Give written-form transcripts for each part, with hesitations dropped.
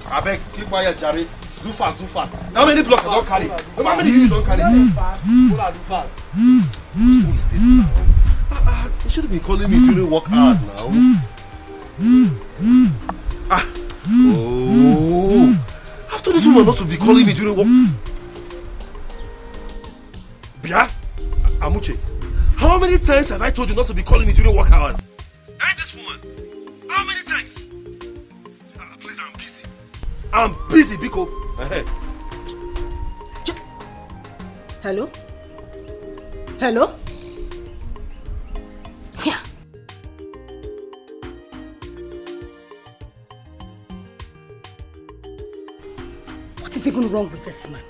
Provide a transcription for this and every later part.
I beg, keep quiet, Jerry. Do fast, do fast. How many blocks I don't carry? How many you don't carry? Do fast. Who is this now? You shouldn't be calling me during work hours now. Oh. I've told this woman not to be calling me during work. Bia, Amuche, how many times have I told you not to be calling me during work hours? And this woman, how many times? Please, I'm busy. I'm busy, Biko. Hello? Hello? Yeah. What is even wrong with this man?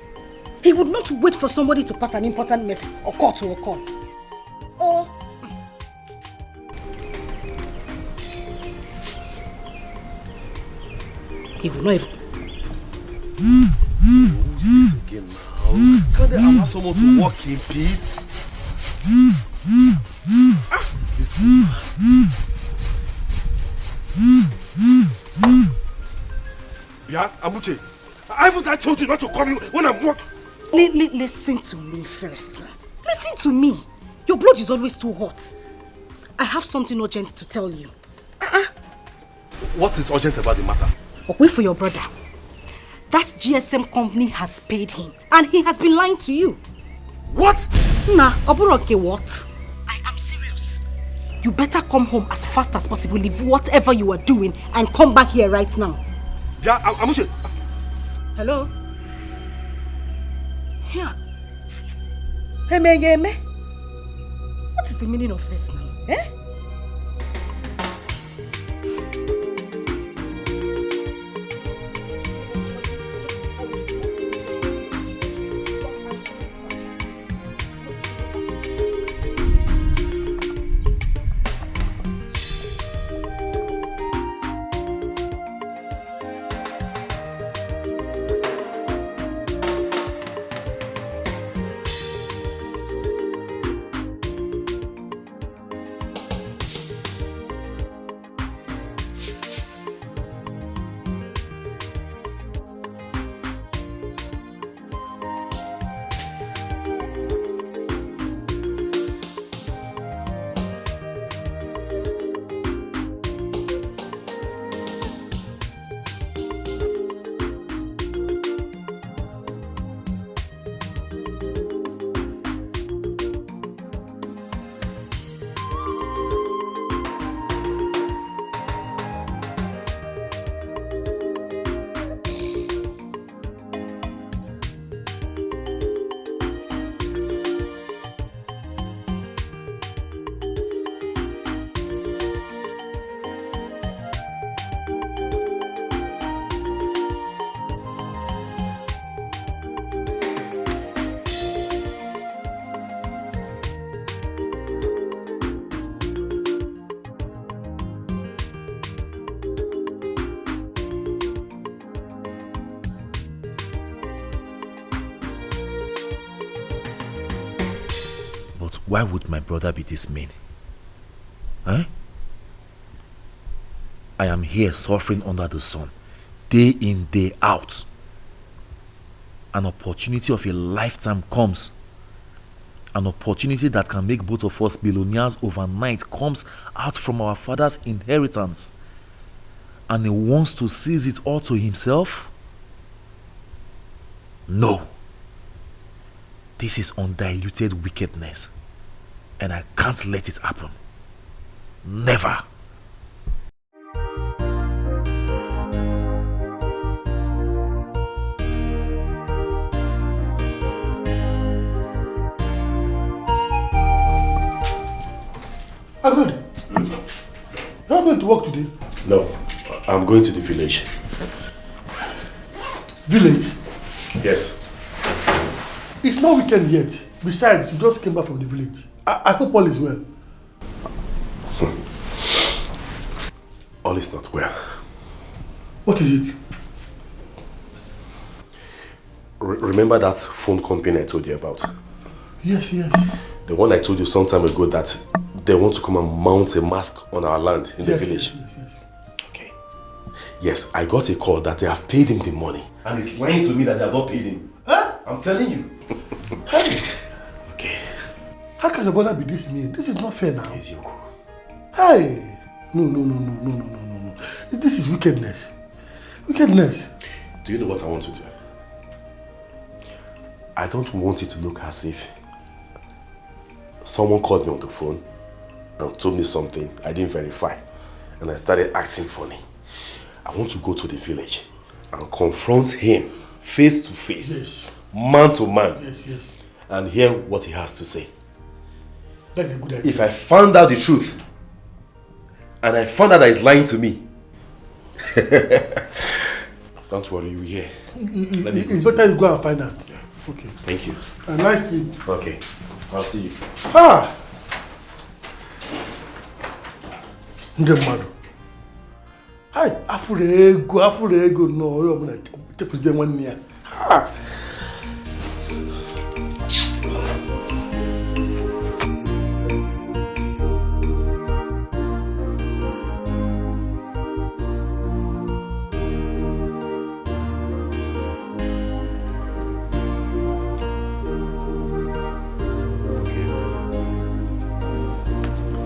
He would not wait for somebody to pass an important message or call to a call. Oh. He will not even... Who's this again now? Can't they allow someone to walk in peace? This woman. Yeah, Amuche, haven't I told you not to call me when I'm working? Listen to me first. Listen to me. Your blood is always too hot. I have something urgent to tell you. What is urgent about the matter? Wait for your brother. That GSM company has paid him and he has been lying to you. What? Nah, Oburoke, what? I am serious. You better come home as fast as possible, leave whatever you are doing and come back here right now. Yeah, Amuche. Hello? Yeah. Hey, what is the meaning of this now? Eh? Why would my brother be this mean? Huh? I am here suffering under the sun, day in, day out. An opportunity of a lifetime comes. An opportunity that can make both of us billionaires overnight comes out from our father's inheritance. And he wants to seize it all to himself? No. This is undiluted wickedness. And I can't let it happen. Never. I'm good. You're not going to work today? No, I'm going to the village. Village? Yes. It's not weekend yet. Besides, you just came back from the village. I hope all is well. All is not well. What is it? Remember that phone company I told you about? Yes. The one I told you some time ago that they want to come and mount a mask on our land in the village. Yes. Okay. Yes, I got a call that they have paid him the money. And he's lying to me that they have not paid him. Huh? I'm telling you. Hey, Okay. how can your brother be this mean? This is not fair now. Yes, Yoko. Hey! No. This is wickedness. Wickedness. Do you know what I want to do? I don't want it to look as if someone called me on the phone and told me something I didn't verify. And I started acting funny. I want to go to the village and confront him face to face, Yes. man to man, Yes. and hear what he has to say. That's a good idea. If I found out the truth, and I found out that he's lying to me, don't worry, you will hear. It's better you go and find out. Yeah. Okay. Thank you. A nice sleep. Okay, I'll see you. Ah! Nje mmadụ. Hai, afụrụ ego no, onye ọbụla tepuzie nwanne ya. Ha!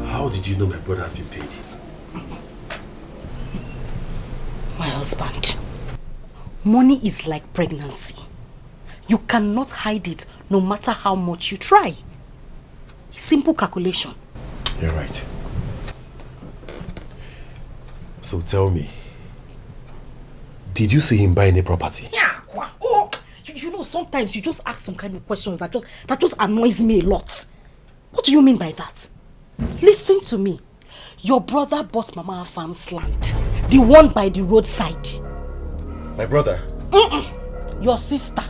How did you know my brother has been paid? My husband, money is like pregnancy. You cannot hide it no matter how much you try. Simple calculation. You're right. So tell me, did you see him buy any property? Yeah, oh, you know, sometimes you just ask some kind of questions that just annoys me a lot. What do you mean by that? Listen to me. Your brother bought Mama Farm's land, the one by the roadside. My brother? Your sister.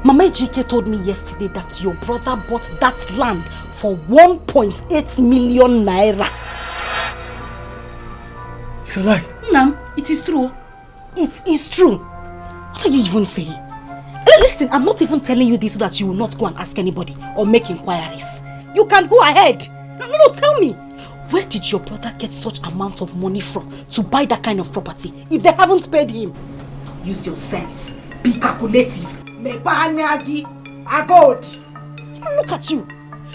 Mama Ejike told me yesterday that your brother bought that land for 1.8 million naira. It's a lie. Nam, it is true. It is true. What are you even saying? Listen, I'm not even telling you this so that you will not go and ask anybody or make inquiries. You can go ahead. No, tell me. Where did your brother get such amount of money from to buy that kind of property if they haven't paid him? Use your sense. Be calculative. Look at you.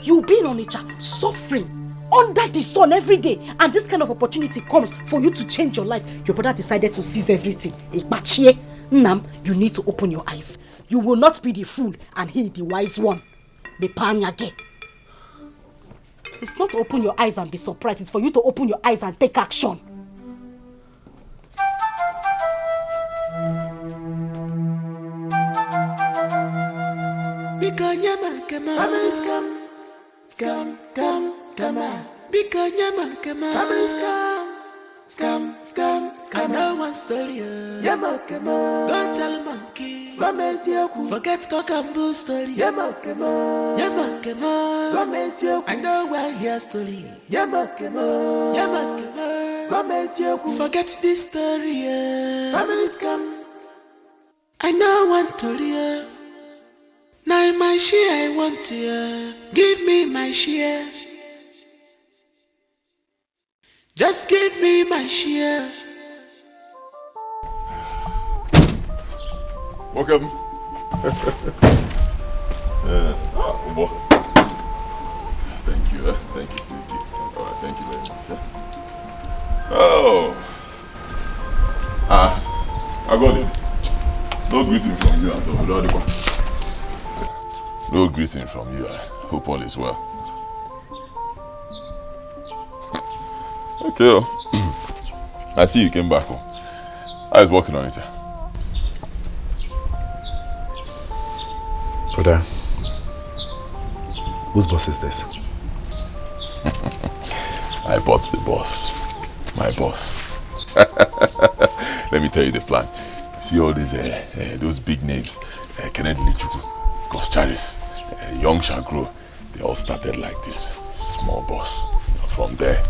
You'll be in Onitsha suffering under the sun every day, and this kind of opportunity comes for you to change your life. Your brother decided to seize everything. Nam, you need to open your eyes. You will not be the fool and he the wise one. It's not to open your eyes and be surprised. It's for you to open your eyes and take action. I know one story. Don't tell monkey. Forget cock and bull story. I know one here story. Forget this story. I know one story. Now my share I want to. Give me my share. Just give me my share. Welcome. Thank you. Thank you. All right, thank you very much. Oh. I got it. No greeting from you at all. No greeting from you. I hope all is well. Okay. I see you came back home. I was working on it. Brother, whose boss is this? I bought the boss. My boss. Let me tell you the plan. See all these, those big names. Kenneth Lichuku, Ghost Charis, Young Shagro. They all started like this. Small boss. From there.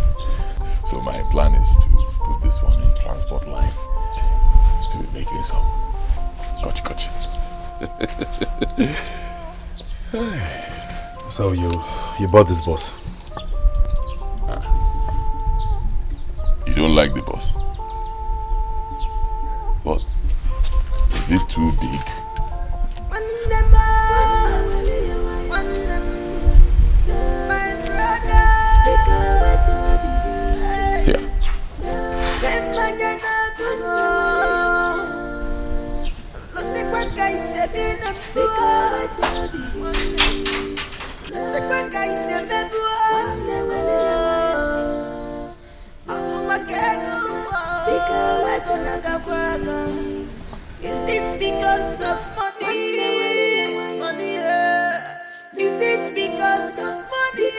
So my plan is to put this one in transport line. To be making some gotcha. So you bought this boss? You don't like the boss? But is it too big? Yeah. Is it because of money? Money, is it because of money?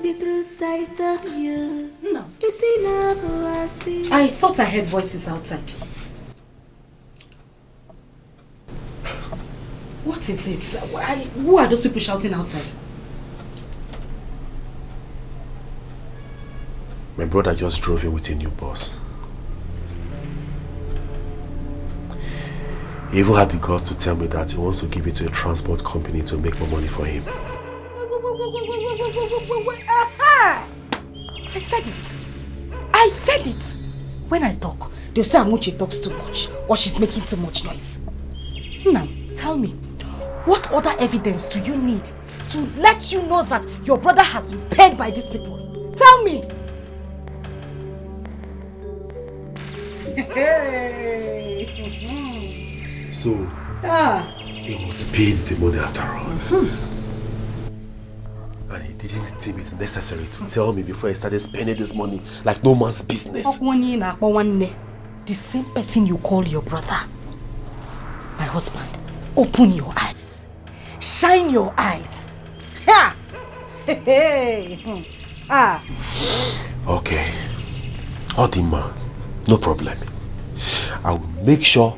The truth I told you. No. Is enough for us. I thought I heard voices outside. What is it? Who are those people shouting outside? My brother just drove in with a new boss. He even had the guts to tell me that he wants to give it to a transport company to make more money for him. Aha! I said it. I said it. When I talk, they'll say Amuche talks too much or she's making too much noise. Now, tell me, what other evidence do you need to let you know that your brother has been paid by these people? Tell me. So, he was paid the money after all. And he didn't deem it necessary to tell me before he started spending this money like no man's business. The same person you call your brother. My husband, open your eyes. Shine your eyes. Ha! Okay. Odima, no problem. I will make sure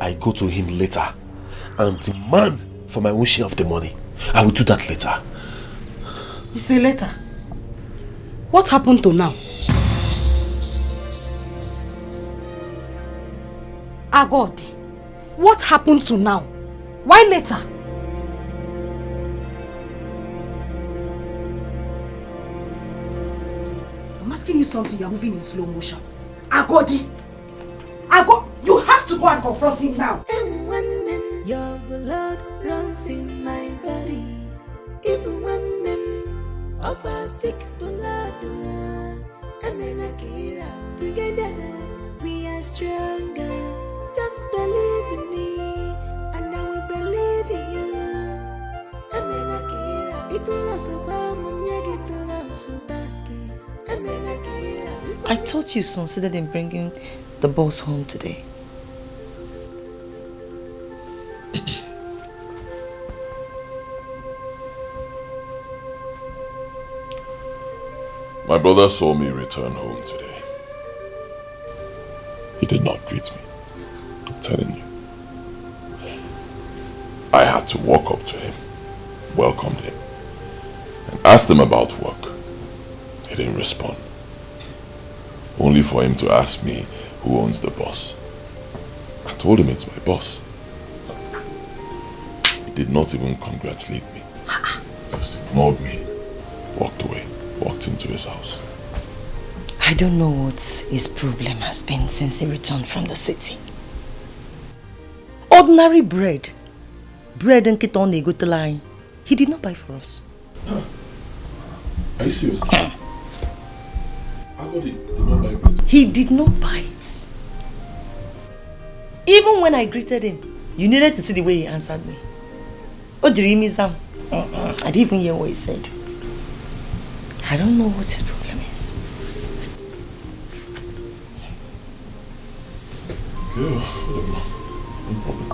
I go to him later and demand for my own share of the money. I will do that later. You say later? What happened to now? God, what happened to now? Why later? I'm asking you something, you're moving in slow motion. Agodi! You have to go and confront him now! And when your blood runs in my body, even when aquatic blood, together we are stronger. Just believe in me, and I will believe in you. I thought you considered in bringing the boss home today. My brother saw me return home today. He did not greet me. I'm telling you. I had to walk up to him, welcomed him, and asked him about work. He didn't respond. Only for him to ask me who owns the boss. I told him it's my boss. He did not even congratulate me. Just ignored me, walked away, walked into his house. I don't know what his problem has been since he returned from the city. Ordinary bread. Bread and kiton go to line. He did not buy for us. Huh. Are you serious? I got it. Did not buy bread. He did not buy it. Even when I greeted him, you needed to see the way he answered me. Oh, Sam. I didn't even hear what he said. I don't know what his problem is. Yeah, whatever. No problem.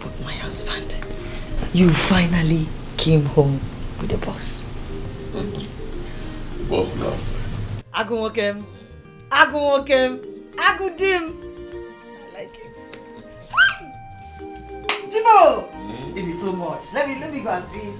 But my husband, you finally came home with the boss. The boss is outside. I go walk him. I go walk him. I go dim. I like it. Timo! It is too much. Let me go and see it.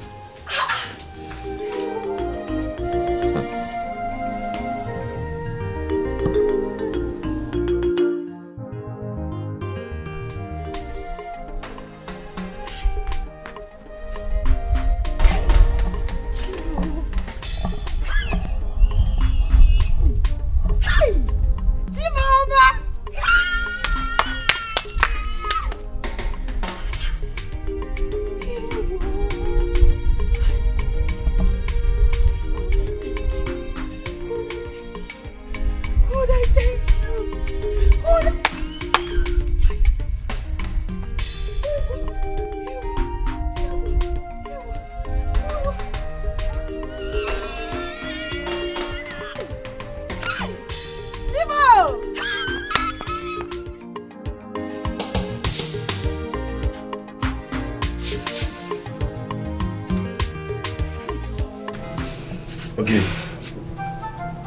Okay.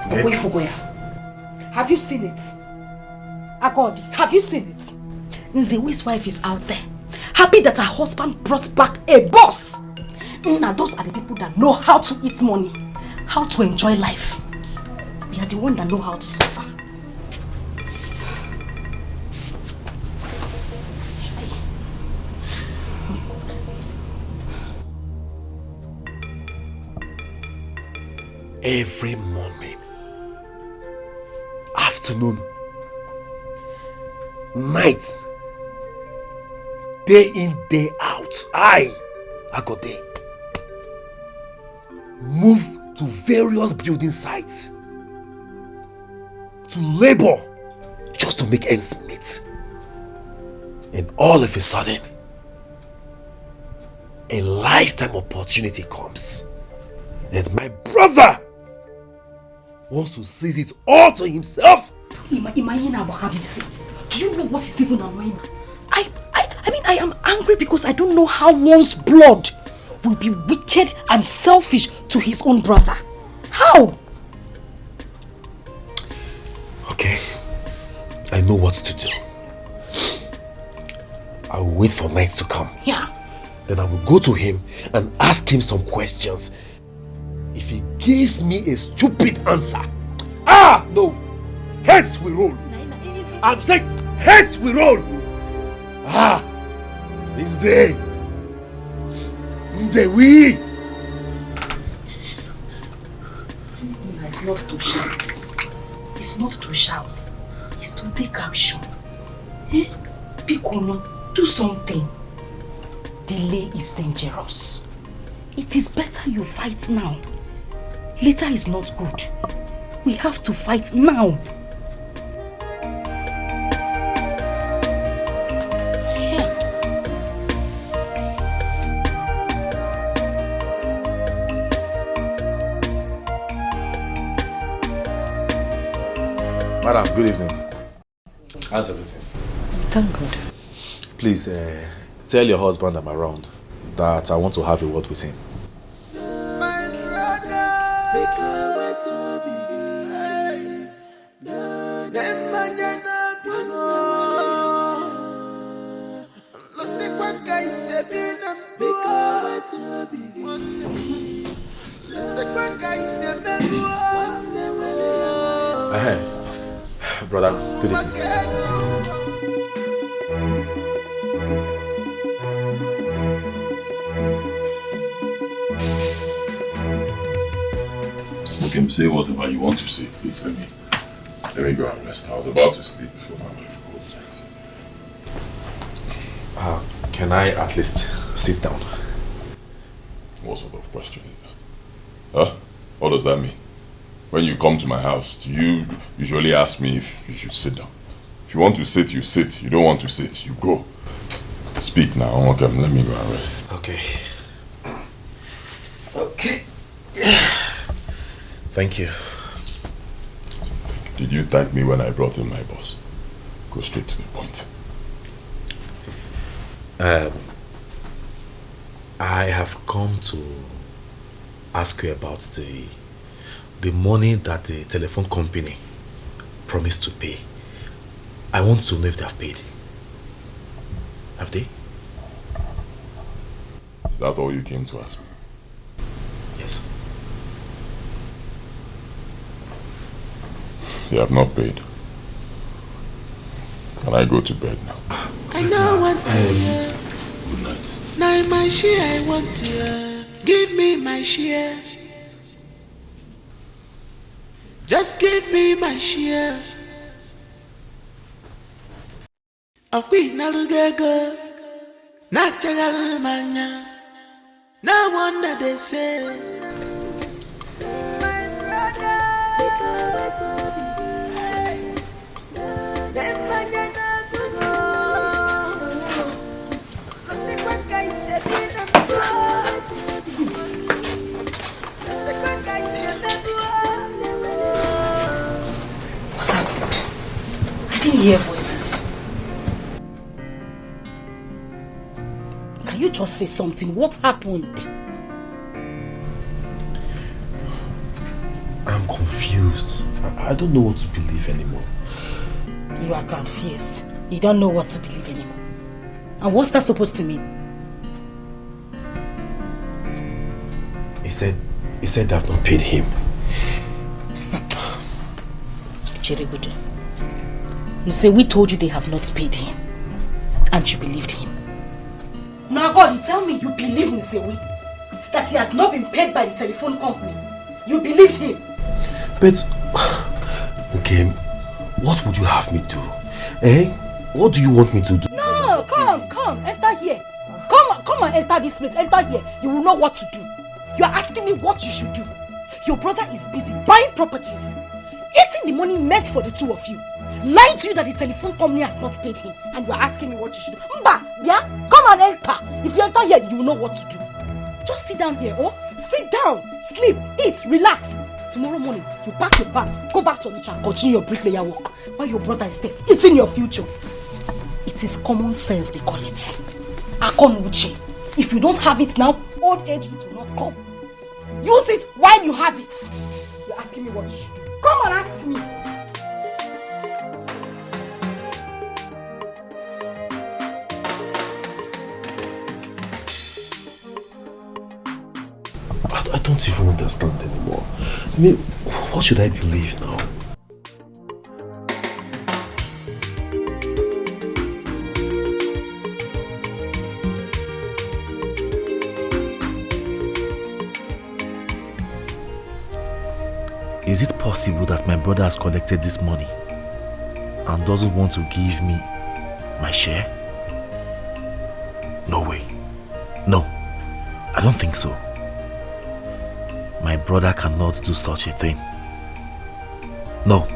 Okay. Wait for Goya. Have you seen it? Agodi, have you seen it? Nzewi's wife is out there, happy that her husband brought back a boss. Now those are the people that know how to eat money, how to enjoy life. We are the ones that know how to suffer. Every morning, afternoon, night, day in, day out, I got there. Move to various building sites to labor just to make ends meet. And all of a sudden, a lifetime opportunity comes. And my brother wants to seize it all to himself. Do you know what is even annoying? I mean, I am angry because I don't know how one's blood will be wicked and selfish to his own brother. How? Okay, I know what to do. I will wait for night to come. Yeah. Then I will go to him and ask him some questions. If he gives me a stupid answer, no, heads we roll. I'm saying heads we roll. Nze we. It's not to shout. It's not to shout. It's to take action. Pikono, do something. Delay is dangerous. It is better you fight now. Later is not good. We have to fight now. Madam, good evening. How's everything? Thank God. Please, tell your husband I'm around, that I want to have a word with him. Brother, good evening. You can say whatever you want to say. Please let me go and rest. I was about to sleep before my wife called. Can I at least sit down? What sort of question is that? Huh? What does that mean? When you come to my house, do you usually ask me if you should sit down? If you want to sit, you sit. You don't want to sit, you go. Speak now. Okay, let me go and rest. Okay. Okay. Thank you. Did you thank me when I brought in my boss? Go straight to the point. I have come to ask you about the money that the telephone company promised to pay. I want to know if they have paid. Have they? Is that all you came to ask me? Yes. They have not paid. Can I go to bed now? I know what Good night. now my share I want to give me my share. Just give me my share. A queen alugego, not manya. No wonder they say my brother. What happened? I didn't hear voices. Can you just say something? What happened? I'm confused. I don't know what to believe anymore. You are confused. You don't know what to believe anymore. And what's that supposed to mean? He said I've not paid him. Chiribudu. We told you they have not paid him. And you believed him. Now God, you tell me you believe Nsewi. That he has not been paid by the telephone company. You believed him. But, okay, what would you have me do? Eh? What do you want me to do? No, come, enter here. Come and enter this place, enter here. You will know what to do. You are asking me what you should do. Your brother is busy buying properties, eating the money meant for the two of you, lying to you that the telephone company has not paid him, and you are asking me what you should do. Mba, yeah? Come and enter. If you enter here, you will know what to do. Just sit down here, oh? Sit down, sleep, eat, relax. Tomorrow morning, you pack your bag, go back to Onitsha and continue your bricklayer work while your brother is there, eating your future. It is common sense, they call it. Akon Uche. If you don't have it now, old age it will not come. Use it while you have it. You're asking me what you should do. Come and ask me. I don't even understand anymore. I mean, what should I believe now? Is it possible that my brother has collected this money and doesn't want to give me my share? No way. No, I don't think so. My brother cannot do such a thing. No,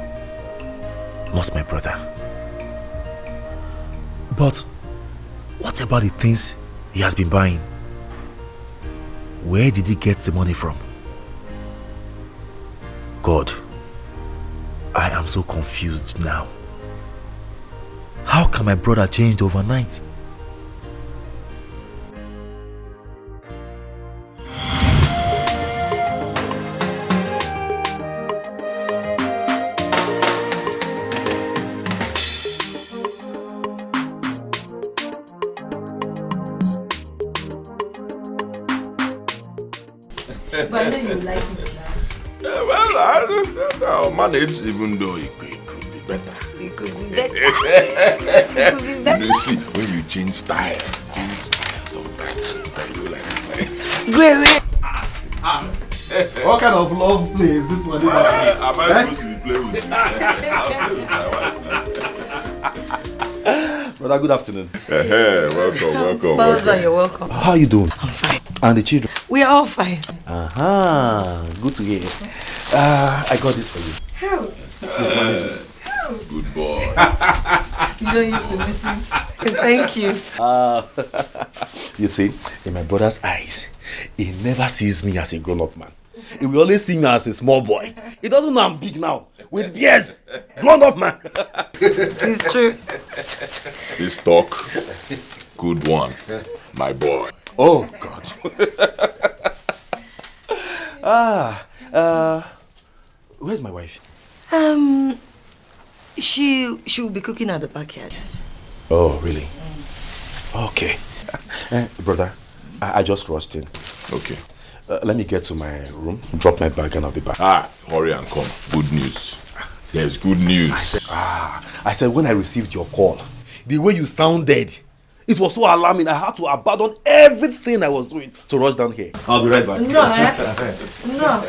not my brother. But what about the things he has been buying? Where did he get the money from? God, I am so confused now. How can my brother change overnight? But I know you like it now. Well, I'll manage, even though it could be better. It could be better. It could be better. You see, when you change style sometimes, you go like that. Great. What kind of love play is this one? Am I supposed to be playing with you? Brother, good afternoon. Welcome. Husband, you're welcome. How are you doing? I'm fine. And the children? We are all fine. Good to hear. I got this for you. How? Please manage this. Good boy. You don't used to listen. Thank you. You see, in my brother's eyes, he never sees me as a grown-up man. He will always see me as a small boy. He doesn't know I'm big now, with beards. Grown-up man. It's true. This talk, good one, my boy. Oh, God. Where's my wife? She will be cooking at the backyard. Oh, really? Okay. Brother, I just rushed in. Okay. Let me get to my room, drop my bag, and I'll be back. Hurry and come. Good news. There's good news. I said when I received your call, the way you sounded, it was so alarming. I had to abandon everything I was doing to rush down here. I'll be right back. No, No.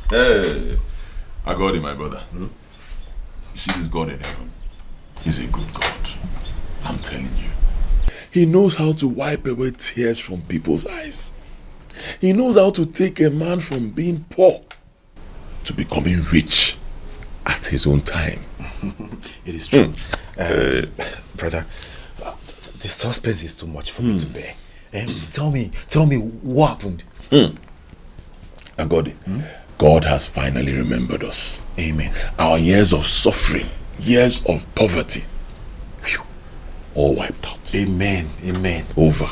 Hey, I got it, my brother. You see this God in heaven? He's a good God. I'm telling you. He knows how to wipe away tears from people's eyes. He knows how to take a man from being poor to becoming rich at his own time. It is true. Brother, the suspense is too much for me to bear. Tell me what happened? Agodi, God has finally remembered us. Amen. Our years of suffering, years of poverty, all wiped out. Amen. Over.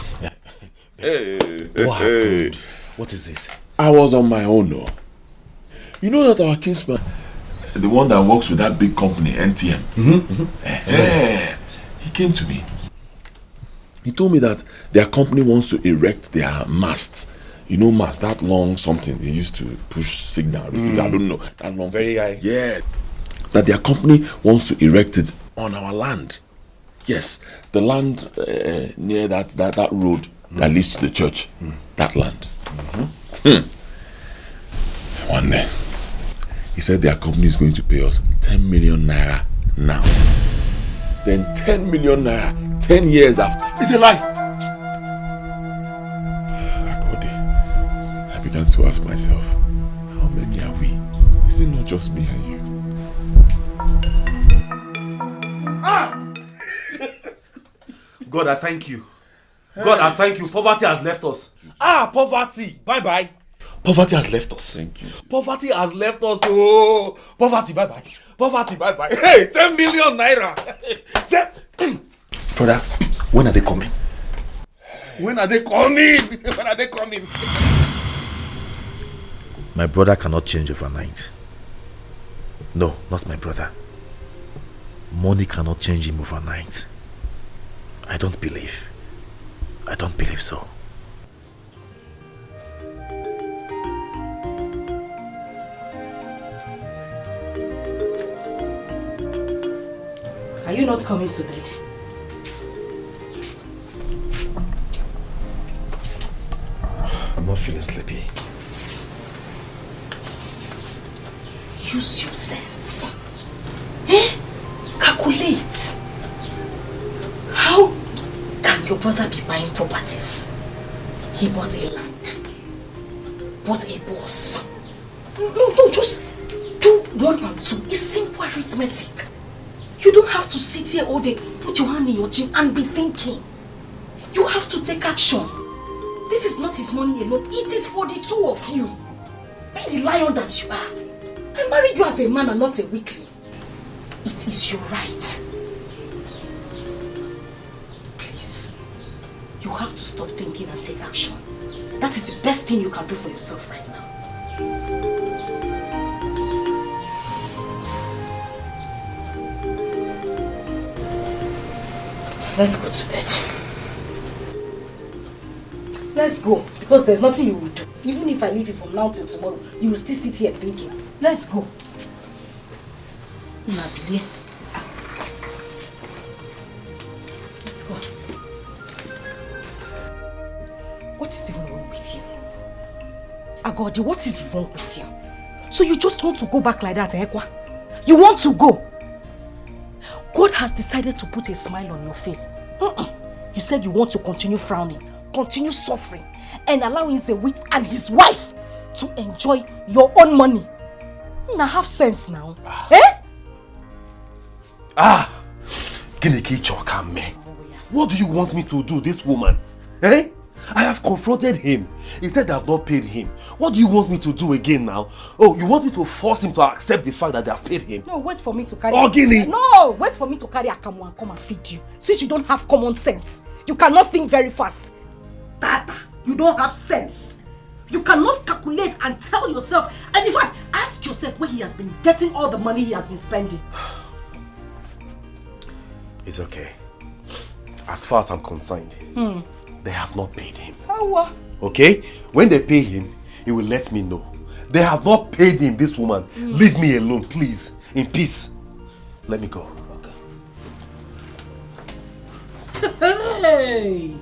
What happened? What is it? I was on my own, no. You know that our kinsman, the one that works with that big company, NTM, he came to me. He told me that their company wants to erect their masts. You know mast, that long something they used to push signal, receive, I don't know, that long. Very high. Yeah. That their company wants to erect it on our land. Yes, the land near that road that leads to the church. That land. One day, he said their company is going to pay us 10 million naira now. Then 10 million naira 10 years after. It's a lie. I began to ask myself, how many are we? Is it not just me and you? God, I thank you. God, I thank you. Poverty has left us. Poverty. Bye-bye. Poverty has left us. Thank you. Poverty has left us. Oh, poverty, bye-bye. Poverty, bye-bye. Hey, 10 million naira. Brother, when are they coming? When are they coming? When are they coming? My brother cannot change overnight. No, not my brother. Money cannot change him overnight. I don't believe so. Are you not coming to bed? I'm not feeling sleepy. Use your sense. Calculate. How can your brother be buying properties? He bought a land, bought a boss. No, just do 1 and 2. It's simple arithmetic. You don't have to sit here all day, put your hand in your chin and be thinking. You have to take action. This is not his money alone. It is for the two of you. Be the lion that you are. I married you as a man and not a weakling. It is your right. Please, you have to stop thinking and take action. That is the best thing you can do for yourself right now. Let's go to bed. Let's go, because there's nothing you will do. Even if I leave you from now till tomorrow, you will still sit here thinking. Let's go. Nabili. Let's go. What is even wrong with you? Agodi, what is wrong with you? So you just want to go back like that, Ekwa? You want to go? God has decided to put a smile on your face. You said you want to continue frowning, continue suffering, and allowing Zewi and his wife to enjoy your own money. Now have sense now. What do you want me to do, this woman? I have confronted him. He said I have not paid him. What do you want me to do again now? Oh, you want me to force him to accept the fact that they have paid him? No, wait for me to carry... Guinea! No, wait for me to carry Akamu and come and feed you. Since you don't have common sense. You cannot think very fast. Tata, you don't have sense. You cannot calculate and tell yourself. And in fact, ask yourself where he has been getting all the money he has been spending. It's okay. As far as I'm concerned, they have not paid him. How? Okay? When they pay him, he will let me know. They have not paid him, this woman. Leave me alone, please. In peace. Let me go. Hey!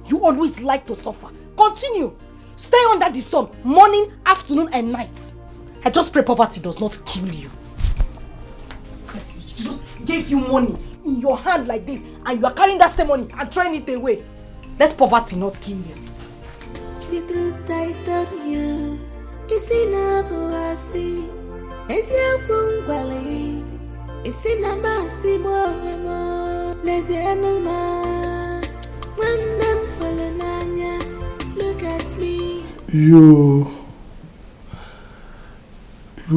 You always like to suffer. Continue. Stay under the sun, morning, afternoon, and night. I just pray poverty does not kill you. She just gave you money in your hand like this, and you are carrying that same money and throwing it away. Let poverty not kill you. The truth I told you is enough for us. As you It's in a massive over. There's the animal. When them falling on ya, look at me. You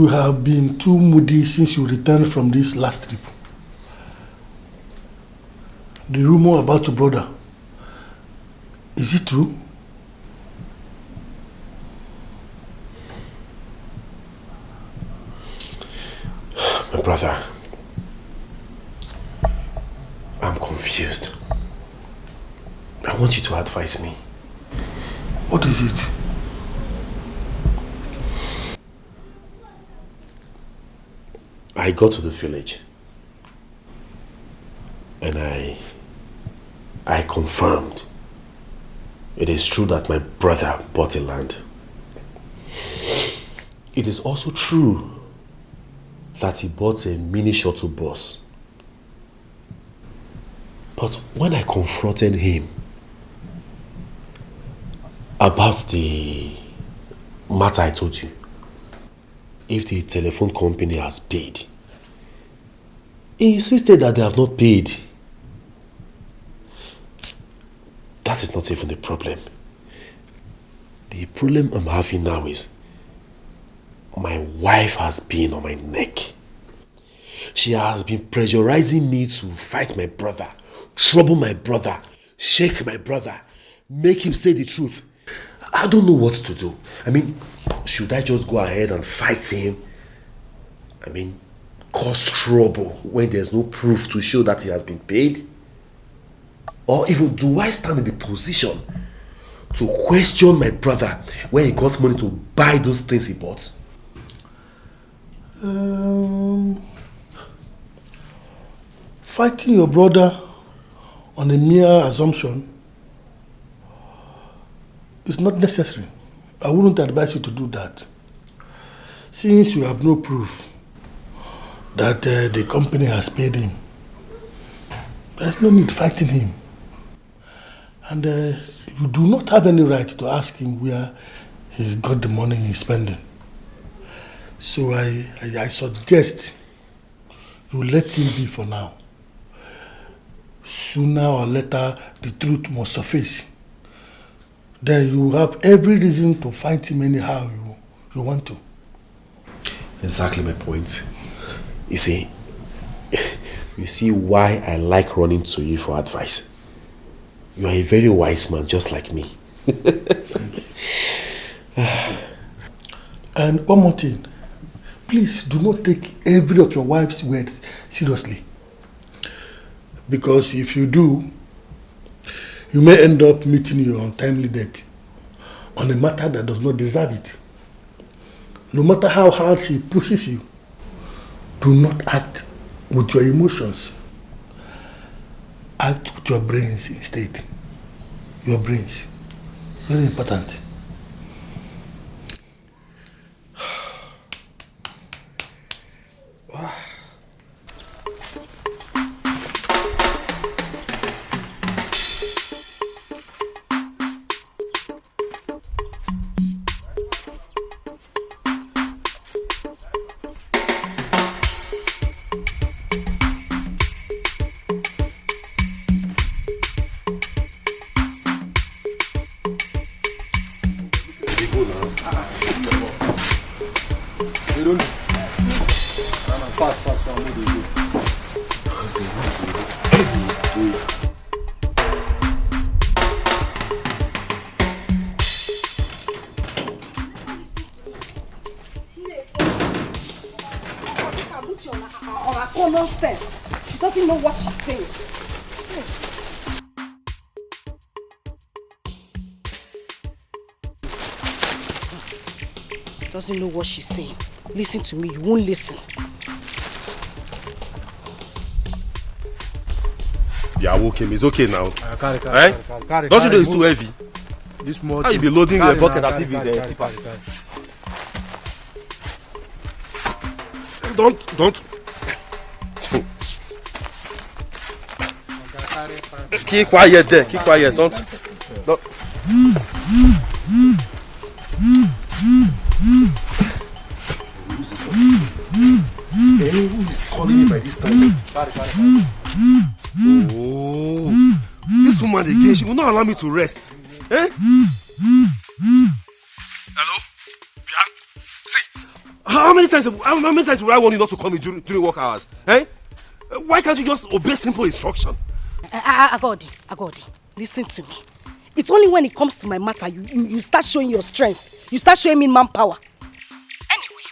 have been too moody since you returned from this last trip. The rumor about your brother, is it true? My brother, I'm confused. I want you to advise me. What is it? I got to the village and I confirmed it is true that my brother bought a land. It is also true that he bought a mini shuttle bus. But when I confronted him about the matter I told you, if the telephone company has paid, he insisted that they have not paid. That is not even the problem. The problem I'm having now is my wife has been on my neck. She has been pressurizing me to fight my brother, trouble my brother, shake my brother, make him say the truth. I don't know what to do. I mean, should I just go ahead and fight him? I mean, cause trouble when there's no proof to show that he has been paid? Or even do I stand in the position to question my brother when he got money to buy those things he bought? Fighting your brother on a mere assumption is not necessary. I wouldn't advise you to do that. Since you have no proof that the company has paid him, there's no need fighting him. And you do not have any right to ask him where he got the money he's spending. So I suggest you let him be for now. Sooner or later, the truth must surface. Then you have every reason to fight him anyhow you want to. Exactly my point. You see why I like running to you for advice. You are a very wise man, just like me. And one more thing. Please do not take every of your wife's words seriously. Because if you do, you may end up meeting your untimely death on a matter that does not deserve it. No matter how hard she pushes you, do not act with your emotions. Act with your brains instead. Your brains. Very important. She doesn't know what she's saying. Doesn't know what she's saying. Listen to me, you won't listen. Yeah, okay, it's okay now. Carry, Don't you know it's too heavy? This more. How you be loading your bucket as if it's a tipper? Don't. Keep quiet there. Keep quiet. Don't. Who is calling me by this time? Oh, this woman again, she will not allow me to rest. Eh? Hello? Yeah? See, how many times will I warn you not to call me during work hours? Eh? Why can't you just obey simple instruction? Agodi, listen to me. It's only when it comes to my matter you start showing your strength. You start showing me manpower. Anyway,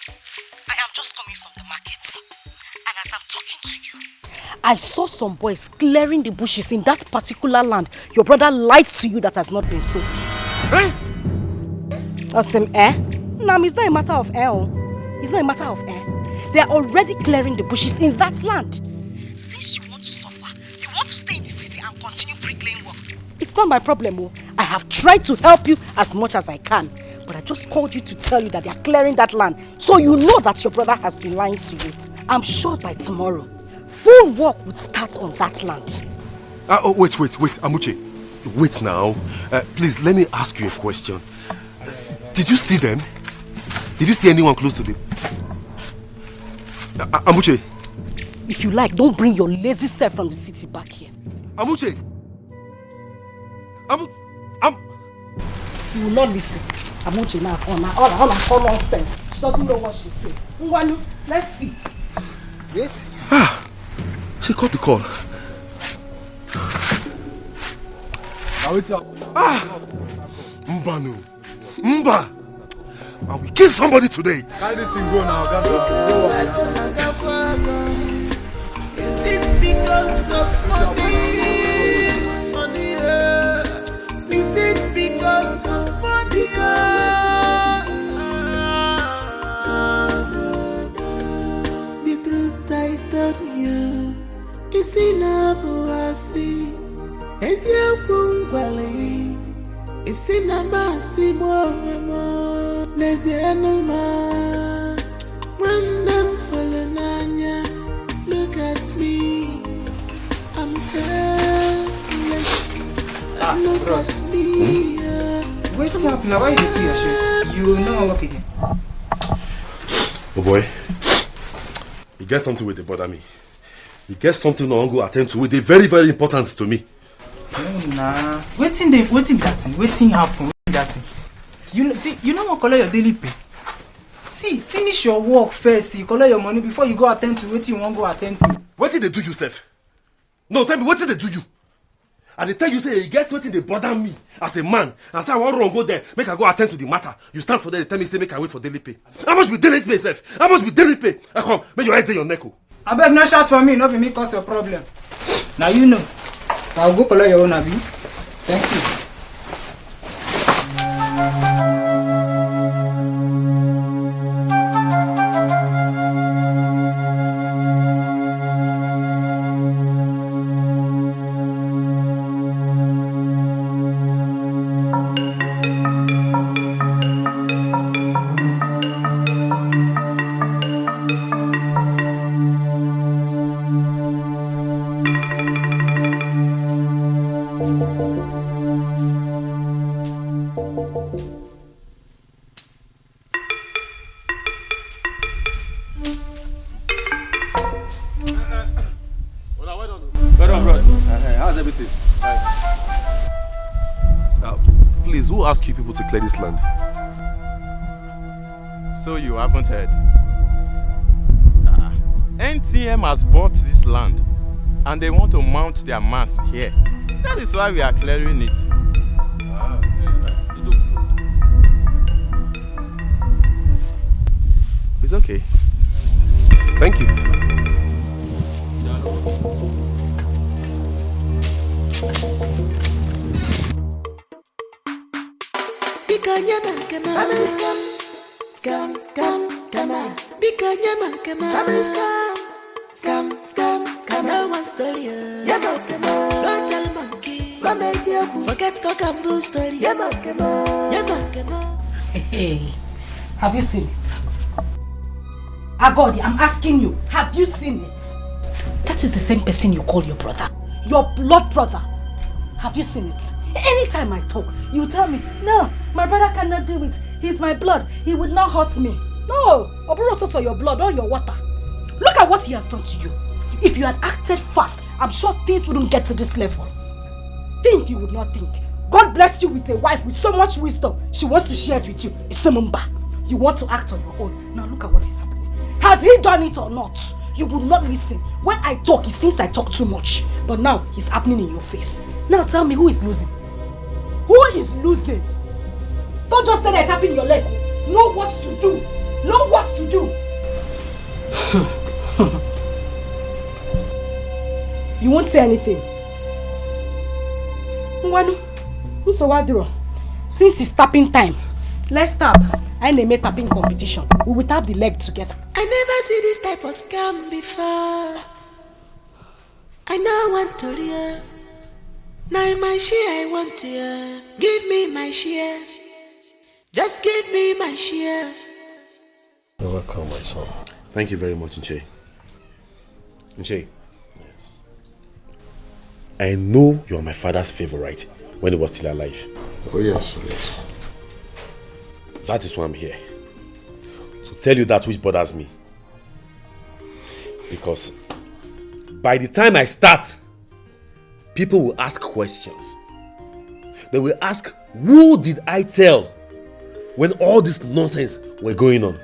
I am just coming from the market. And as I'm talking to you, I saw some boys clearing the bushes in that particular land your brother lied to you that has not been sold. Eh? No, it's not a matter of It's not a matter of They are already clearing the bushes in that land. Since you want to suffer, you want to stay in the city and continue bricklaying work. It's not my problem. I have tried to help you as much as I can. But I just called you to tell you that they are clearing that land. So you know that your brother has been lying to you. I'm sure by tomorrow, full work will start on that land. Wait, Amuche. Wait now. Please, let me ask you a question. Did you see them? Did you see anyone close to them? Amuche. If you like, don't bring your lazy self from the city back here. Amuche. You will not listen. Amuche now, all common sense. She doesn't know what she's saying. Nwanu, let's see. Wait. She caught the call. Mbanu. Mba. I will kill somebody today. Carry this thing go now. Is it because of money? Is it because of money? The truth I told you is enough for us. Is your kungwale? Is in a massive more. There's the animal. When them falling on ya, look at me. I'm helpless. Look at me. What's up now? Why you do your shit? You know what again? Oh boy. You get something with the bother me. You get something I want to attend to with the very, very important to me. Nah. Waiting that thing. Waiting happen. That thing. You know what color your daily pay? See, finish your work first. You collect your money before you go attend to what you want to attend to. What did they do you, Seth? No, tell me, what did they do you? And they tell you, say, you get something they bother me as a man. And say, I want to go there, make I go attend to the matter. You stand for there, they tell me, say, make I wait for daily pay. How much be daily pay, Seth? How much be daily pay? I come, make your head in your neck. I beg no shout for me, not be me cause your problem. Now you know. I'll go collect your own abi. Thank you. Who asked you people to clear this land? So you haven't heard? NTM has bought this land and they want to mount their mass here. That is why we are clearing it. It's okay. Thank you. Scam. No one stole you. Don't tell a monkey. Forget cock and bull story. Hey, have you seen it? Agodi, I'm asking you, have you seen it? That is the same person you call your brother. Your blood brother. Have you seen it? Anytime I talk, you tell me, no, my brother cannot do it. He's my blood. He would not hurt me. No, Oburo saw your blood or your water. Look at what he has done to you. If you had acted fast, I'm sure things wouldn't get to this level. Think you would not think. God blessed you with a wife with so much wisdom. She wants to share it with you. Isemumba. You want to act on your own. Now look at what is happening. Has he done it or not? You would not listen. When I talk, it seems I talk too much. But now, it's happening in your face. Now tell me, who is losing? Who is losing? Don't just stand there tapping your leg. Know what to do. Know what to do. You won't say anything. Mwanu, since it's tapping time, let's tap. I name a tapping competition. We will tap the leg together. I never see this type of scam before. I now want to hear. Now my share I want to hear. Give me my share. Just give me my share. You're welcome, my son. Thank you very much, Nche. Nche. Yes. I know you are my father's favorite when he was still alive. Oh yes, yes. That is why I'm here. To tell you that which bothers me. Because by the time I start, people will ask questions. They will ask, who did I tell when all this nonsense were going on?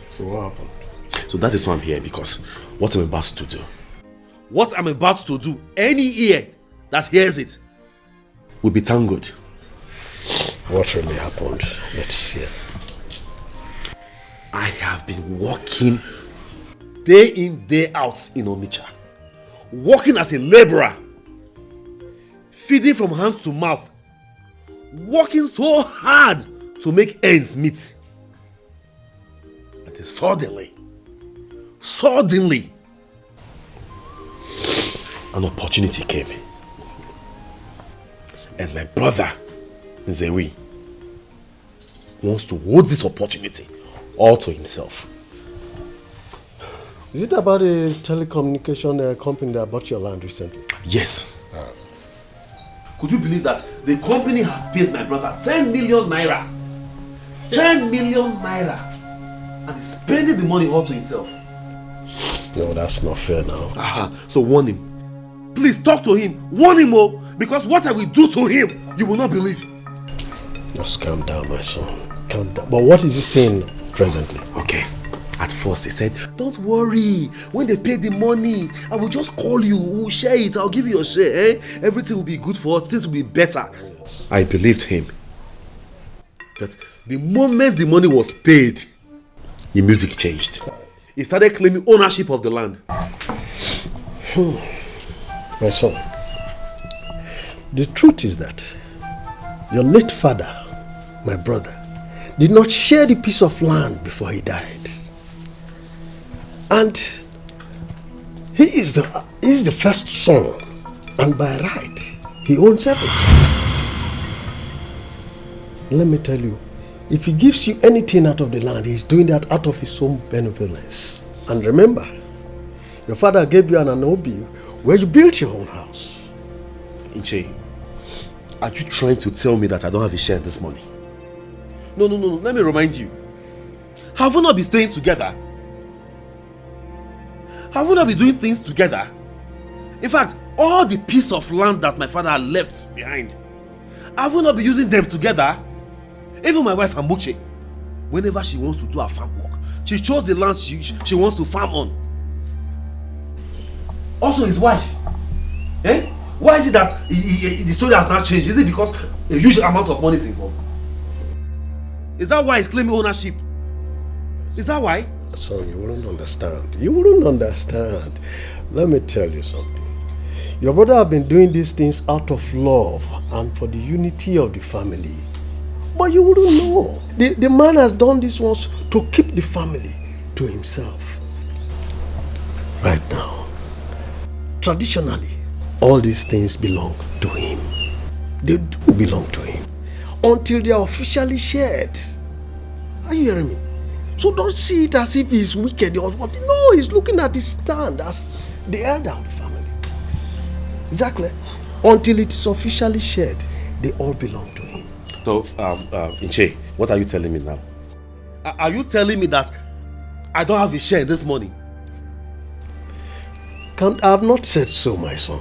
So what happened? So that is why I'm here, because what I'm about to do. What I'm about to do, any ear that hears it will be tangled. What really happened? Let's hear. I have been working day in, day out in Onitsha. Working as a laborer. Feeding from hand to mouth. Working so hard to make ends meet. And then suddenly, an opportunity came. And my brother, Nzewi, wants to hold this opportunity all to himself. Is it about a telecommunication company that bought your land recently? Yes. Could you believe that the company has paid my brother 10 million naira? 10 million naira. And he's spending the money all to himself. No, that's not fair now. So warn him. Please talk to him. Warn him, oh, because what I will do to him, you will not believe. Just calm down, my son. Calm down. But what is he saying presently? Okay. At first he said, don't worry. When they pay the money, I will just call you. We'll share it. I'll give you your share. Eh? Everything will be good for us. Things will be better. Yes. I believed him. But the moment the money was paid, the music changed. He started claiming ownership of the land. My son, the truth is that your late father, my brother, did not share the piece of land before he died. And he is the first son, and by right, he owns everything. Let me tell you, if he gives you anything out of the land, he's doing that out of his own benevolence. And remember, your father gave you an anobi where you built your own house. Nche, are you trying to tell me that I don't have a share in this money? No. Let me remind you. Have we not been staying together? Have we not been doing things together? In fact, all the piece of land that my father had left behind, have we not been using them together? Even my wife Amuche, whenever she wants to do her farm work, she chose the land she wants to farm on. Also his wife. Why is it that the story has not changed? Is it because a huge amount of money is involved? Is that why he's claiming ownership? Is that why? Son, you wouldn't understand. You wouldn't understand. Let me tell you something. Your brother have been doing these things out of love and for the unity of the family. But you wouldn't know. The man has done this once to keep the family to himself. Right now, traditionally, all these things belong to him. They do belong to him. Until they are officially shared. Are you hearing me? So don't see it as if he's wicked or what. No, he's looking at his stand as the elder of the family. Exactly. Until it is officially shared, they all belong to him. So, Nche, what are you telling me now? Are you telling me that I don't have a share in this money? I have not said so, my son.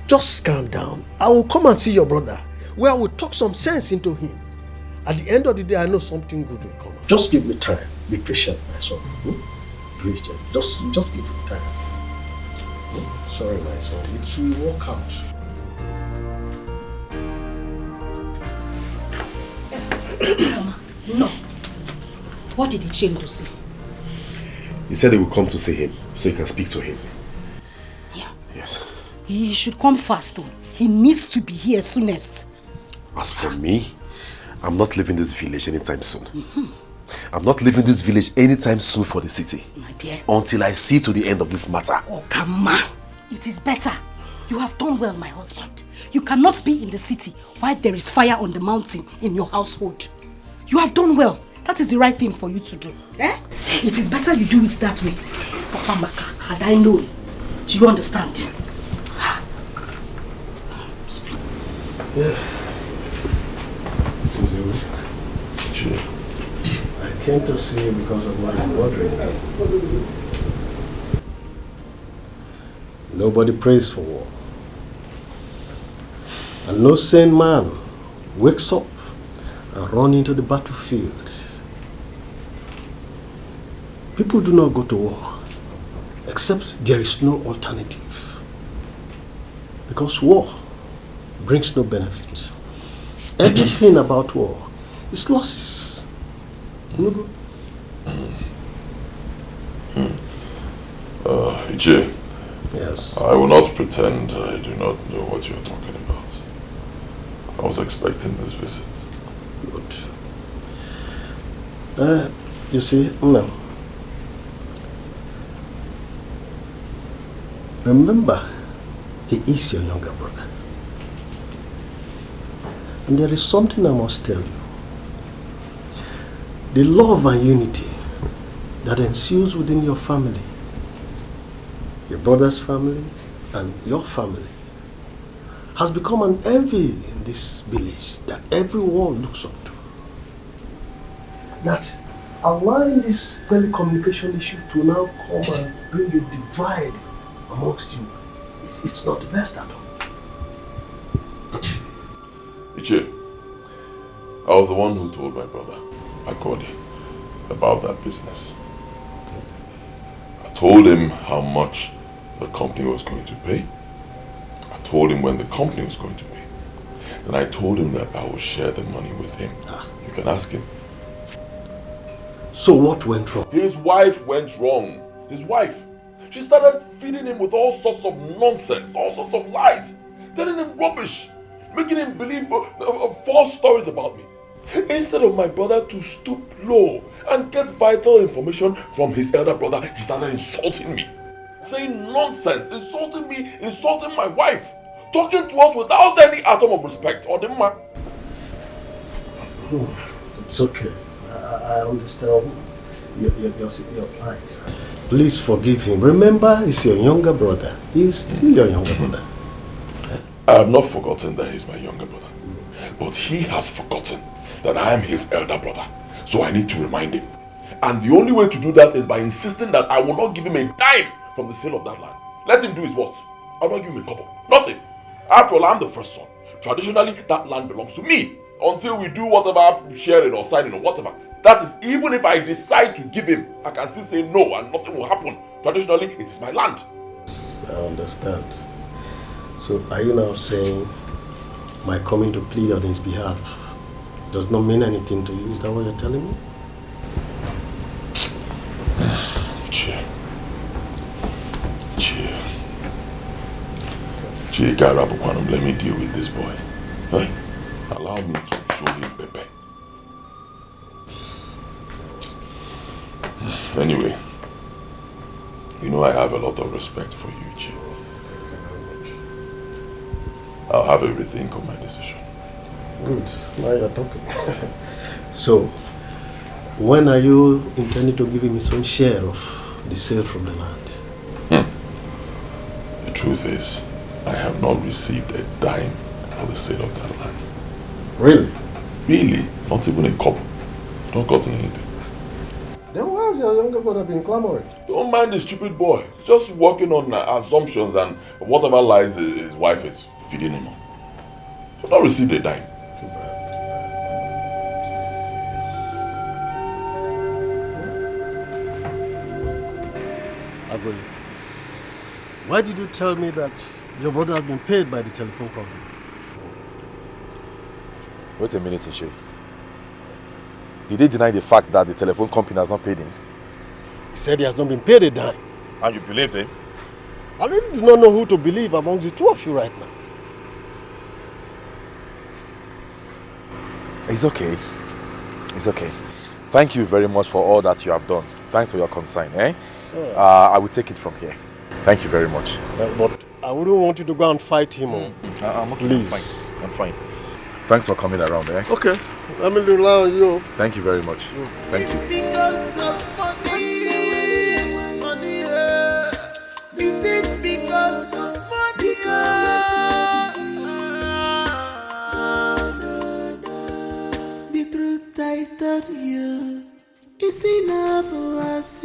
Just calm down. I will come and see your brother, where I will talk some sense into him. At the end of the day, I know something good will come. Just give me time. Be patient, my son. Patient. Just give me time. Sorry, my son. It will work out. No. What did Ichiem say? He said he will come to see him, so he can speak to him. Yeah. Yes. He should come fast, though. He needs to be here soonest. As for me, I'm not leaving this village anytime soon. I'm not leaving this village anytime soon for the city. My dear. Until I see to the end of this matter. Oh, come on. It is better. You have done well, my husband. You cannot be in the city while there is fire on the mountain in your household. You have done well. That is the right thing for you to do. Eh? It is better you do it that way. Papa Maka, had I known. Do you understand? Speak. Yeah. I came to see you because of what is bothering me. Nobody prays for war. And no sane man wakes up and runs into the battlefield. People do not go to war except there is no alternative. Because war brings no benefit. Everything about war is losses. Ichie. Yes. I will not pretend I do not know what you are talking about. I was expecting this visit. Good. You see, no. Remember, he is your younger brother. And there is something I must tell you. The love and unity that ensues within your family, your brother's family and your family, has become an envy in this village that everyone looks up to. That allowing this telecommunication issue to now come and bring a divide amongst you, it's not the best at all. Ichie, I was the one who told my brother, Akodi, about that business. I told him how much the company was going to pay. I told him when the company was going to pay. Then I told him that I will share the money with him. You can ask him. So what went wrong? His wife went wrong. His wife. She started feeding him with all sorts of nonsense, all sorts of lies, telling him rubbish, making him believe false stories about me. Instead of my brother to stoop low and get vital information from his elder brother, he started insulting me, saying nonsense, insulting me, insulting my wife, talking to us without any atom of respect. Or It's okay. I understand your plight. Please forgive him. Remember, he's your younger brother. He's still your younger brother. I have not forgotten that he's my younger brother. But he has forgotten that I am his elder brother. So I need to remind him. And the only way to do that is by insisting that I will not give him a dime from the sale of that land. Let him do his worst. I will not give him a couple. Nothing. After all, I'm the first son. Traditionally, that land belongs to me. Until we do whatever, sharing or signing or whatever. That is, even if I decide to give him, I can still say no and nothing will happen. Traditionally, it is my land. I understand. So are you now saying my coming to plead on his behalf does not mean anything to you? Is that what you're telling me? Let me deal with this boy. Huh? Allow me to show him Pepe. Anyway, you know I have a lot of respect for you, Chi. I'll have everything on my decision. Good. Now you're talking. So, when are you intending to give him his own share of the sale from the land? The truth is, I have not received a dime for the sale of that land. Really? Really? Not even a couple. I've not gotten anything. Then why has your younger brother been clamoring? Don't mind the stupid boy. Just working on assumptions and whatever lies his wife is feeding him on. So not receive a dime. Too bad. Agoli, why did you tell me that your brother has been paid by the telephone company? Wait a minute, Ishe. Did they deny the fact that the telephone company has not paid him? He said he has not been paid a dime. And you believed him? I really do not know who to believe among the two of you right now. It's okay. It's okay. Thank you very much for all that you have done. Thanks for your concern, eh? I will take it from here. Thank you very much. But I wouldn't want you to go and fight him. I'm okay. Please. I'm fine. Thanks for coming around, eh? Okay. Let me rely on you. Thank you very much. Thank you. Because of money, money. Is it because of money? The truth I told you is enough for us.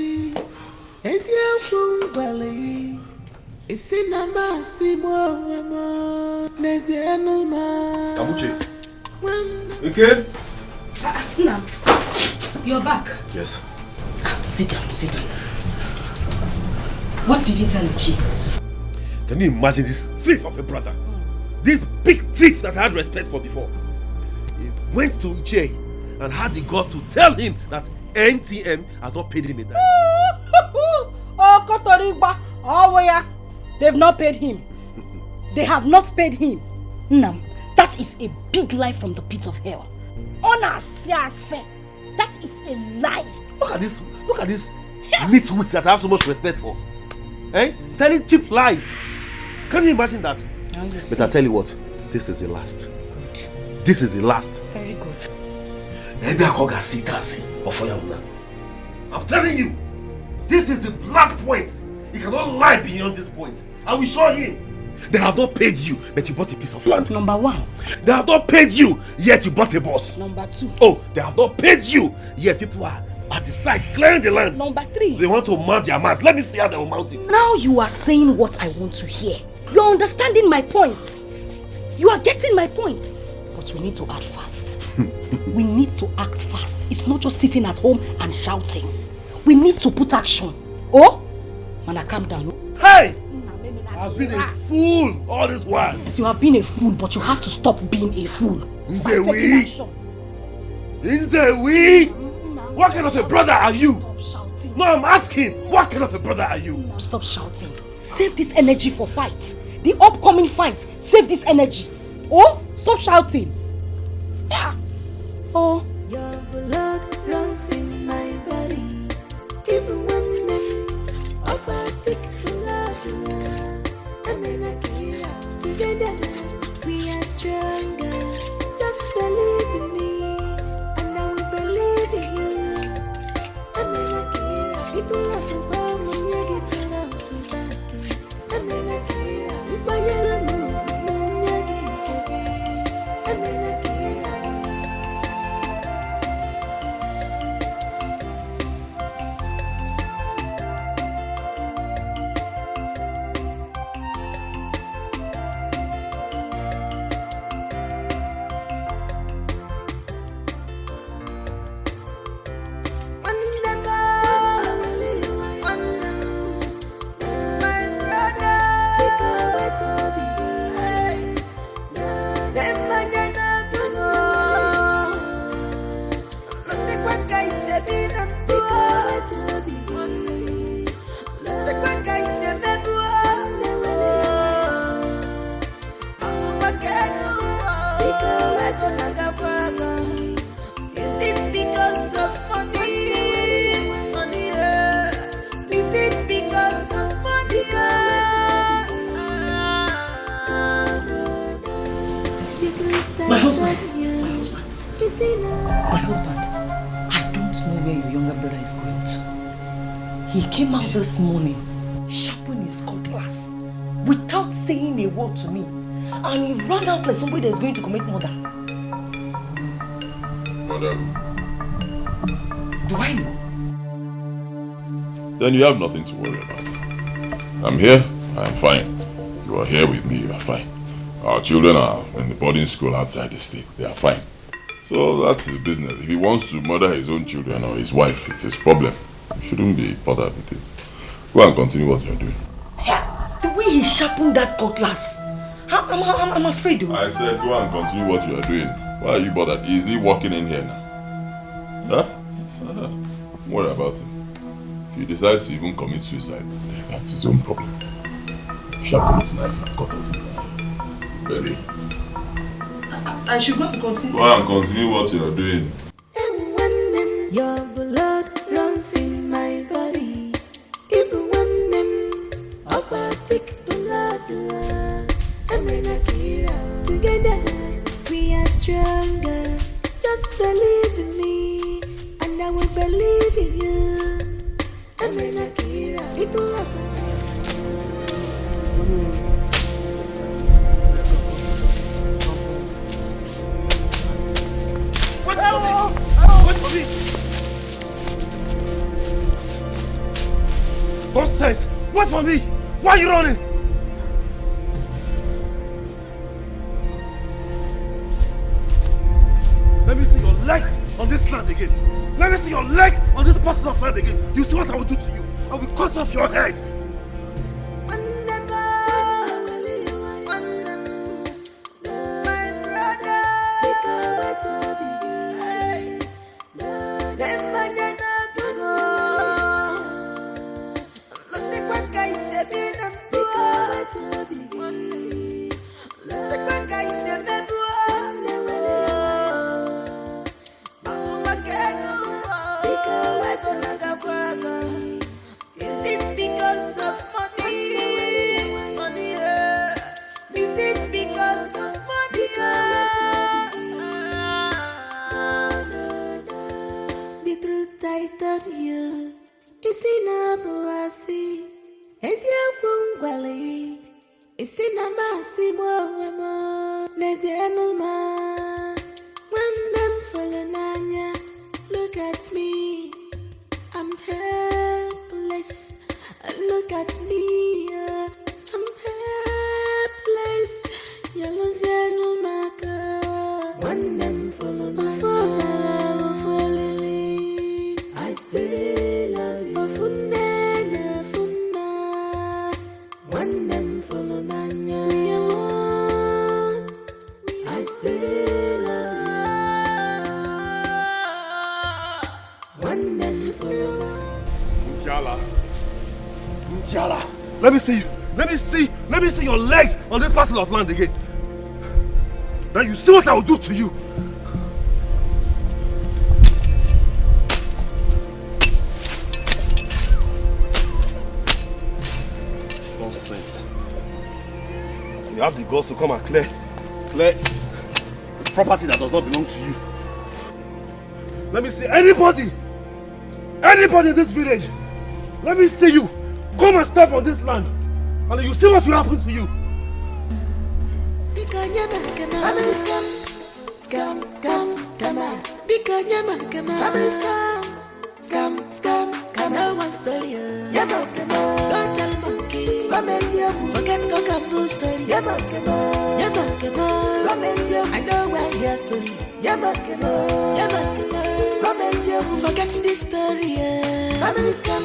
It's your bungalow. It's in a massive more. Amuche. Again? Nam, you're back. Yes. Sit down, sit down. What did you tell Ichi? Can you imagine this thief of a brother? This big thief that I had respect for before. He went to Ichi and had the guts to tell him that NTM has not paid him a dime. Oh, Kotorigba, oh, yeah. They've not paid him. They have not paid him. Nam, that is a big lie from the pit of hell. That is a lie. Look at this nitwits that I have so much respect for. Eh? Telling cheap lies. Can you imagine that? But I tell you what, this is the last. Good. This is the last. Very good. I'm telling you, this is the last point. He cannot lie beyond this point. I will show him. They have not paid you, but you bought a piece of land. Number one. They have not paid you, yet you bought a boss. Number two. Oh, they have not paid you, yet people are at the site clearing the land. Number three. They want to mount their mass. Let me see how they will mount it. Now you are saying what I want to hear. You are understanding my point. You are getting my point. But we need to act fast. We need to act fast. It's not just sitting at home and shouting. We need to put action. Oh? Man, calm down. Hey! I've been a fool all this while. Yes, you have been a fool, but you have to stop being a fool. What kind of a brother are you? Stop shouting. No, I'm asking. What kind of a brother are you? Stop shouting. Save this energy for fight. The upcoming fight. Save this energy. Oh, stop shouting. Yeah. Oh. Your blood runs in my body. Even when together we are stronger. Just believe in me, and I will believe in you. Itulah sebab menyakiti sebaki. Amena kira, upayalamu menyakiti. Amena kira. My husband, I don't know where your younger brother is going to. He came out this morning, sharpened his cutlass, without saying a word to me. And he ran out like somebody that is going to commit murder. Murder? Do I know? then you have nothing to worry about. I'm here, I'm fine. You are here with me, you are fine. Our children are in the boarding school outside the state, they are fine. So that's his business. If he wants to murder his own children or his wife, it's his problem. You shouldn't be bothered with it. Go and continue what you're doing. The way he sharpened that cutlass, I'm afraid. I said go and continue what you are doing. Why are you bothered? Is he walking in here now? Huh? Don't worry about it. If he decides to even commit suicide, that's his own problem. Sharpen his knife and cut off his belly. I should go and continue. Go and continue what you are doing. And when your blood runs in my body, even when them opatic blood, I'm in a hero. Together we are stronger. Just believe in me, and I will believe in you. I'm in a hero. Little lesson. Wait for me! Wait for me! Nonsense! Wait for me! Why are you running? Let me see your legs on this land again. Let me see your legs on this part of land again. You see what I will do to you? I will cut off your head. Look at me, I'm helpless. Look at me, I'm helpless. Yellow maka. When them follow my I still love you. When them follow my I still love you. When them follow my Ndiala, let me see you. Let me see your legs on this parcel of land again. Now you see what I will do to you. Nonsense. You have the guts to come and clear the property that does not belong to you. Let me see anybody in this village. Let me see you. Come and step on this land, and you see what will happen to you. Scam. No one stole you. Don't tell monkey. Forget Cockapoo story. I know where your story is. Forget this story. Family scam.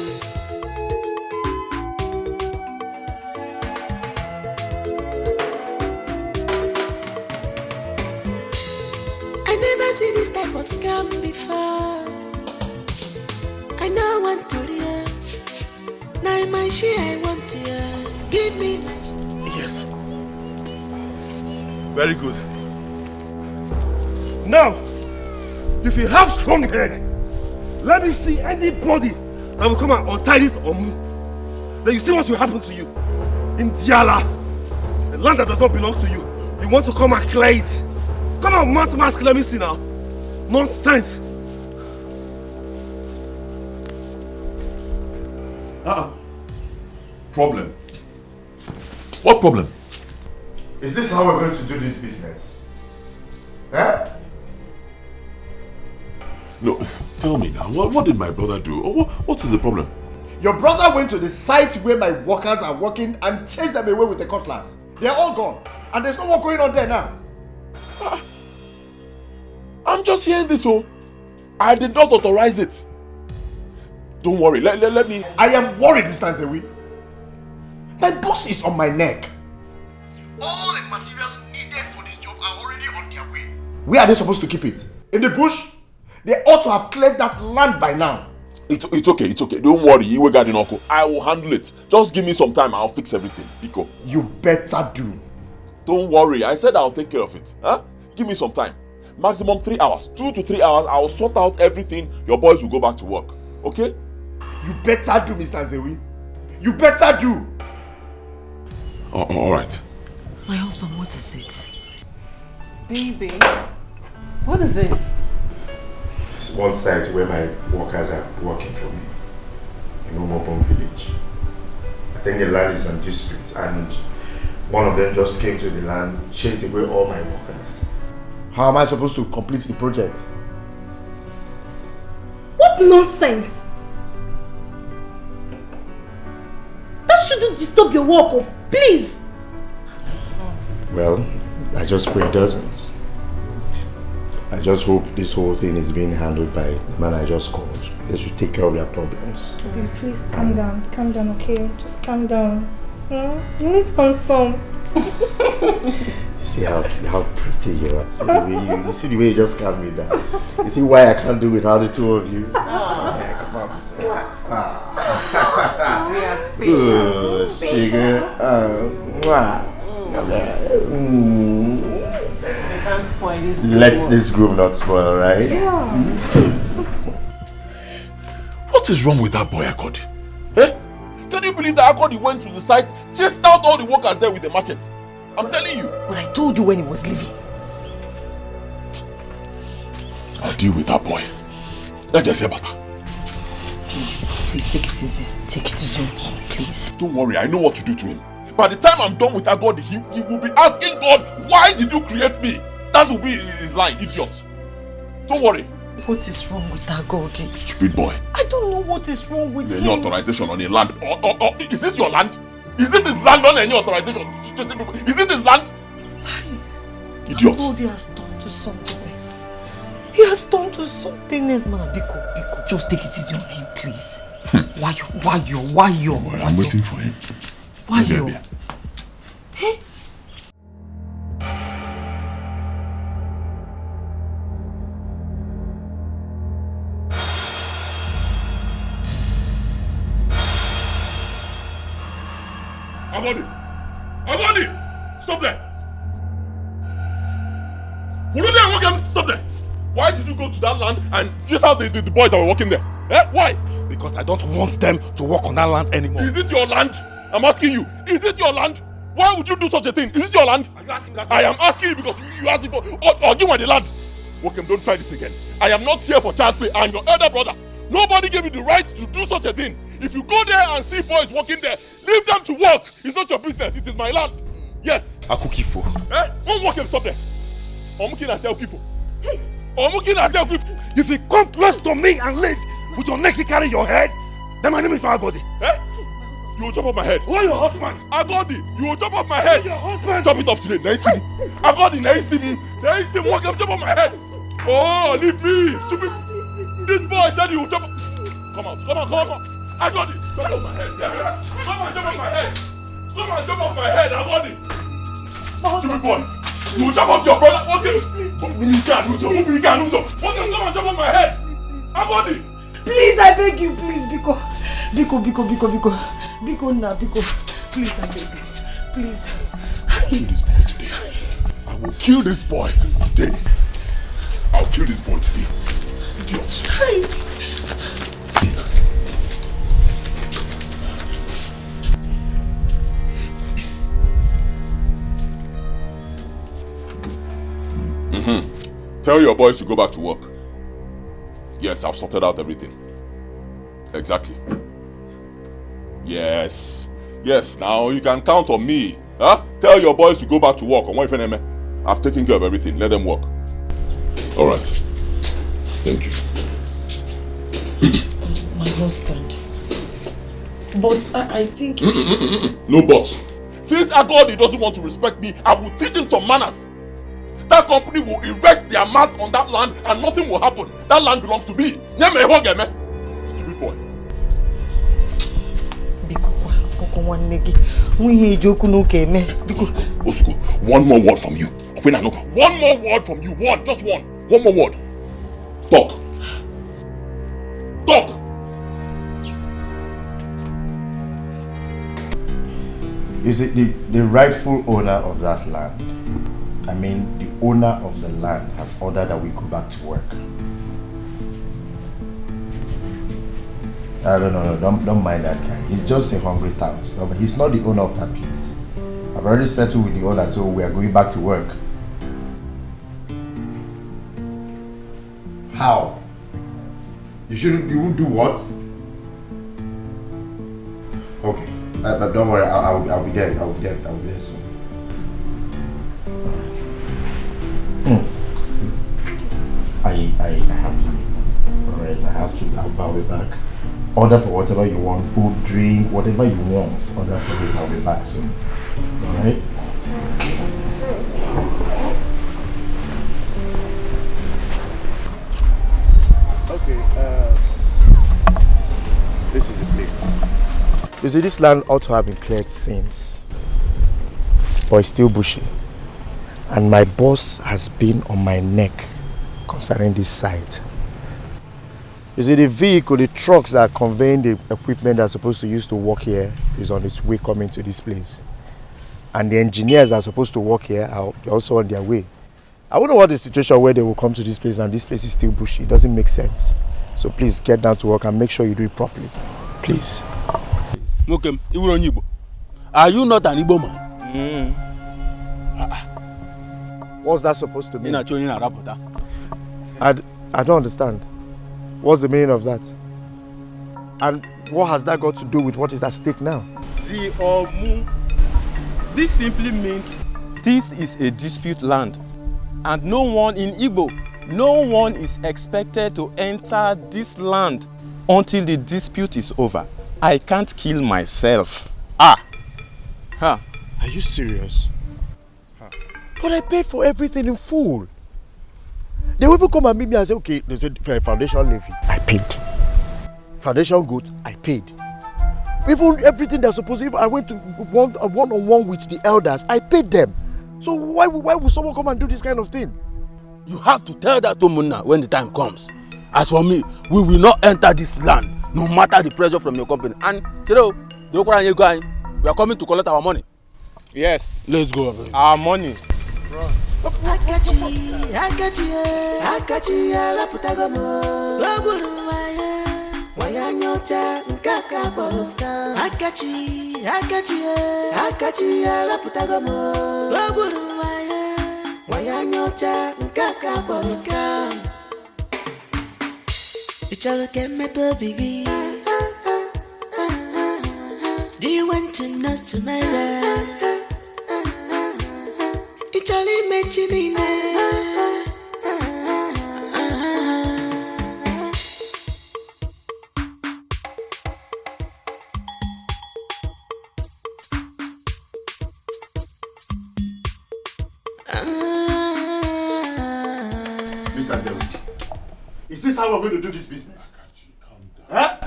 I never see this type of scam before. I know one to hear. Now my share I want to hear. Give me my Yes. Very good. Now, if you have strong head, let me see anybody that will come and untie this on me. Then you see what will happen to you. In Diala, the land that does not belong to you. You want to come and clear it. Come on, mount mask, let me see now. Nonsense. Problem? What problem? Is this how we're going to do this business? Eh? No, tell me now, what did my brother do? What is the problem? Your brother went to the site where my workers are working and chased them away with the cutlass. They're all gone. And there's no more going on there now. I'm just hearing this, oh. I did not authorize it. Don't worry, let me... I am worried, Mr. Nzewi. My boss is on my neck. All the materials needed for this job are already on their way. Where are they supposed to keep it? In the bush? They ought to have cleared that land by now. It's okay. Don't worry, Iwe Garden Uncle. I will handle it. Just give me some time, I'll fix everything. Biko. You better do. Don't worry, I said I'll take care of it. Huh? Give me some time. Maximum 3 hours. 2 to 3 hours, I'll sort out everything. Your boys will go back to work. Okay? You better do, Mr. Nzewi. You better do. Alright. My husband, what is it? Baby, what is it? It's one site where my workers are working for me. In Omobon village. I think the land is on district and one of them just came to the land, chased away all my workers. How am I supposed to complete the project? What nonsense! That shouldn't disturb your work, oh, please! Well, I just pray it doesn't. I just hope this whole thing is being handled by the man I just called. They should take care of their problems. Okay, please calm down, okay? Just calm down. You're always handsome. See how pretty you are. You see the way you just calm me down. You see why I can't do without the two of you. Come on. We are special. Sugar. Can't spoil this. Let this groove not spoil, right? Yeah. What is wrong with that boy, Akodi? Eh? Can you believe that Akodi went to the site, chased out all the workers there with a machete? I'm telling you. But I told you when he was leaving. I'll deal with that boy. Let's just hear better. Please take it easy. Take it easy on him, please. Don't worry, I know what to do to him. By the time I'm done with Agodi, he will be asking God, why did you create me? That will be his line, idiot. Don't worry. What is wrong with Agodi? Stupid boy. I don't know what is wrong with him. Any authorization on a land? Is this your land? Is it his land on any authorization? Is it his land? Idiot. Agodi has turned to something else. He has turned to something else, man. Biko. Just take it easy on him, please. Why you? I'm waiting for him. Why you? Hey? Agodi! Stop there! Stop there! Why did you go to that land and just how the boys that were working there? Eh? Why? Because I don't want them to work on that land anymore. Is it your land? I'm asking you. Is it your land? Why would you do such a thing? Is it your land? Are you asking that? I am asking you because you asked me for... Or give me the land. Wokem, don't try this again. I am not here for chance play. I am your elder brother. Nobody gave you the right to do such a thing. If you go there and see boys working there, leave them to work. It's not your business. It is my land. Yes. Akukifo. Eh? Don't walk him. Stop there. If you come close to me and live with your neck carry your head, then my name is Agodi. Eh? You will chop off my head. Who are your husband? Agodi, you will chop off my head. Your husband. Chop it off today. Naisim. Agodi, Naisim. Walk up, chop off my head. Oh, leave me. Stupid. This boy said you will chop. Come on. Agodi, chop off my head. Come on, chop off my head. Agodi. Stupid boy. You will chop off your brother. Okay. You can't lose him. Okay, come on, chop off my head. Agodi. Please, I beg you, please, Biko. Biko, now, Biko. Please, I beg you. Please. I will kill this boy today. I'll kill this boy today. Idiots. Tell your boys to go back to work. Yes, I've sorted out everything. Exactly. Yes, now you can count on me. Huh? Tell your boys to go back to work. I've taken care of everything. Let them work. Alright. Thank you. My husband. But I think... No buts. Since Agodi doesn't want to respect me, I will teach him some manners. That company will erect their mast on that land and nothing will happen. That land belongs to me. Stupid boy. Osuko, one more word from you. One more word from you. Just one. One more word. Talk. Talk. Is it the rightful owner of that land? I mean, the owner of the land has ordered that we go back to work. Don't mind that guy. He's just a hungry tout. He's not the owner of that place. I've already settled with the owner, so we are going back to work. How? You won't do what? Okay, but don't worry. I'll be there. I'll be there soon. I have to. Alright, I have to. I'll be back. Order for whatever you want, food, drink, whatever you want. Order for it. I'll be back soon. Alright? Okay, this is the place. You see, this land ought to have been cleared since, but it's still bushy. And my boss has been on my neck concerning this site. You see, the vehicle, the trucks that are conveying the equipment that are supposed to use to work here is on its way coming to this place. And the engineers that are supposed to work here are also on their way. I wonder what the situation where they will come to this place and this place is still bushy. It doesn't make sense. So please get down to work and make sure you do it properly. Please. Mokem, are you not an Igbo man? What's that supposed to mean? I don't understand. What's the meaning of that? And what has that got to do with what is at stake now? This simply means this is a dispute land. And no one in Igbo, no one is expected to enter this land until the dispute is over. I can't kill myself. Are you serious? But I paid for everything in full. They will even come and meet me and say, okay, they said foundation levy, I paid. Foundation goat, I paid. Even everything they're supposed to, if I went to one-on-one with the elders, I paid them. So why would someone come and do this kind of thing? You have to tell that to Munna when the time comes. As for me, we will not enter this land, no matter the pressure from your company. And Chiro, we are coming to collect our money. Yes. Let's go. Our money. Akachi, la putagomo. Lobulu wayanyocha nkaka bolusta. Akachi, la putagomo. Lobulu wayanyocha nkaka bolusta. Ichalo keme bigi. Do you want to know tomorrow? Ichali mechinine. Mr. Zewu, is this how we're going to do this business?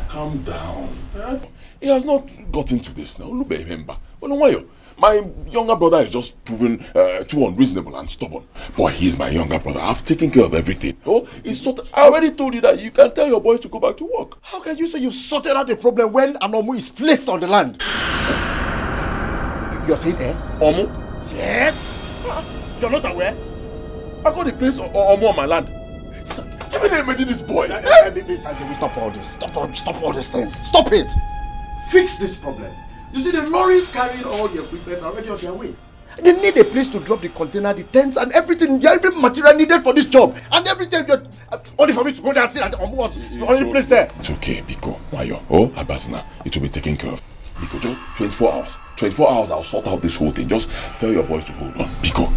Calm down. He has not gotten to this now. Look at him. My younger brother is just proven too unreasonable and stubborn. Boy, he's my younger brother. I've taken care of everything. Oh, I already told you that you can tell your boys to go back to work. How can you say you've sorted out the problem when Anomu is placed on the land? You're saying Omo? Yes! You're not aware? I got the place Omo on my land. Give me the name of this boy. Stop all this. Stop all these things. Stop it! Fix this problem. You see, the lorries carrying all the equipment are already on their way. They need a place to drop the container, the tents, and everything, every material needed for this job. And every time you're only for me to go there and sit at the only place there. It's okay, Biko, Mayo, Abasna. It will be taken care of. Biko, just 24 hours. 24 hours, I'll sort out this whole thing. Just tell your boys to hold on. Biko.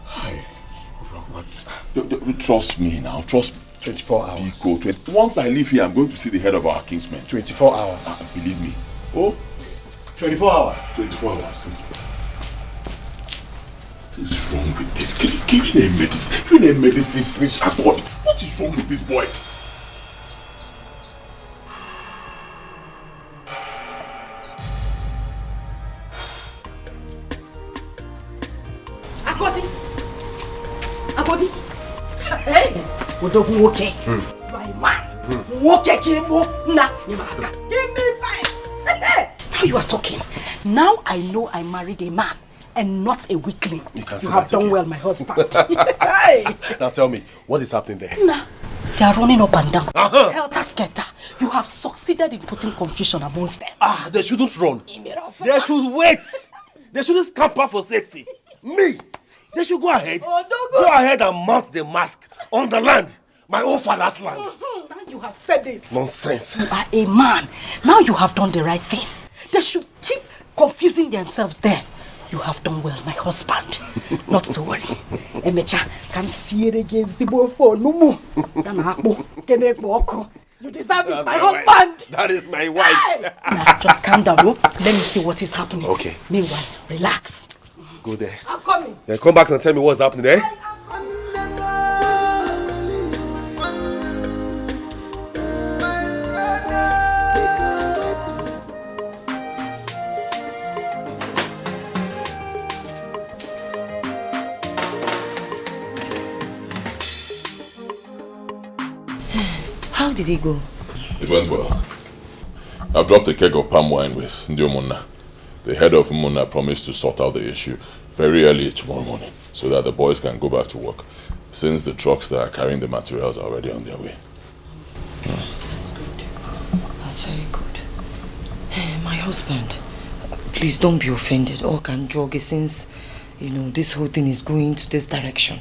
Hi. What? Trust me now. Trust 24 hours. Once I leave here, I'm going to see the head of our kingsmen. 24 hours. Believe me. Oh? 24 hours. 24 hours. What is wrong with this? Give me a medicine, please. What is wrong with this boy? Agodi. Hey. Odogu okay. My man. Okay, Kimbo. Nah, give me five. Now you are talking. Now I know I married a man and not a weakling. You have done well, my husband. Hey. Now tell me, what is happening there? Nah, they are running up and down. Helter skelter. You have succeeded in putting confusion amongst them. They shouldn't run. They should wait. They shouldn't scamper for safety. Me? They should go ahead. Go ahead and mount the mask on the land. My own father's land. Now you have said it. Nonsense. You are a man. Now you have done the right thing. They should keep confusing themselves there. You have done well, my husband. Not to worry. Emecha, come see it against the boy for Nubu. You deserve it, my husband. That is my wife. Hey. Now, just calm down. Oh. Let me see what is happening. Okay. Meanwhile, relax. Go there. I'm coming. Then come back and tell me what's happening, eh? How did it go? It went well. I've dropped a keg of palm wine with Ndiomuna. The head of Muna promised to sort out the issue very early tomorrow morning so that the boys can go back to work, since the trucks that are carrying the materials are already on their way. That's good. That's very good. My husband, please don't be offended or can jog since, this whole thing is going to this direction.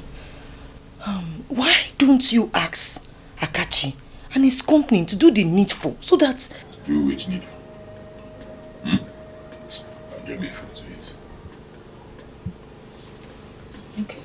Why don't you ask Akachi and his company to do the needful so that... Do which needful? Give me food to eat. Okay.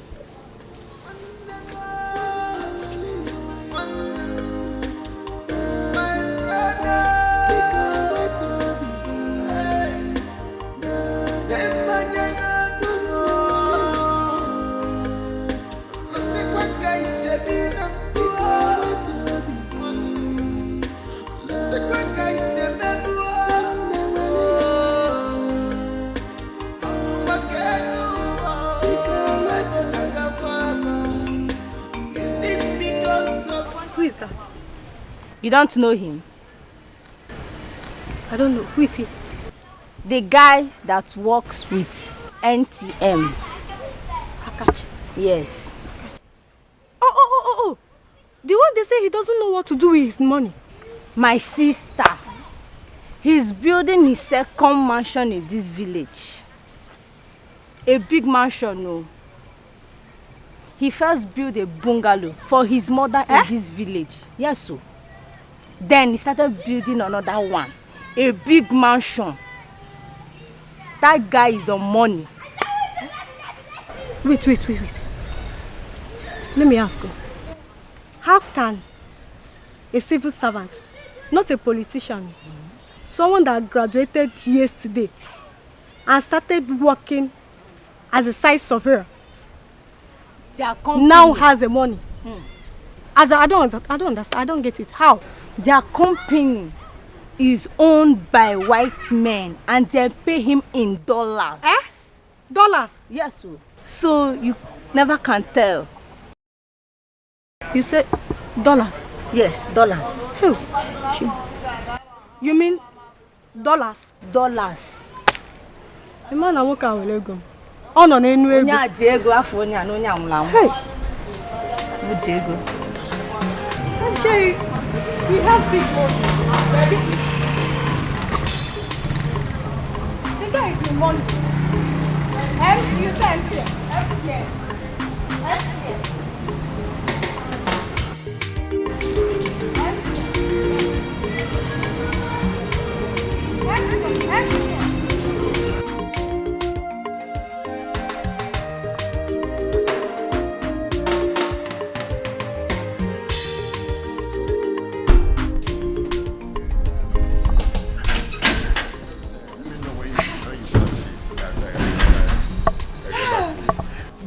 Who is that? You don't know him? I don't know. Who is he? The guy that works with NTM. Akachi. Yes. Oh. The one they say he doesn't know what to do with his money. My sister. He's building his second mansion in this village. A big mansion, no. He first built a bungalow for his mother in this village. Yes, so. Then he started building another one. A big mansion. That guy is on money. Wait. Let me ask you. How can a civil servant, not a politician, someone that graduated yesterday and started working as a site surveyor, now has the money? As I don't understand. I don't get it. How? Their company is owned by white men and they pay him in dollars. Dollars? Yes, sir. So you never can tell. You said dollars? Yes, dollars. You mean dollars? Dollars. The man I work out with ego. Oh no, no ego. Onya Diego afọ onya no nya nwula. Hey. No Diego. Actually, we have people. The guy is in money. You say empty.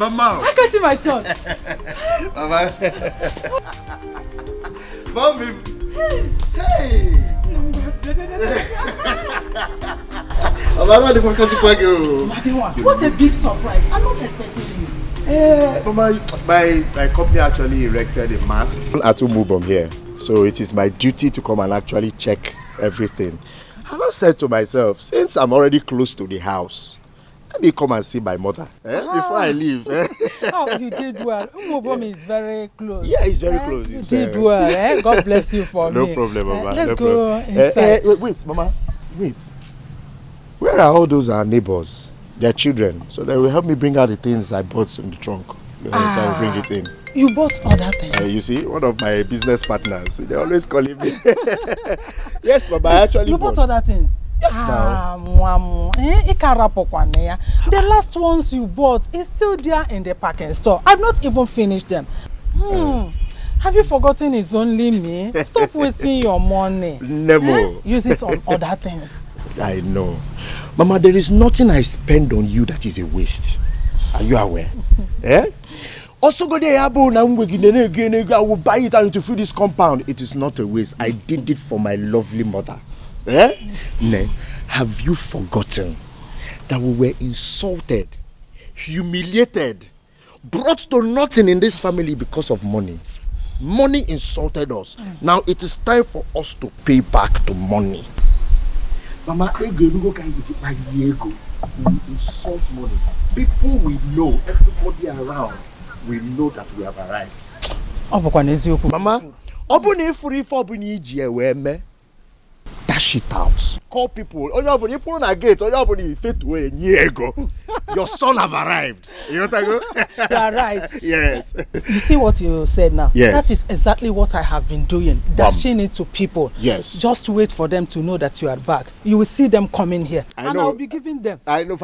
Mama. I got you, my son. Mama. Mommy. Hey. What a big surprise. I'm not expecting you. Mama, my company actually erected a mast at Umubom here. So it is my duty to come and actually check everything. And I said to myself, since I'm already close to the house, let me come and see my mother before I leave. Oh, you did well. Umubom is very close. Yeah, it's very close. You did well. God bless you for no me. Problem, Mama. Let's no go problem. inside. Wait, Mama. Wait. Where are all those our neighbors? Their children. So they will help me bring out the things I bought in the trunk. I will bring it in. You bought other things? You see, one of my business partners, they always calling me. Yes, Mama, I actually You bought other things? Yes, now. The last ones you bought is still there in the packing store. I've not even finished them. Have you forgotten it's only me? Stop wasting your money. Nemo. Use it on other things. I know. Mama, there is nothing I spend on you that is a waste. Are you aware? Also go there, I will buy it and to fill this compound. It is not a waste. I did it for my lovely mother. Have you forgotten that we were insulted, humiliated, brought to nothing in this family because of money? Money insulted us. Now it is time for us to pay back the money. Mama, we insult money. People we know, everybody around, we know that we have arrived. Mama, dash it out. Call people. You put on a gate. Your son have arrived. You are right. Yes. You see what you said now? Yes. That is exactly what I have been doing. Dashing it to people. Yes. Just wait for them to know that you are back. You will see them coming here. I know. I'll be giving them. I know.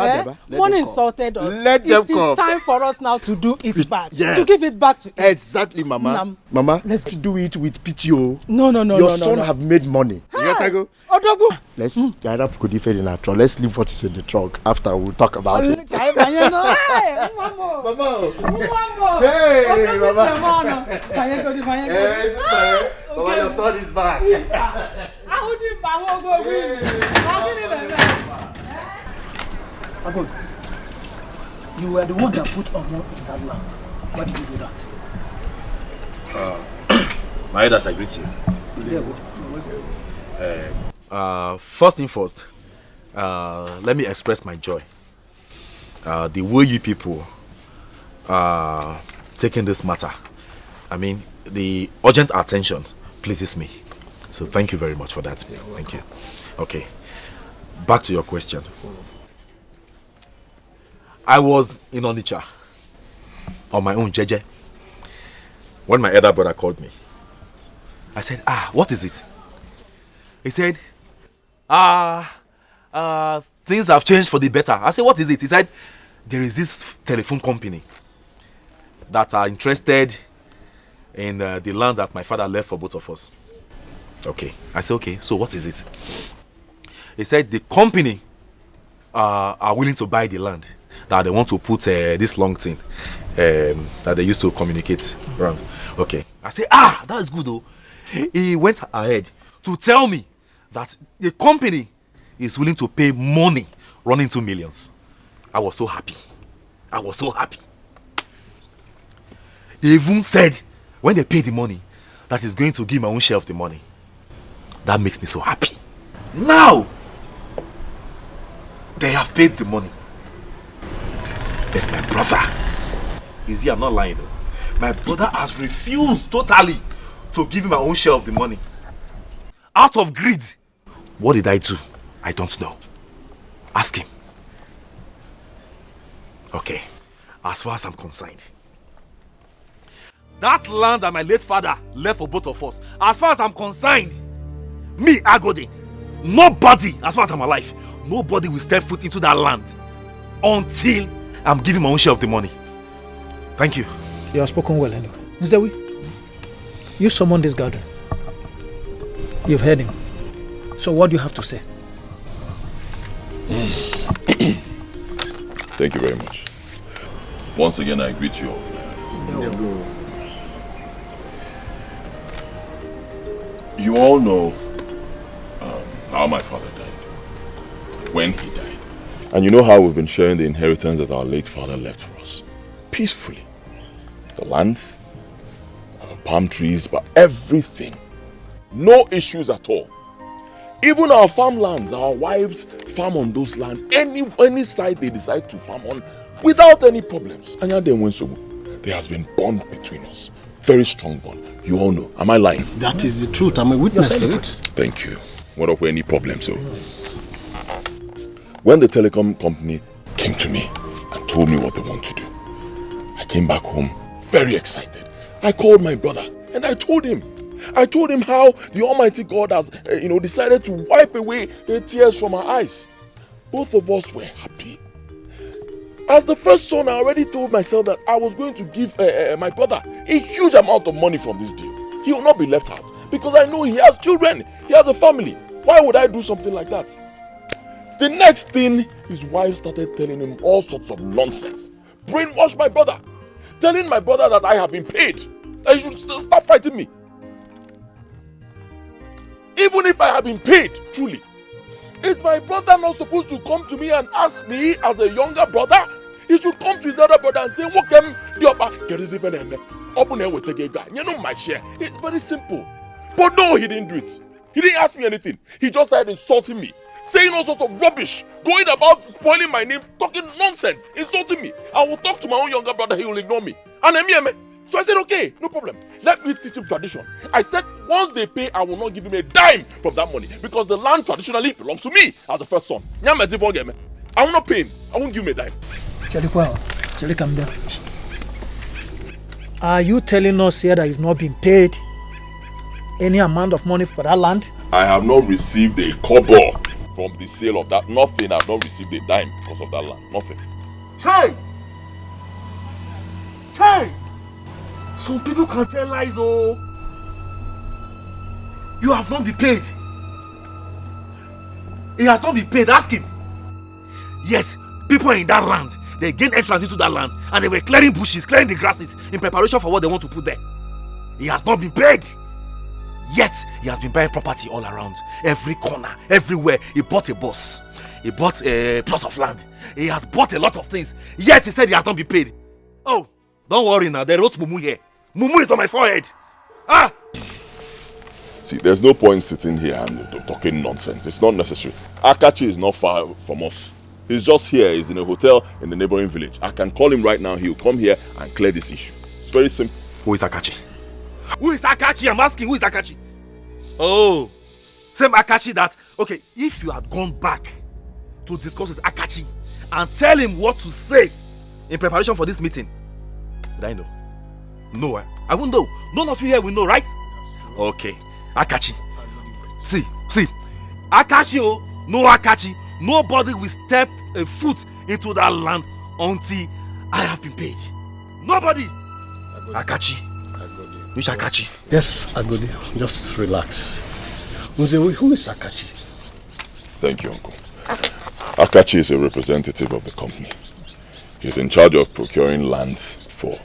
Money insulted us. Let them come. It is time for us now to do it back. Yes. To give it back to it. Exactly, Mama. Mama, let's do it with PTO. No. Your son have made money. Hey. Let's get up in our trunk. Let's leave what is in the trunk. After we'll talk about it. Hey, Mama. Hey, Mama. Yes, Mama, your son is back. You were the one that put Omo in that land. Why did you do that? My elders, I greet you. First thing first, let me express my joy. The way you people are taking this matter, I mean, the urgent attention pleases me. So thank you very much for that. Thank you. Okay, back to your question. I was in Onitsha on my own, Jeje, when my elder brother called me. I said, what is it? He said, things have changed for the better. I said, what is it? He said, there is this telephone company that are interested in the land that my father left for both of us. Okay. I said, okay, so what is it? He said, the company are willing to buy the land, that they want to put this long thing that they used to communicate around. Okay. I said, that's good though. He went ahead to tell me that the company is willing to pay money running to millions. I was so happy. He even said, when they pay the money, that is going to give my own share of the money. That makes me so happy. Now, they have paid the money. There's my brother. You see, I'm not lying though. My brother has refused totally to give me my own share of the money. Out of greed. What did I do? I don't know. Ask him. Okay. As far as I'm concerned, that land that my late father left for both of us, as far as I'm concerned, me, Agode, nobody, as far as I'm alive, nobody will step foot into that land until I'm giving my own share of the money. Thank you. You have spoken well anyway. Nzewi, you summoned this gathering. You've heard him. So what do you have to say? Thank you very much. Once again, I greet you all. You all know how my father died, when he died. And you know how we've been sharing the inheritance that our late father left for us. Peacefully. The lands, palm trees, but everything. No issues at all. Even our farmlands, our wives farm on those lands. Any site they decide to farm on without any problems. And there has been bond between us. Very strong bond. You all know. Am I lying? That is the truth. I'm a witness to it. Thank you. What up with any problems? So, when the telecom company came to me and told me what they want to do, I came back home very excited. I called my brother and I told him how the Almighty God has, decided to wipe away the tears from our eyes. Both of us were happy. As the first son, I already told myself that I was going to give my brother a huge amount of money from this deal. He will not be left out because I know he has children, he has a family. Why would I do something like that? The next thing, his wife started telling him all sorts of nonsense. Brainwash my brother. Telling my brother that I have been paid. That he should stop fighting me. Even if I have been paid, truly, is my brother not supposed to come to me and ask me as a younger brother? He should come to his elder brother and say, "What can you know my share?" It's very simple. But no, he didn't do it. He didn't ask me anything. He just started insulting me, saying all sorts of rubbish, going about spoiling my name, talking nonsense, insulting me. I will talk to my own younger brother, he will ignore me. So I said, okay, no problem. Let me teach him tradition. I said, once they pay, I will not give him a dime from that money because the land traditionally belongs to me as the first son. I will not pay him. I won't give him a dime. Charlie, come down. Are you telling us here that you've not been paid any amount of money for that land? I have not received a kobo from the sale of that. Nothing. I have not received a dime because of that land. Nothing. Chai! Some people can tell lies, oh. You have not been paid. He has not been paid. Ask him. Yes, people in that land, they gained entrance into that land and they were clearing bushes, clearing the grasses in preparation for what they want to put there. He has not been paid. Yet, he has been buying property all around. Every corner, everywhere. He bought a bus. He bought a plot of land. He has bought a lot of things. Yet, he said he has not been paid. Oh, don't worry now. They wrote Mumu here. Mumu is on my forehead. Ah! See, there's no point sitting here and talking nonsense. It's not necessary. Akachi is not far from us. He's just here. He's in a hotel in the neighboring village. I can call him right now. He'll come here and clear this issue. It's very simple. Who is Akachi? Who is Akachi? I'm asking, who is Akachi? Oh, same Akachi that, okay, if you had gone back to discuss with Akachi and tell him what to say in preparation for this meeting, would I know? No, I won't know. None of you here will know, right? Okay, Akachi. See, Akachi, oh, no Akachi. Nobody will step a foot into that land until I have been paid. Nobody. Akachi. Which Akachi? Yes, Agodi. Just relax. Who is Akachi? Thank you, Uncle. Akachi is a representative of the company. He's in charge of procuring lands for,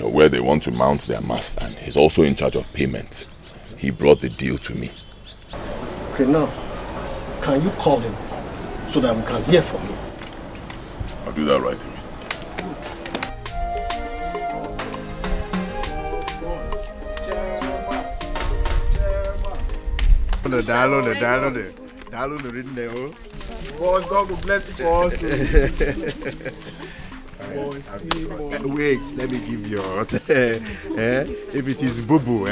where they want to mount their mast, and he's also in charge of payment. He brought the deal to me. Okay, now, can you call him so that we can hear from him? I'll do that right away. Download the there, oh. Boss, God will bless you for us. Wait, let me give you if it is boo-boo,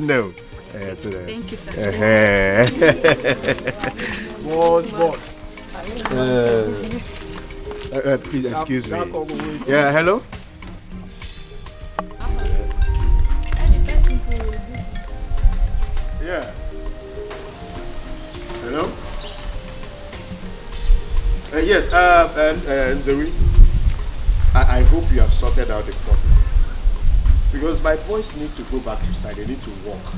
no. Thank you, sir. Boss. Please excuse me. Yeah, hello? Yeah. Hello? Yes, Zoe. I hope you have sorted out the problem. Because my boys need to go back to side. They need to walk.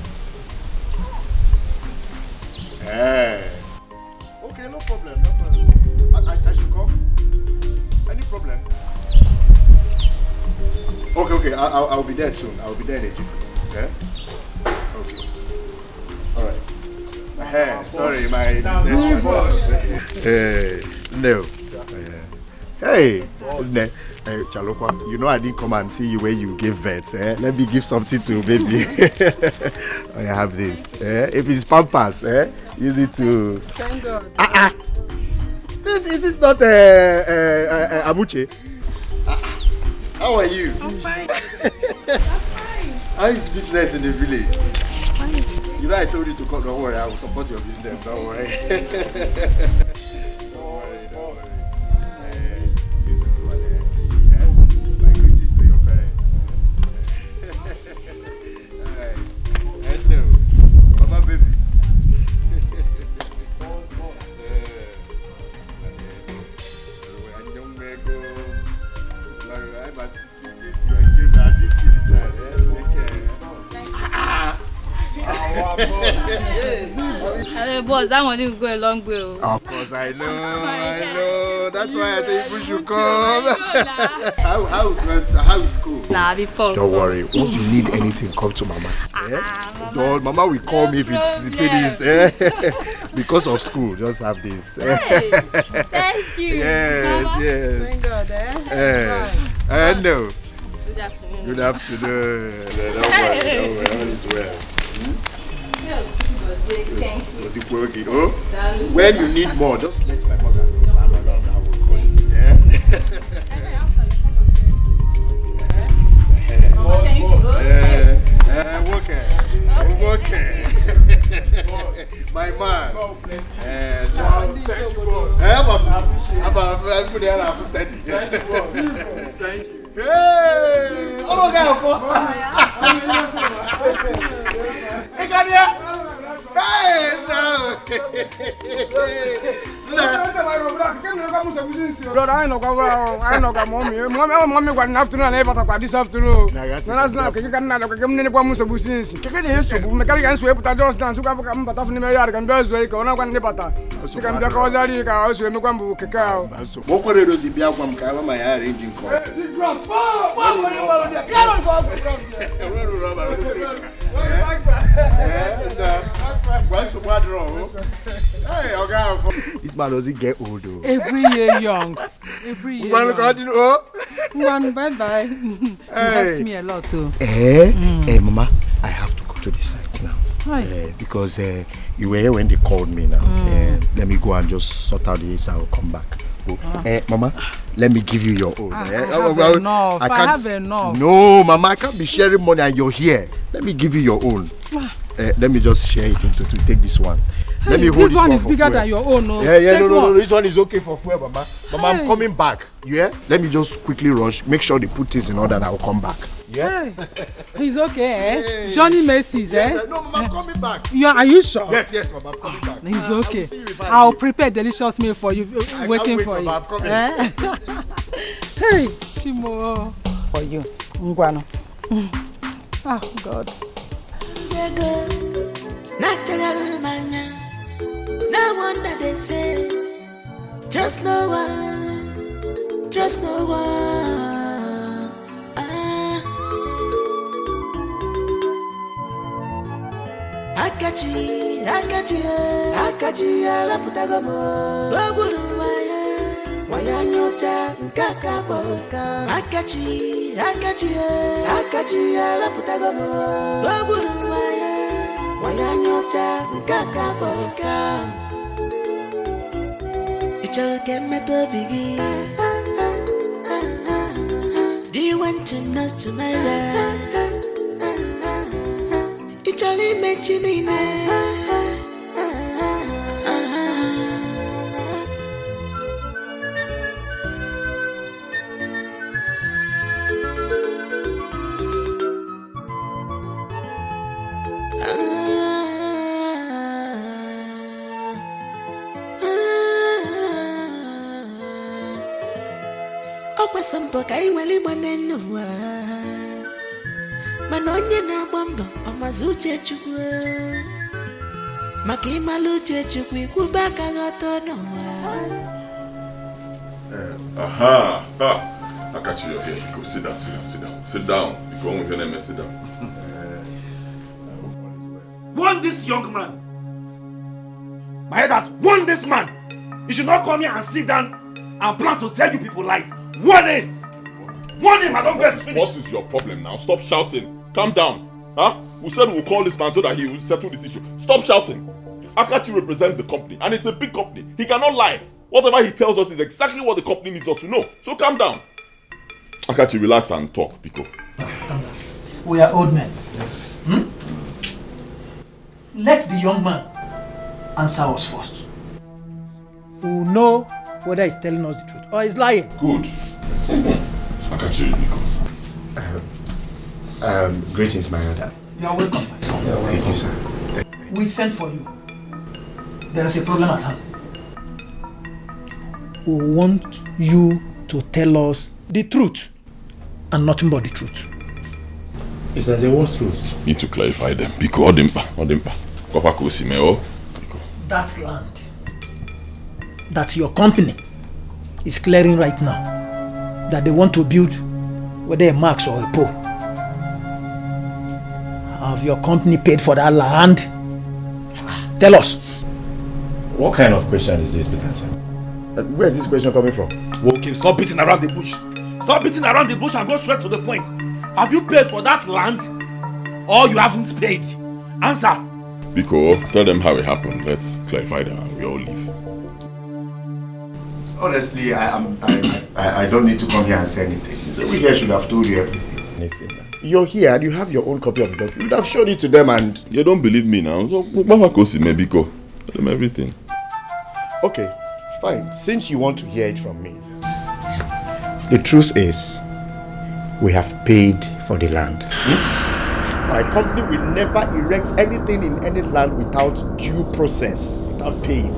Okay, no problem. I should come. Any problem? Okay. I'll be there soon. I'll be there in a jiffy. Okay? Okay. Alright. Sorry, my business. No. Hey, Chalokwa, you know I didn't come and see you when you gave birth. Let me give something to baby. I have this. If it's Pampers, use it to. Thank God. This is not Amuche. How are you? I'm fine. How is business in the village? Fine. You know I told you to come. Don't worry, I will support your business. Don't worry. Hey, boss, that money will go a long way. Of course, I know. That's why I say you should come. How is school? Nah, before. Don't worry. Once you need anything, come to Mama. Mama will call me if it's finished. Because of school, just have this. Hey, thank you. Yes, Mama. yes. Thank God, No. Good afternoon. Good afternoon. Don't worry. All is well. Thank you. Oh, when you need more, just let my mother know. I'm around, I will call you. Okay. My man. Thank you. Hey! Oh, my God. Hey, no. Brother, I know mommy got an afternoon and ever this afternoon. That's not you can not come in the Pamusa Busins. Mechanic sweep with a just dance who can come but often in the yard and does wake on one nipata. So can the Cosari house with Mukambu cacao. So, what could it be out from Kala, my arranging call? This man doesn't get old though. Every year young. Every year young. One bye-bye. It helps me a lot too. Hey, Mama, I have to go to the site now. Because you were here when they called me now. Let me go and just sort out the issue. I will come back. Mama, let me give you your own. I have enough. No, Mama, I can't be sharing money and you're here. Let me give you your own. Let me just share it into to take this one. Let me hold this one is bigger fuel. than your own. No, no. This one is okay for fuel, Mama. Mama, I'm coming back. Yeah? Let me just quickly rush. Make sure they put things in order and I'll come back. Yeah? He's okay, Johnny Macy's, No, Mama, I'm coming back. Are you sure? Yes, Mama, I'm coming back. He's okay. I'll prepare delicious meal for you, waiting for you. Mama, I'm coming. Hey, Chimo. For you. Ngwano. Oh, God. No wonder they say, trust no one, trust no one. Akachi, la putagamo. Babulu waya nyota nkaka boloska. Akachi, la putagamo. Babulu waya nyota nkaka boloska. Ichal kemme bobigi. Do you want to know tomorrow? Ichali mechinine. Sampo kai wali manenwa manonye na bombo amazuche chukwu maka imaluche chukwu ikubaka goto no Akachi, you're here. Go sit down, sit down, sit down. Sit down. You go on with your name and sit down. Warn this young man. My head has warned this man. You should not come here and sit down and plan to tell you people lies. Warn him! Warn him, I don't get finished. What is your problem now? Stop shouting. Calm down. Huh? We said we'll call this man so that he will settle this issue. Stop shouting. Akachi represents the company and it's a big company. He cannot lie. Whatever he tells us is exactly what the company needs us to know. So calm down. Akachi, relax and talk, Biko. We are old men. Yes. Let the young man answer us first. We will know whether he's telling us the truth or he's lying. Good. Akachi, Biko. Greetings, my elder. You are welcome, my son. Thank you, sir. We sent for you. There is a problem at hand. We want you to tell us the truth and nothing but the truth. Is that the what truth? Need to clarify them. Biko, Odimpa. Kopako Simeo. Biko. That land that your company is clearing right now, that they want to build, whether a max or a pole. Have your company paid for that land? Tell us. What kind of question is this, Peter? Where is this question coming from? Okay, stop beating around the bush. Stop beating around the bush and go straight to the point. Have you paid for that land or you haven't paid? Answer. Biko, tell them how it happened. Let's clarify that and we all leave. Honestly, I don't need to come here and say anything. So we here should have told you everything. You're here and you have your own copy of the document. You would have shown it to them and... You don't believe me now. So, Biko, tell them everything. Okay, fine. Since you want to hear it from me, the truth is, we have paid for the land. My company will never erect anything in any land without due process, without paying.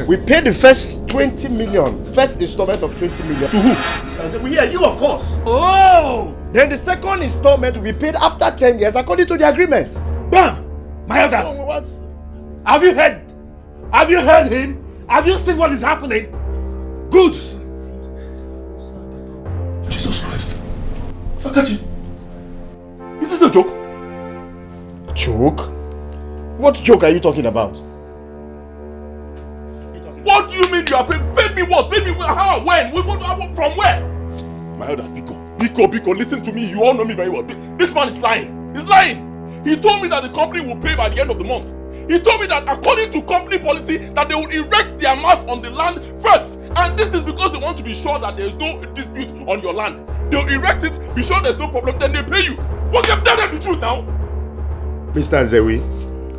We paid the first 20 million, first installment of 20 million. To who? We hear you, of course. Oh! Then the second installment will be paid after 10 years according to the agreement. Bam! My elders! So what? Have you heard? Have you heard him? Have you seen what is happening? Good! Jesus Christ. Akachi, is this a joke? Joke? What joke are you talking about? What do you mean you are paid? Paid me what? Paid me how? When? From where? My elders, Biko, listen to me. You all know me very well. This man is lying. He's lying. He told me that the company will pay by the end of the month. He told me that according to company policy that they will erect their mast on the land first. And this is because they want to be sure that there is no dispute on your land. They'll erect it, be sure there's no problem, then they pay you. But you've done the truth now. Mr. Nzewi,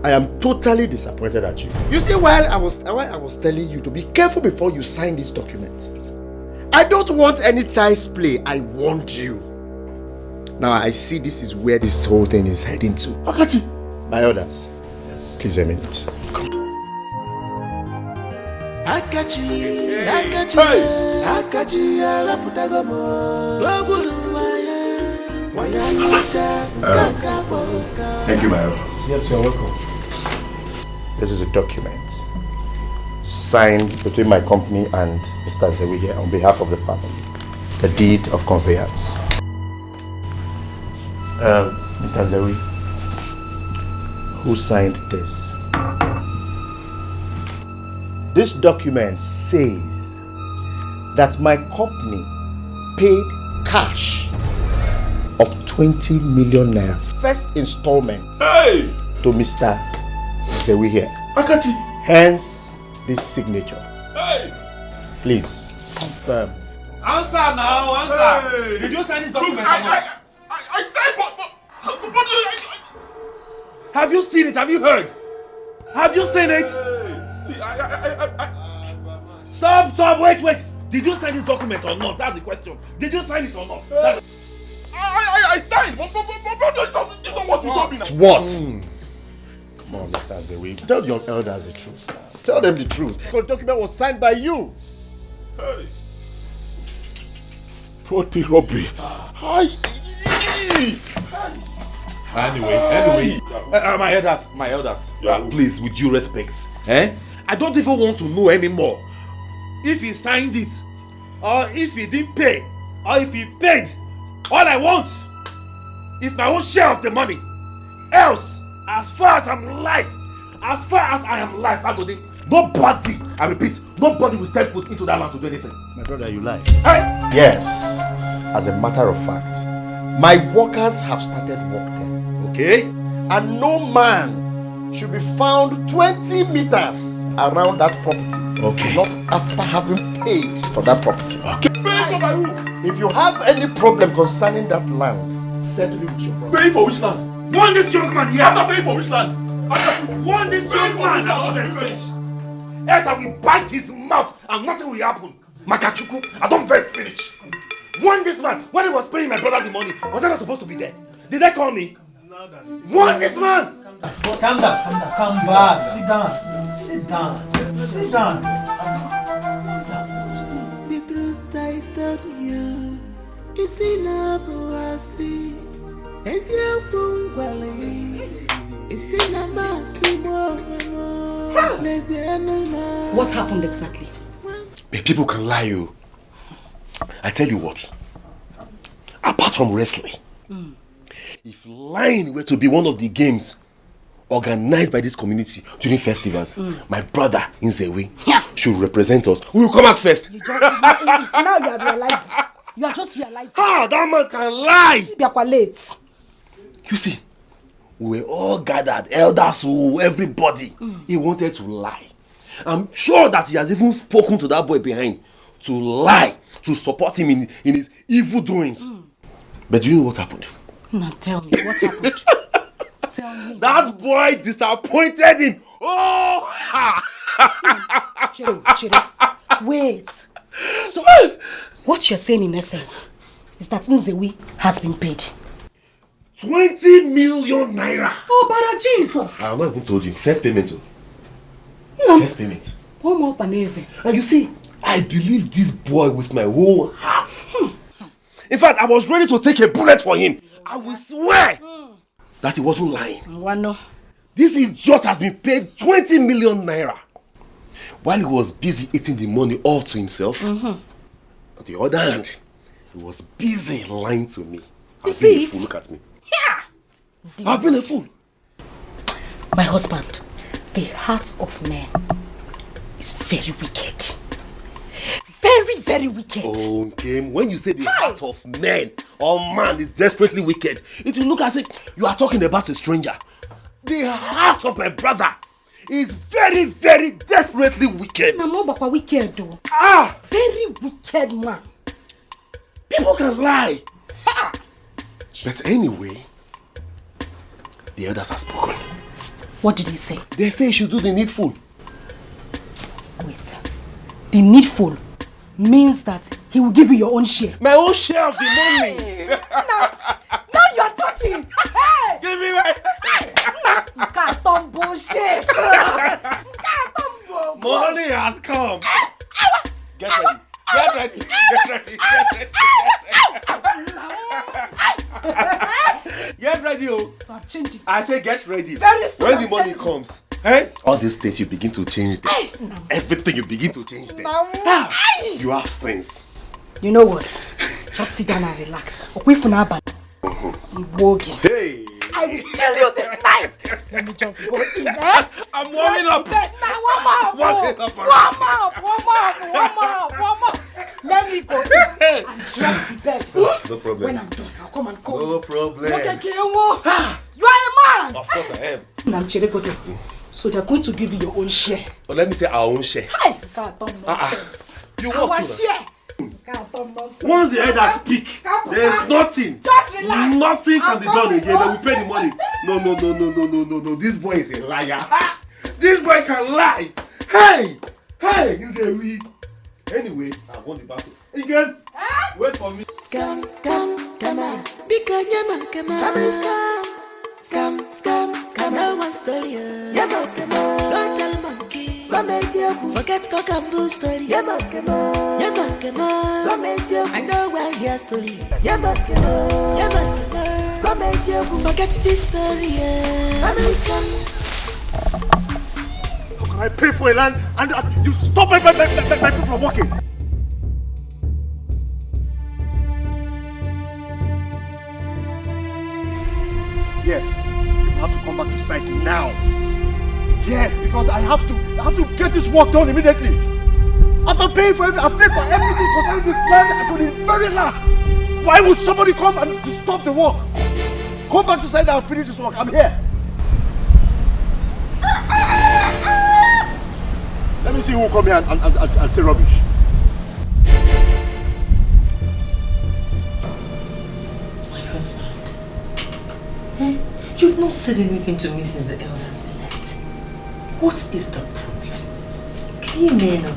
I am totally disappointed at you. You see, while I was telling you to be careful before you sign this document, I don't want any child's play. I warned you. Now I see this is where this whole thing is heading to. Akachi, my orders. Yes. Please a minute. Come. Akachi, thank you, my elders. Yes, you're welcome. This is a document signed between my company and Mr. Nzewi here on behalf of the family. The deed of conveyance. Mr. Nzewi, who signed this? This document says that my company paid cash of 20 million naira, first installment, to Mr. Nzewi here. Akachi. Hence this signature. Hey. Please confirm. Answer now, answer. Hey. Did you sign this document? Look, I signed, but have you seen it? Have you heard? Have you seen it? See, Stop, wait. Did you sign this document or not? That's the question. Did you sign it or not? I signed, but this is what you told me now. What? Come on, Mr. Nzewi. Tell your elders the truth now. Tell them the truth. The document was signed by you. Hey. What the robbery? Anyway, my elders, please, with due respect, I don't even want to know anymore if he signed it, or if he didn't pay, or if he paid, all I want is my own share of the money. Else, as far as I'm alive, nobody, I repeat, nobody will step foot into that land to do anything. My brother, you lie. Hey! Yes, as a matter of fact, my workers have started work there. Okay? And no man should be found 20 meters around that property. Okay. Not after having paid for that property. Okay. Pay for my room. If you have any problem concerning that land, settle it with your brother. Pay for which land? Want this young man here? After paying for which land? Want this young man? I don't finish. Else I will bite his mouth and nothing will happen. Makachuku, I don't first finish. Want this man? When he was paying my brother the money, was I not supposed to be there? Did they call me? Want this man? Calm down. Come back. Sit down. The truth I told you is enough for see. It's your bungalow. It's in a massive What happened exactly? People can lie you. I tell you what. Apart from wrestling, if lying were to be one of the games organized by this community during festivals, my brother Nzewi should represent us. We will come out first. Now you are realizing. You are just realizing. Ah, that man can lie. You are late. You see, we were all gathered, elders, everybody. He wanted to lie. I'm sure that he has even spoken to that boy behind to lie, to support him in his evil doings. But do you know what happened? Now tell me, what happened? Tell me. That boy disappointed him. Oh! Chiro. Wait. So, what you're saying in essence is that Nzewi has been paid 20 million naira. Oh, Bara Jesus! I have not even told you. First payment. No. First payment. One more panese. And you see, I believe this boy with my whole heart. In fact, I was ready to take a bullet for him. I will swear that he wasn't lying. Wano. This idiot has been paid 20 million naira. While he was busy eating the money all to himself, on the other hand, he was busy lying to me. I've been a fool. Look at me. Yeah. I've been a fool. My husband, the heart of man is very wicked. Very, very wicked. Okay, when you say the heart of man or man is desperately wicked, it will look as if you are talking about a stranger. The heart of my brother is very, very desperately wicked. Namobakwa wicked though. Ah! Very wicked man. People can lie. But anyway, the elders have spoken. What did they say? They say you should do the needful. Wait. The needful means that he will give you your own share. My own share of the money. Now you are talking. Hey! Give me my... Carton bullshit. Money has come. Get ready. Get ready. Get ready. Get ready, oh. So I'm changing. I say get ready. Very soon when the money comes, hey? All these things you begin to change them. Everything you begin to change them. You have sense. You know what? Just sit down and relax. Hey! I will kill you this night. Let me just go in there. I'm warming up. Now warm up. Let me go in and dress the bed. No problem. When I'm done, I'll come and call you. No problem. You are a man. Of course I am. So they're going to give you your own share. But let me say our own share. Hey, God, don't nonsense. You Our want to? share. God, don't nonsense. Once the elders speak, there's nothing. Just relax. Nothing can be done again. They will pay the money. No. This boy is a liar. This boy can lie. Hey, he's a weed. Anyway, I won the battle. You guys, wait for me. Scam, because scam. No one story. Don't tell monkey. Forget cock and bull story. I know where your story. Forget this story. How can I pay for a land and you stop my people from working? Yes, you have to come back to site now. Yes, because I have to get this work done immediately. After paying for everything, I've paid for everything concerning this land to the very last. Why would somebody come and stop the work? Come back to site and finish this work. I'm here. Let me see who will come here and say rubbish. My husband. Hey, you've not said anything to me since the elders left. What is the problem? Can you hear me?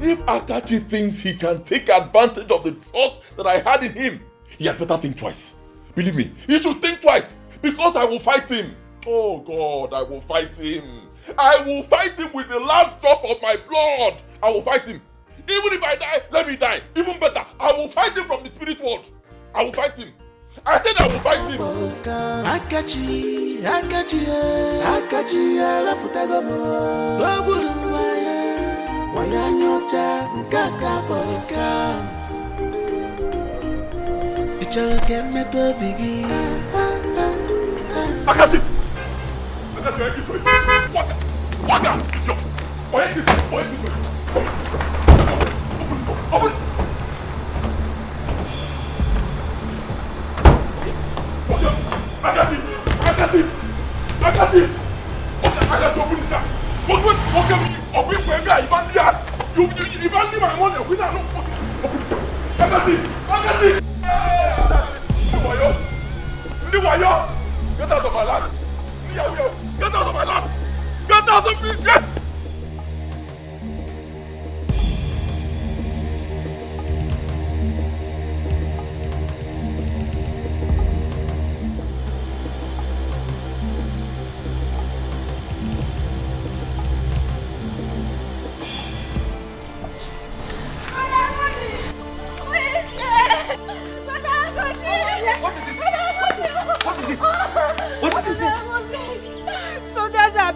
If Akachi thinks he can take advantage of the trust that I had in him, he had better think twice. Believe me, he should think twice, because I will fight him. Oh God, I will fight him. I will fight him with the last drop of my blood. I will fight him. Even if I die, let me die. Even better, I will fight him from the spirit world. I will fight him. I said I will fight him. Akachi, la putagomo. Wayanyocha nkaka boska. Ichalo keme bigi. Akachi, I keep trying. What? Open. Akachi. Open this car. Open for me. You can't leave my money without no fucking. Akachi. Niwayo. Get out of my land. Get out of my land. Get out of me. Get.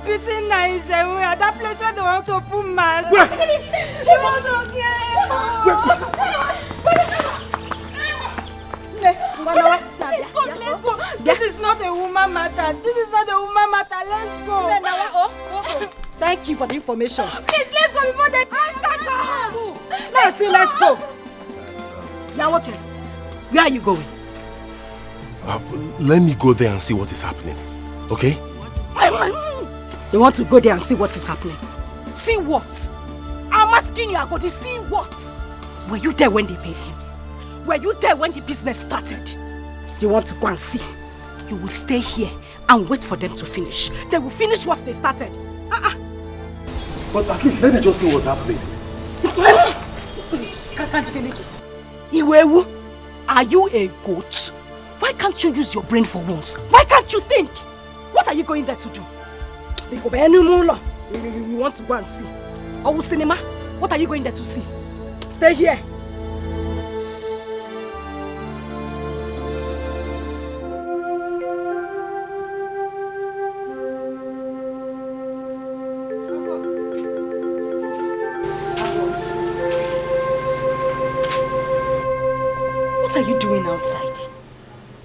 Beating 97 at that place where they want to put man. Where? She wants to Let's go. This is not a woman matter. Let's go. Thank you for the information. Please, let's go before they Let's go. Now, okay. Where are you going? Let me go there and see what is happening. Okay? You want to go there and see what is happening? See what? I'm asking you, Agodi, see what? Were you there when they paid him? Were you there when the business started? You want to go and see? You will stay here and wait for them to finish. They will finish what they started. But at least let me just see what's happening. Iwewu, are you a goat? Why can't you use your brain for once? Why can't you think? What are you going there to do? You want to go and see? Or cinema? What are you going there to see? Stay here. What are you doing outside?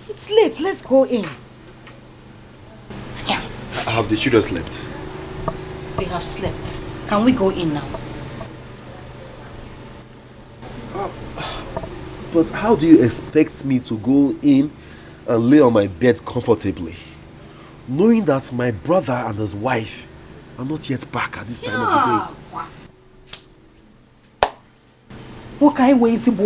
It's late. Let's go in. Have the children slept? They have slept. Can we go in now? But how do you expect me to go in and lay on my bed comfortably, knowing that my brother and his wife are not yet back at this time of the day? What kind of way is it?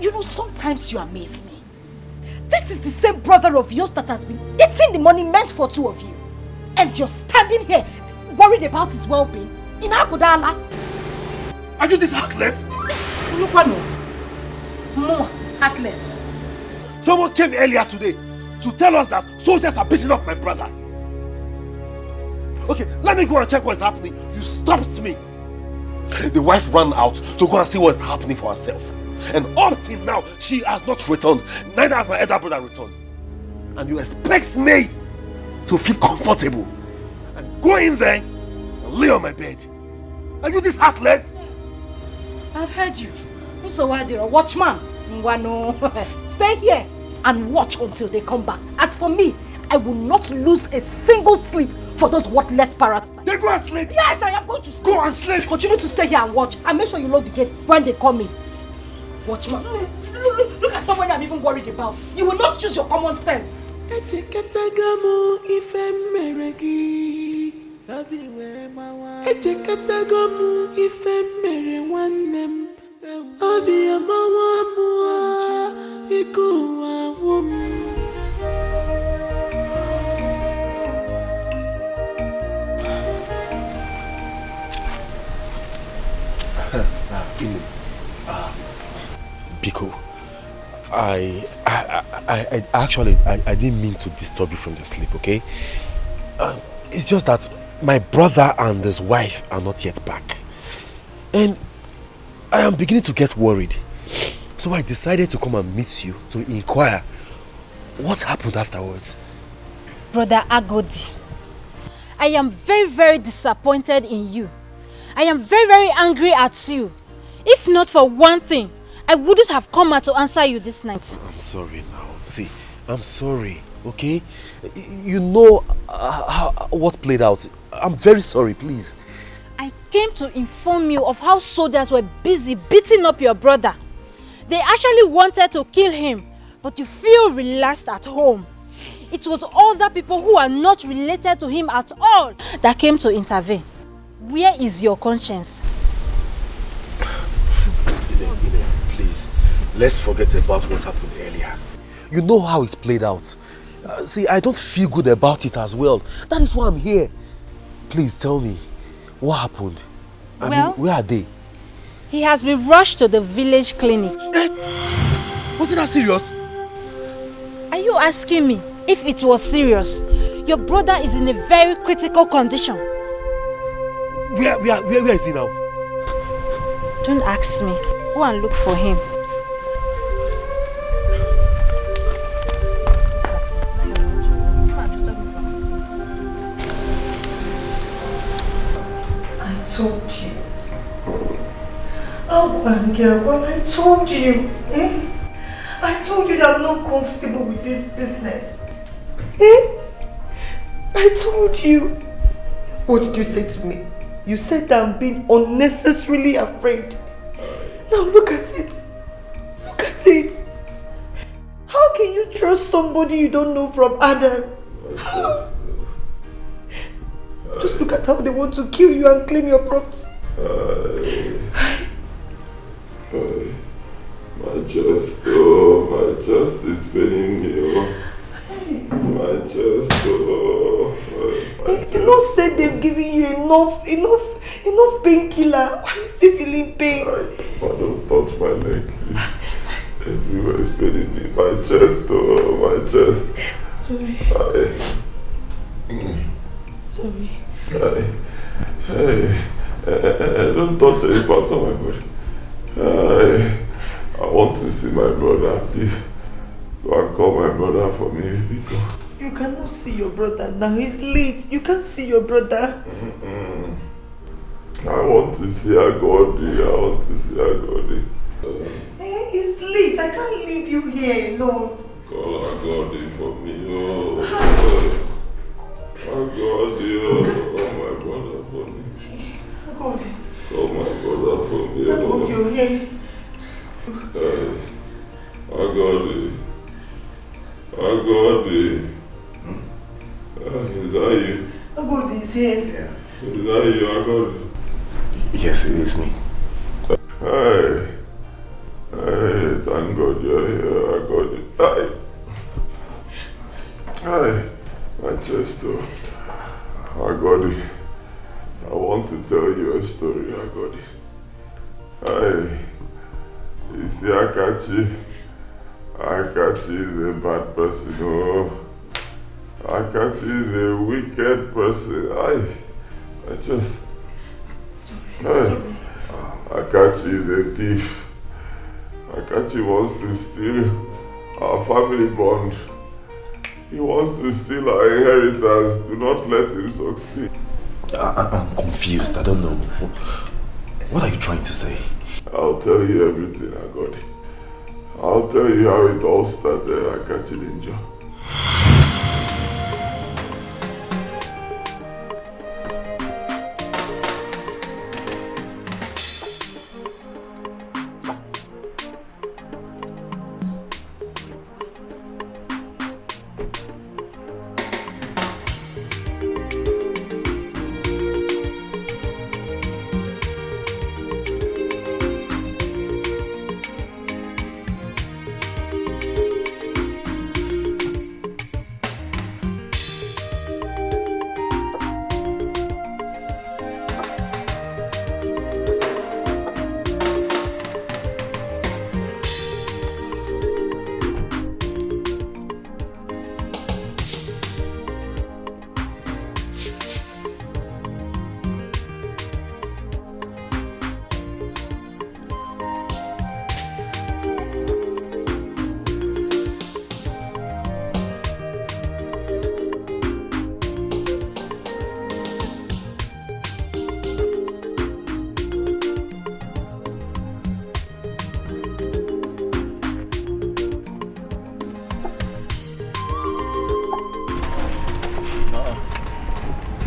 You know, sometimes you amaze me. This is the same brother of yours that has been eating the money meant for two of you. And you're standing here worried about his well-being in Abudala. Are you this heartless? More heartless. Someone came earlier today to tell us that soldiers are beating up my brother. Okay, let me go and check what's happening. You stopped me. The wife ran out to go and see what's happening for herself. And up till now, she has not returned. Neither has my elder brother returned. And you expect me to feel comfortable and go in there and lay on my bed. Are you this heartless? I've heard you. So why you're a watchman? Ngwano. Stay here and watch until they come back. As for me, I will not lose a single sleep for those worthless parasites. They go and sleep? Yes, I am going to sleep. Go and sleep. Continue to stay here and watch. And make sure you lock the gate when they come in. Watchman. Look at someone I'm even worried about. You will not choose your common sense. Biko, I actually didn't mean to disturb you from your sleep, okay? It's just that my brother and his wife are not yet back. And I am beginning to get worried. So I decided to come and meet you to inquire what happened afterwards. Brother Agodi, I am very, very disappointed in you. I am very, very angry at you. If not for one thing, I wouldn't have come out to answer you this night. I'm sorry now. See, I'm sorry, okay? You know what played out. I'm very sorry, please. I came to inform you of how soldiers were busy beating up your brother. They actually wanted to kill him, but you feel relaxed at home. It was other people who are not related to him at all that came to intervene. Where is your conscience? Ine, please, let's forget about what happened earlier. You know how it played out. See, I don't feel good about it as well. That is why I'm here. Please tell me, what happened? I mean, where are they? He has been rushed to the village clinic. Was it that serious? Are you asking me if it was serious? Your brother is in a very critical condition. Where is he now? Don't ask me. Go and look for him. I told you. Oh, my girl, when I told you, I told you that I'm not comfortable with this business. I told you. What did you say to me? You said that I'm being unnecessarily afraid. Now look at it. Look at it. How can you trust somebody you don't know from Adam? How? Just look at how they want to kill you and claim your property. My chest is paining me. My chest, They not said they've given you enough painkiller. Why are you still feeling pain? Don't touch my leg, please. Everywhere is paining me. My chest, my chest. Sorry. Sorry. Don't touch any part of my body. I want to see my brother, please. Go and call my brother for me, because you cannot see your brother now. He's late. You can't see your brother. I want to see Agodi. He's late. I can't leave you here alone. Call Agodi for me. Agodi, call my brother for me. Agodi. Call my brother for me. Agodi, you're here. Agodi. Is that you? Agodi is here. Yeah. Is that you, Agodi? Yes, it is me. Hey, thank God you're here, Agodi. Hey, my chest, Agodi. I want to tell you a story, Agodi. Hey, you see Akachi? Akachi is a bad person, Akachi is a wicked person. I just... Sorry. Akachi is a thief. Akachi wants to steal our family bond. He wants to steal our inheritance. Do not let him succeed. I'm confused. I don't know. What are you trying to say? I'll tell you everything, Agodi. I'll tell you how it all started at Kachilinjo.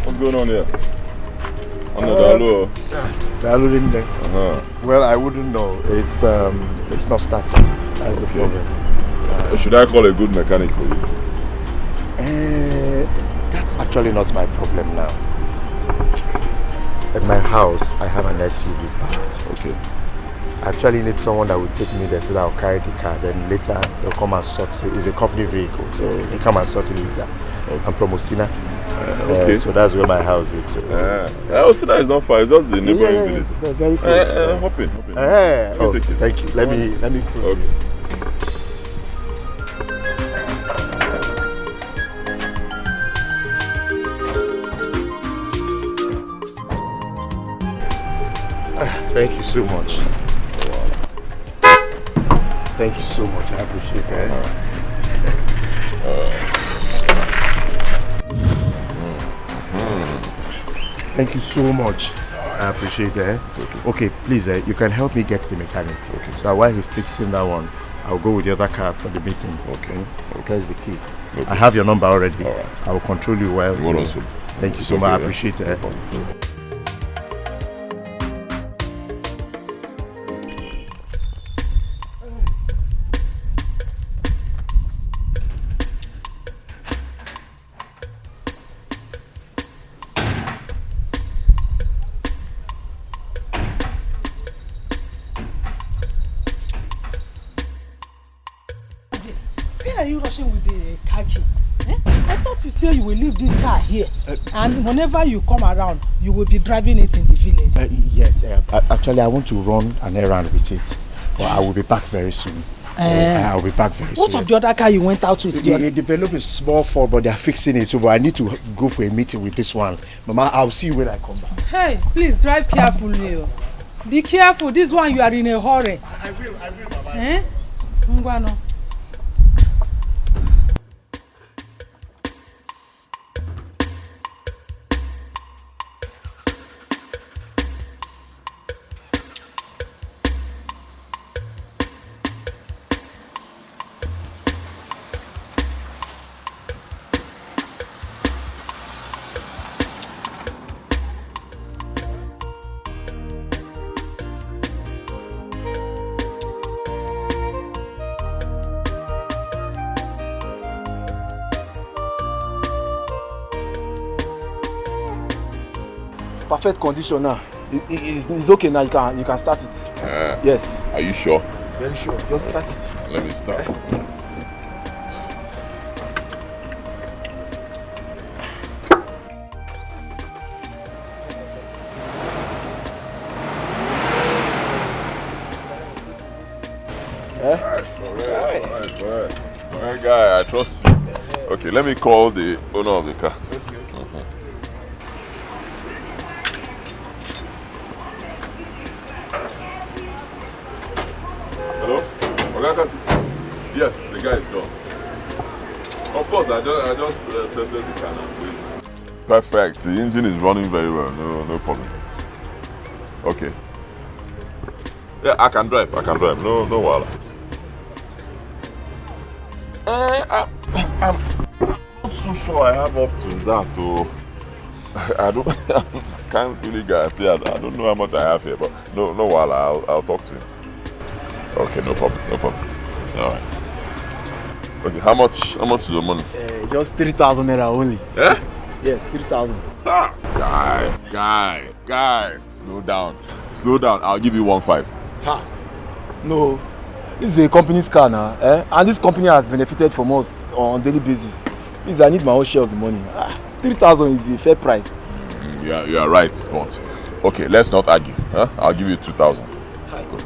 What's going on here? Well, I wouldn't know. It's not starting. That's the problem. Should I call a good mechanic for you? That's actually not my problem now. At my house, I have an SUV parked. Okay. I actually need someone that will take me there so that I'll carry the car. Then later, they'll come and sort it. It's a company vehicle, so they come and sort it later. Okay. I'm from Osina. Okay. So that's where my house is. So. Osina is not far. It's just the neighboring village. Very close. Hop in. Thank you. Let me close. Okay. Thank you so much. Thank you so much. I appreciate it. Thank you so much. I appreciate it. It's okay. Okay, please, you can help me get the mechanic. Okay. So while he's fixing that one, I'll go with the other car for the meeting. Okay. Here's the key. Okay. I have your number already. All right. I will control you well. Thank you so much. I appreciate it. Where are you rushing with the car key? I thought you said you will leave this car here, and whenever you come around, you will be driving it in the village. Yes, actually I want to run an errand with it, but I will be back very soon. I'll be back very soon. What of the other car you went out with? It developed a small fault, but they are fixing it, so but I need to go for a meeting with this one. Mama, I'll see you when I come back. Hey, please drive carefully. Be careful, this one you are in a hurry. I will, Mama. Ngwano. Perfect condition now. It's okay now. You can start it. Yes. Are you sure? Very sure. Just start it. Let me start. Alright, guy, I trust you. Okay, let me call the owner of the car. Hello? Yes, the guy is gone. Of course, I just tested the car now. Perfect. The engine is running very well. No problem. Okay. Yeah, I can drive. No wala. I'm not so sure I have up to that though. I can't really guarantee. I don't know how much I have here, but no wala. I'll talk to him. Okay, no problem. All right. Okay, how much is the money? Just 3,000 naira only. Yeah? Yes, 3,000. Ah, guy, slow down. I'll give you 1.5. Ha! No, this is a company's car now, and this company has benefited from us on a daily basis. Please, I need my own share of the money. 3,000 is a fair price. You are right, but okay, let's not argue. Huh? I'll give you 2,000.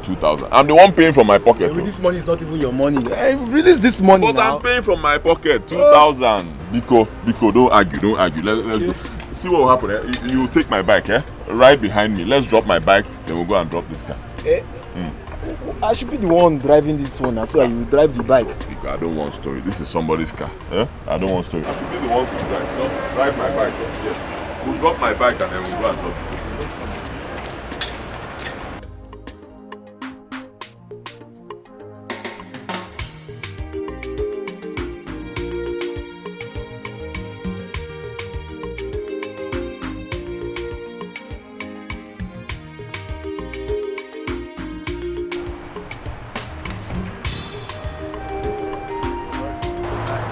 2,000. I'm the one paying from my pocket. This money is not even your money. Release this money but now. I'm paying from my pocket. 2,000. Biko, don't argue. Let's go. See what will happen. You take my bike, right behind me. Let's drop my bike, then we'll go and drop this car. I should be the one driving this one, so you drive the bike. Biko, I don't want story. This is somebody's car. I don't want story. I should be the one to drive. No, drive my bike. Yeah. We'll drop my bike and then we'll go and drop it.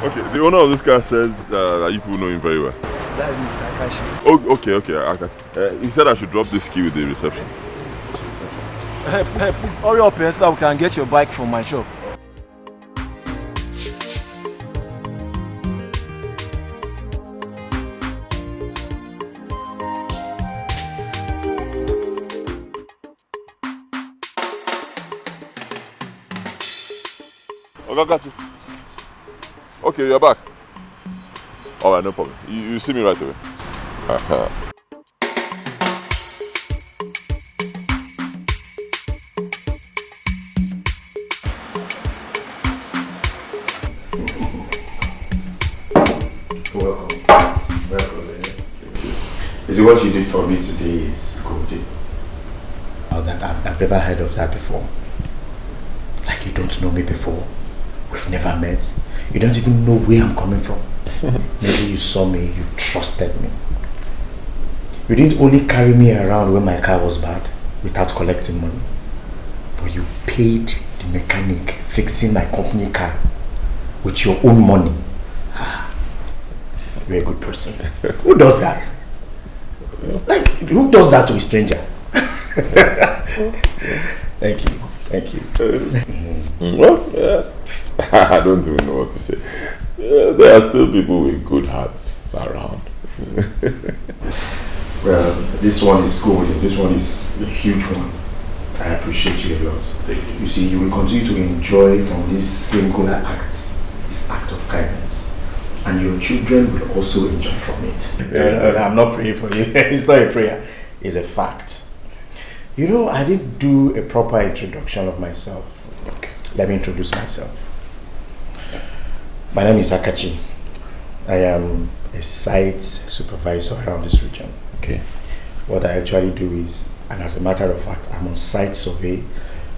Okay, the owner of this car says that you people know him very well. That is Mr. Akashi. Oh, okay, Akashi. He said I should drop this key with the reception. Please hurry up so that we can get your bike from my shop. Okay, got you. Okay, you're back. Alright, no problem. You see me right away. Welcome. You see, what you did for me today is good. Oh, I've never heard of that before. Like you don't know me before. We've never met. You don't even know where I'm coming from. Maybe you saw me, you trusted me. You didn't only carry me around when my car was bad without collecting money, but you paid the mechanic fixing my company car with your own money. You're a good person. Who does that? Like, who does that to a stranger? Thank you. Well, I don't even know what to say. There are still people with good hearts around. Well, this one is good. This one is a huge one. I appreciate you a lot. Thank you. You see, you will continue to enjoy from this singular act, this act of kindness. And your children will also enjoy from it. I'm not praying for you. It's not a prayer. It's a fact. You know, I didn't do a proper introduction of myself. Okay. Let me introduce myself. My name is Akachi. I am a site supervisor around this region. Okay. What I actually do is, and as a matter of fact, I'm on site survey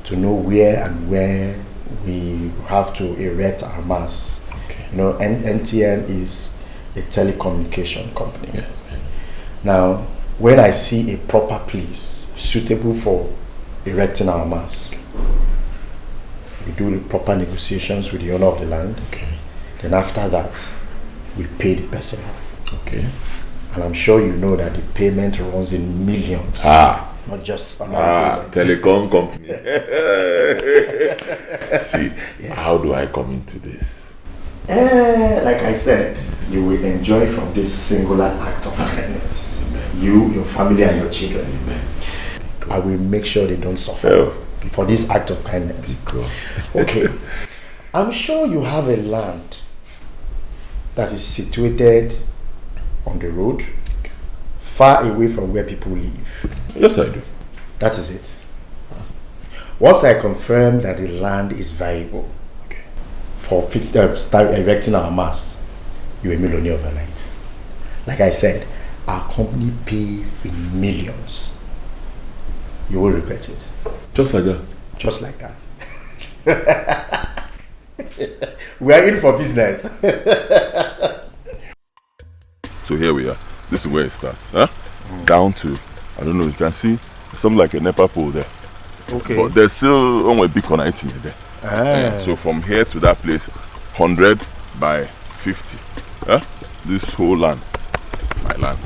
to know where we have to erect our masts. Okay. You know, NTN is a telecommunication company. Yes. Now, when I see a proper place suitable for erecting our masts, we do the proper negotiations with the owner of the land. Okay. Then after that, we pay the person off. Okay. And I'm sure you know that the payment runs in millions. Not just telecom company. See, how do I come into this? Like I said, you will enjoy from this singular act of kindness. You, your family, and your children. I will make sure they don't suffer for this act of kindness. Okay. I'm sure you have a land that is situated on the road, far away from where people live. Yes, I do. That is it. Once I confirm that the land is viable for erecting our mast, you're a millionaire overnight. Like I said, our company pays in millions. You will regret it. Just like that? Just like that. We are in for business. So here we are. This is where it starts. Huh? Down to, I don't know, you can see something like a NEPA pole there. Okay. But there's still only a big connecting there. So from here to that place, 100 by 50. This whole land, my land.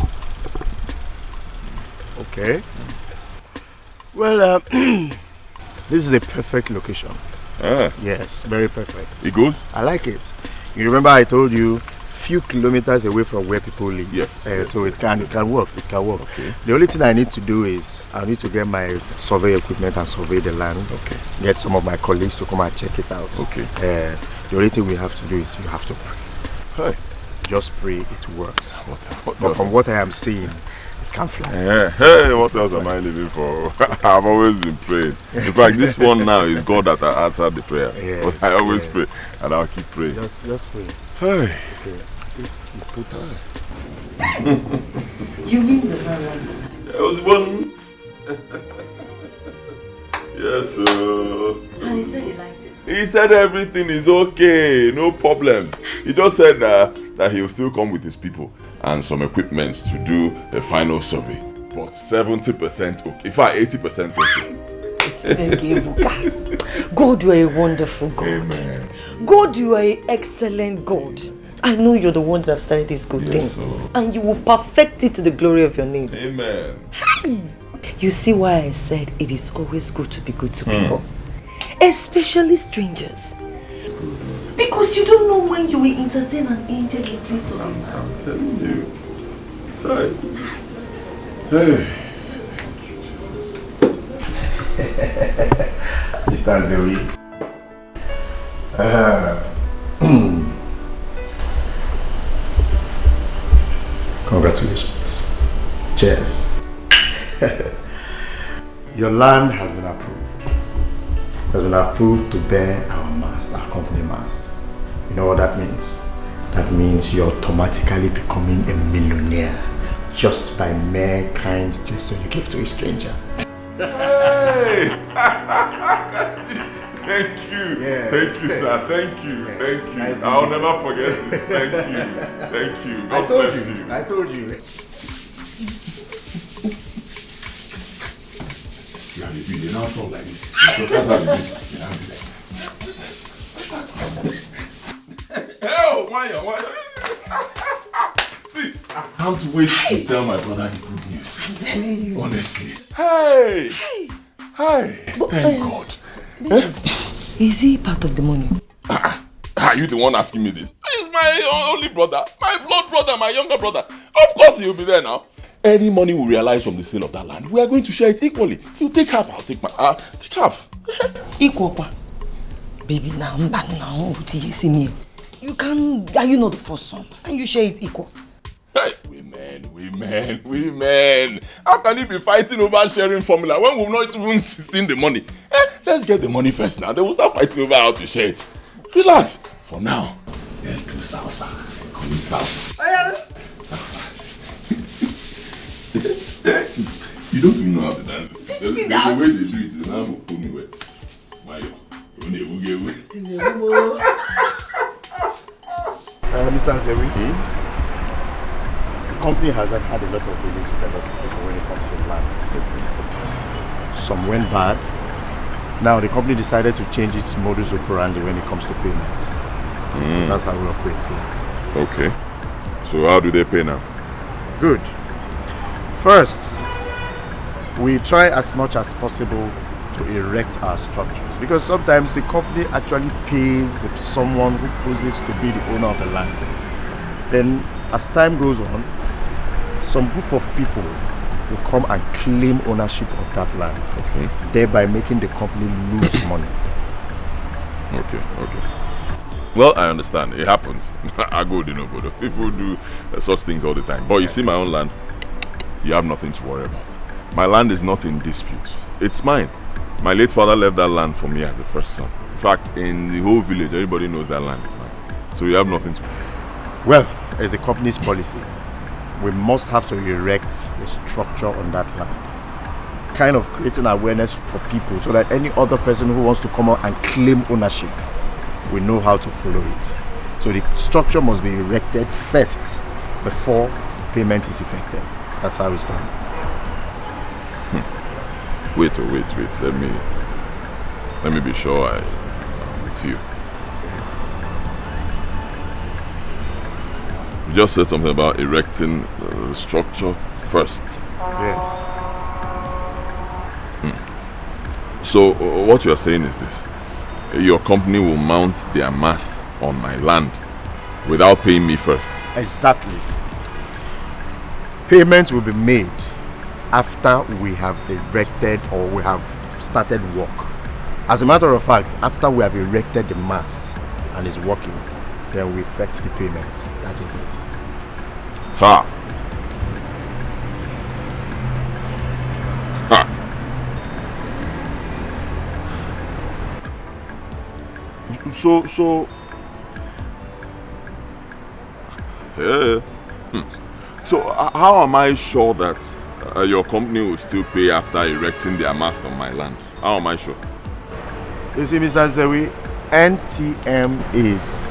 Okay. Well, this is a perfect location. Yes, very perfect. It goes? I like it. You remember I told you few kilometers away from where people live. Yes. So it can work. It can work. Okay. The only thing I need to do is I need to get my survey equipment and survey the land. Okay. Get some of my colleagues to come and check it out. Okay. The only thing we have to do is you have to pray. Hey. Just pray, it works. What but from what I am seeing, it can't fly. Hey, what else am I living for? I've always been praying. In fact, this one now is God that I answered the prayer. Yes, but I always pray, and I'll keep praying. Just pray. Hey. Okay. You mean the man? There was one. Yes, sir. And he said he liked it. He said everything is okay, no problems. He just said that he will still come with his people and some equipment to do the final survey. But 70% okay. In fact, 80% okay. God, you are a wonderful God. Amen. God, you are an excellent God. I know you're the one that have started this good thing. Sir. And you will perfect it to the glory of your name. Amen. You see why I said it is always good to be good to people. Especially strangers. Because you don't know when you will entertain an angel in place of a man. I'm telling you. Sorry. Hey. Mr. Zoe. Congratulations. Cheers. Your land has been approved. Has been approved to bear our mast, our company mast. You know what that means? That means you're automatically becoming a millionaire just by mere kind gesture you give to a stranger. Hey! Thank you. Yes. Thank you, sir. Thank you. Yes. Thank you. Nice I'll business. never forget this. Thank you. Thank you. God I told bless you. I told you. You now talk like this. So that's how you do it. Oh, why? See, I can't wait to tell my brother the good news. I'm telling you. Honestly. Hey! Hi! But, Thank God. Is he part of the money? Are you the one asking me this? He's my only brother, my blood brother, my younger brother. Of course he'll be there now. Any money we realize from the sale of that land, we are going to share it equally. You take half, I'll take take half. Equal. Baby, now, you see me. You can, are you not the first son? Can you share it equal? Hey, women. How can you be fighting over sharing formula when we've not even seen the money? Let's get the money first now. Then we'll start fighting over how to share it. Relax. For now, let's do salsa. Call it salsa. Salsa. You don't even know how to dance. The way they do it is now put me wet. Mr. Nzewi, the company has had a lot of dealings with a lot of people when it comes to land. Some went bad. Now the company decided to change its modus operandi when it comes to payments. That's how we operate things. Okay. So how do they pay now? Good. First, we try as much as possible to erect our structures, because sometimes the company actually pays someone who poses to be the owner of the land. Then as time goes on, some group of people will come and claim ownership of that land, thereby making the company lose money. Okay. Well, I understand. It happens. I go to Nobodo. People do such things all the time. But you see my own land, you have nothing to worry about. My land is not in dispute. It's mine. My late father left that land for me as the first son. In fact, in the whole village, everybody knows that land is mine. So you have nothing to worry. Well, as a company's policy, we must have to erect a structure on that land, kind of creating awareness for people so that any other person who wants to come out and claim ownership, we know how to follow it. So the structure must be erected first before payment is effected. That's how it's done. Wait. Let me be sure I'm with you. You just said something about erecting the structure first. Yes. So what you're saying is this: your company will mount their mast on my land without paying me first. Exactly. Payment will be made after we have erected or we have started work. As a matter of fact, after we have erected the mast and is working, then we effect the payment. That is it. Ha! Ha! So yeah. So how am I sure that your company will still pay after erecting their mast on my land? How am I sure? You see, Mr. Zewi, NTM is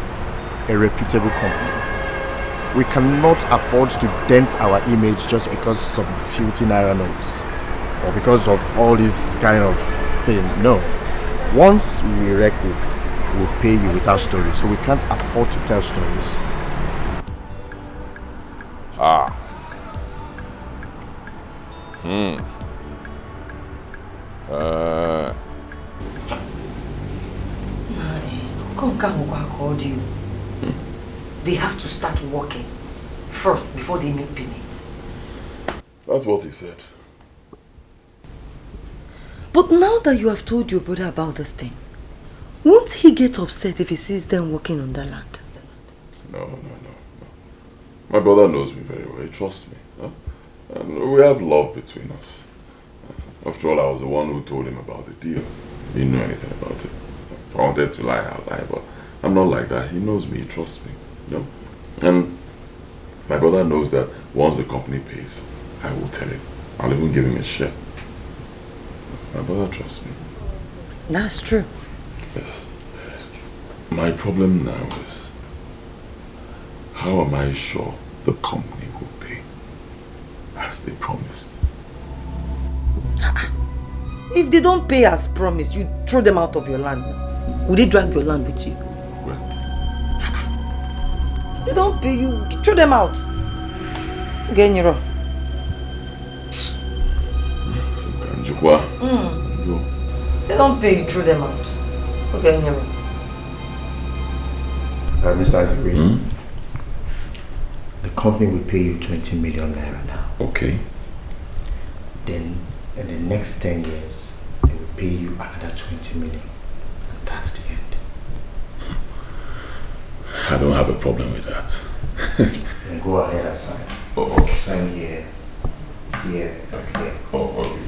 a reputable company. We cannot afford to dent our image just because some filthy naira notes or because of all this kind of thing. No. Once we erect it, we'll pay you without stories. So we can't afford to tell stories. Ah. Called you. They have to start working first before they make payments. That's what he said. But now that you have told your brother about this thing, won't he get upset if he sees them working on the land? No. My brother knows me very well. He trusts me. Huh? And we have love between us. After all, I was the one who told him about the deal. He didn't know anything about it. If I wanted to lie, I'll lie, but I'm not like that. He knows me, he trusts me. You know? And my brother knows that once the company pays, I will tell him. I'll even give him a share. My brother trusts me. That's true. Yes. My problem now is, how am I sure the company will pay as they promised? If they don't pay as promised, you throw them out of your land. Will they drag your land with you? They don't pay you, throw them out. Get your They don't pay you, throw them out. Okay, Mr. Isaac, the company will pay you 20 million naira now. Okay. Then in the next 10 years, they will pay you another 20 million. And that's the end. I don't have a problem with that. Then go ahead and sign. Oh, okay. Sign here, here, here. Oh, okay.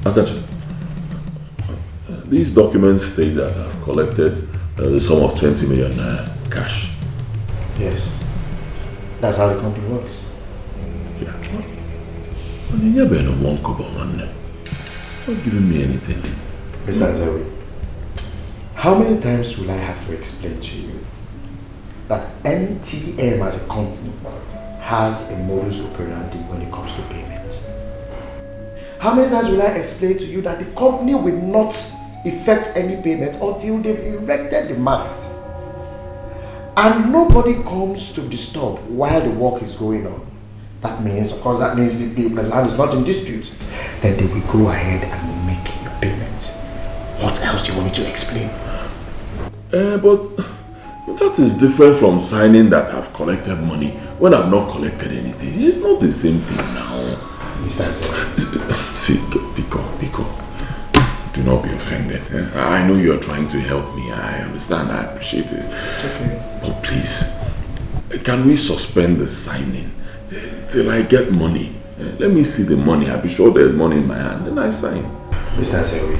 I got you. These documents state that I've collected the sum of 20 million cash. Yes. That's how the company works. Yeah. You're being a one man. Not giving me anything. Mr. Azawi, how many times will I have to explain to you that NTM as a company has a modus operandi when it comes to payments? How many times will I explain to you that the company will not effect any payment until they've erected the mast? And nobody comes to disturb while the work is going on. That means the land is not in dispute. Then they will go ahead and make your payment. What else do you want me to explain? But that is different from signing that I've collected money when I've not collected anything. It's not the same thing now. Mr. See, Biko, do not be offended. I know you're trying to help me. I understand. I appreciate it. It's okay. But please, can we suspend the signing till I get money? Let me see the money. I'll be sure there's money in my hand. Then I sign. Mr. Zewi,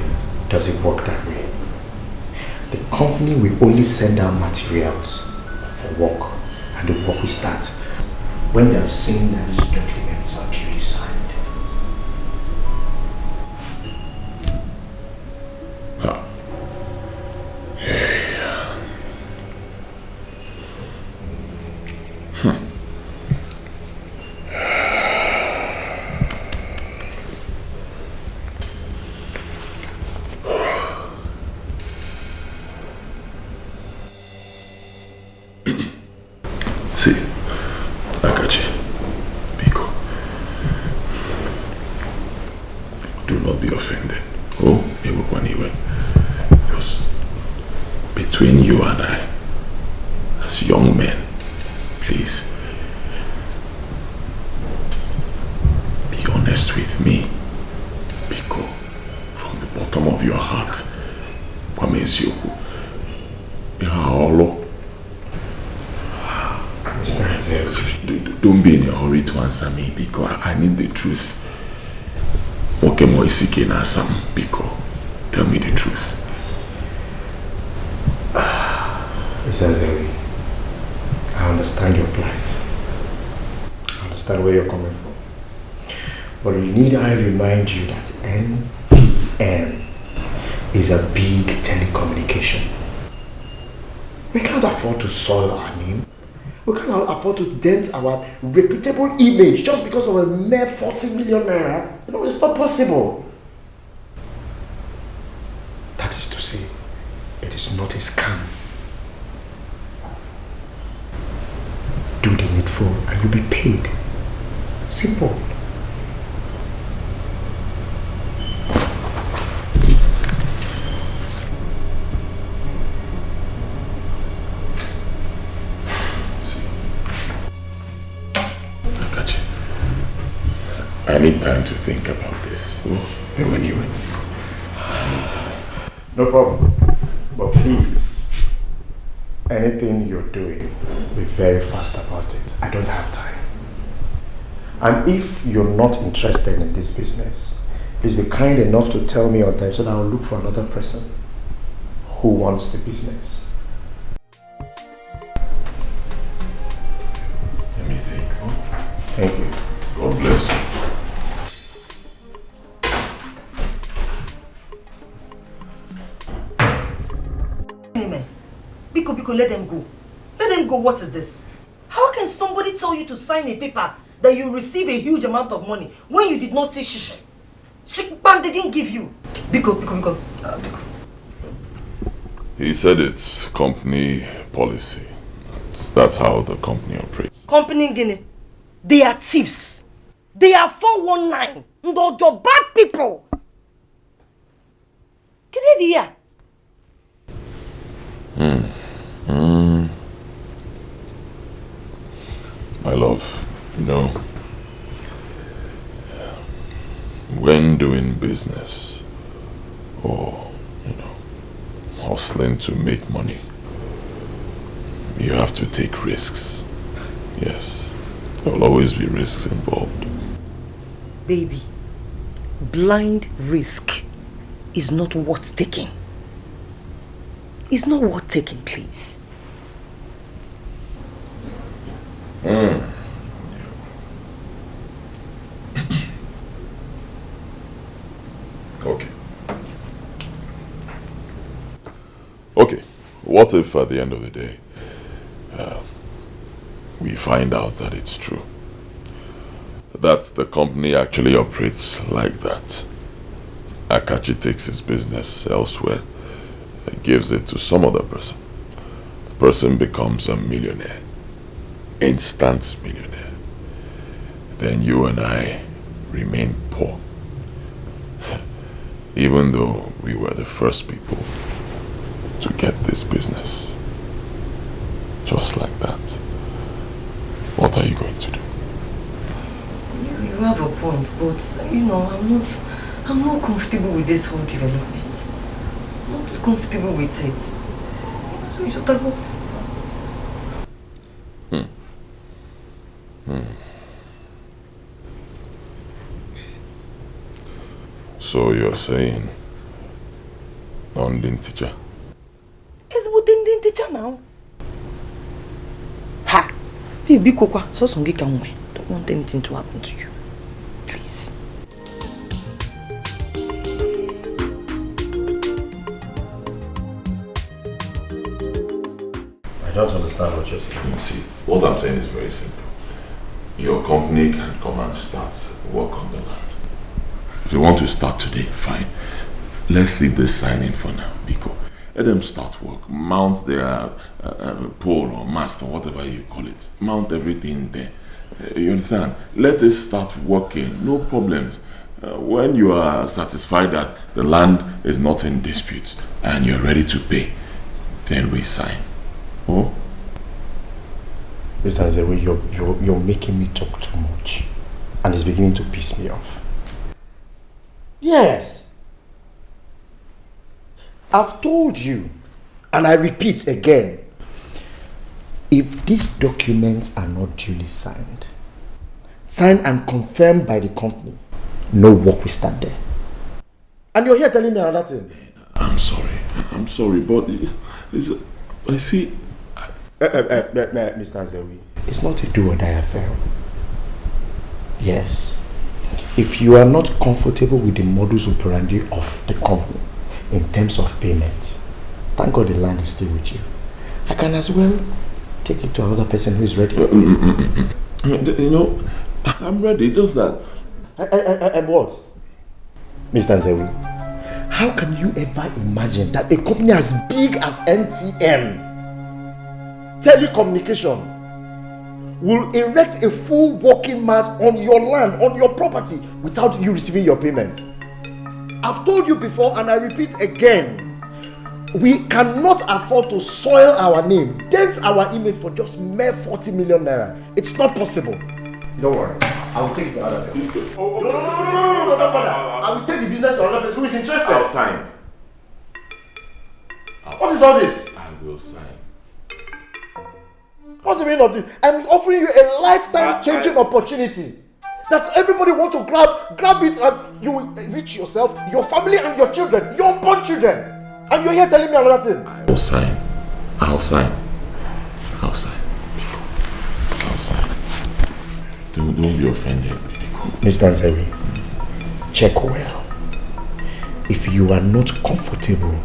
does it work that way? The company will only send out materials for work, and the work will start when they have seen that these documents are duly signed. See, Akachi, Biko, do not be offended. Oh, Ebukwaniwe. Because between you and I, as young men, please, be honest with me. Biko, from the bottom of your heart, Wamezioku, Ihalo. Don't be in a hurry to answer me, because I need the truth. Okay, Moisike na Sam, Biko, tell me the truth. Mr. Zewi, I understand your plight. I understand where you're coming from. But need I remind you that NTM is a big telecommunication. We can't afford to soil our name. We cannot afford to dent our reputable image just because of a mere 40 million naira. You know, it's not possible. That is to say, it is not a scam. Do the needful and you'll be paid. Simple. I need time to think about this. Anyway. No problem. But please, anything you're doing, be very fast about it. I don't have time. And if you're not interested in this business, please be kind enough to tell me on time so that I'll look for another person who wants the business. Let me think. Thank you. God bless you. Biko, let them go. Let them go. What is this? How can somebody tell you to sign a paper that you receive a huge amount of money when you did not say shishi? Shikban, they didn't give you. Biko. He said it's company policy. That's how the company operates. Company Guinea. They are thieves. They are 419. They're bad people. Get it here. My love, you know, when doing business or, hustling to make money, you have to take risks. Yes, there will always be risks involved. Baby, blind risk is not worth taking. It's not worth taking, please. Okay. What if at the end of the day, we find out that it's true? That the company actually operates like that. Akachi takes his business elsewhere and gives it to some other person. The person becomes a millionaire. Instant millionaire. Then you and I remain poor. Even though we were the first people to get this business. Just like that. What are you going to do? You have a point, but I'm not comfortable with this whole development. I'm not comfortable with it. So you should go. So you're saying non-din teacher? It's what din teacher now. Ha! Be kokwa, so some can wait. Don't want anything to happen to you. Please. I don't understand what you're saying. See, what I'm saying is very simple. Your company can come and start work on the land. If you want to start today, fine. Let's leave this signing for now, because let them start work. Mount their pole or mast or whatever you call it. Mount everything there. You understand? Let us start working. No problems. When you are satisfied that the land is not in dispute and you're ready to pay, then we sign. Oh? Mr. Zewe, you're making me talk too much. And it's beginning to piss me off. Yes. I've told you, and I repeat again, if these documents are not duly signed and confirmed by the company, no work will start there. And you're here telling me another thing. I'm sorry, but I see... Mr. Zewe, it's not a do or die affair. Yes. If you are not comfortable with the modus operandi of the company in terms of payment, thank God the land is still with you. I can as well take it to another person who is ready. You know, I'm ready, just that. And what? Mr. Zewe, how can you ever imagine that a company as big as NTM Telecommunication will erect a full working mass on your land, on your property, without you receiving your payment? I've told you before and I repeat again, we cannot afford to soil our name, dent our image for just mere 40 million naira. It's not possible. Don't worry, I will take it to another person. No, I will take the business to another person who is interested. I'll sign. What is all this? I will sign. What's the meaning of this? I'm offering you a lifetime changing opportunity that everybody wants to grab it, and you will enrich yourself, your family and your children, your unborn children. And you're here telling me another thing. I'll sign. Don't be offended. Mr. Zewe, check well. If you are not comfortable,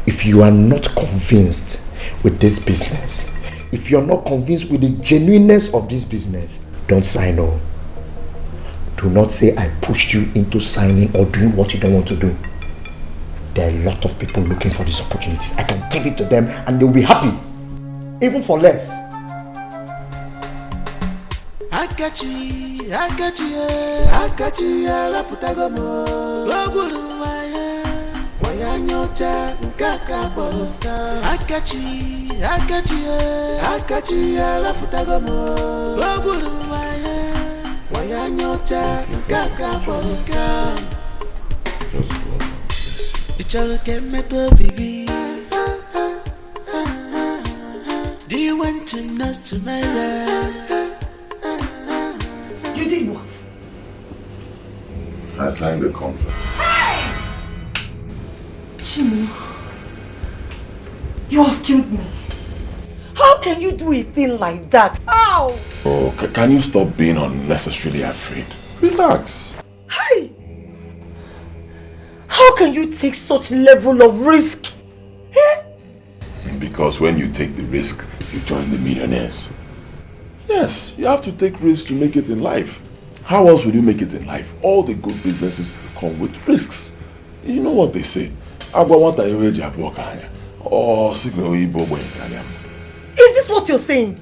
if you are not convinced with this business, if you're not convinced with the genuineness of this business, don't sign on. Do not say I pushed you into signing or doing what you don't want to do. There are a lot of people looking for these opportunities. I can give it to them and they'll be happy, even for less. Akachi, ala putagomo. Logulu waya nyocha nkaka bolosta. Akachi, ala putagomo. Logulu waya nyocha nkaka bolosta. Ichalo keme to bigi. Do you want to know tomorrow? You did what? I signed the contract. Chimu, you have killed me. How can you do a thing like that? How? Oh, can you stop being unnecessarily afraid? Relax. Hi! How can you take such level of risk? Because when you take the risk, you join the millionaires. Yes, you have to take risks to make it in life. How else would you make it in life? All the good businesses come with risks. You know what they say? Is this what you're saying?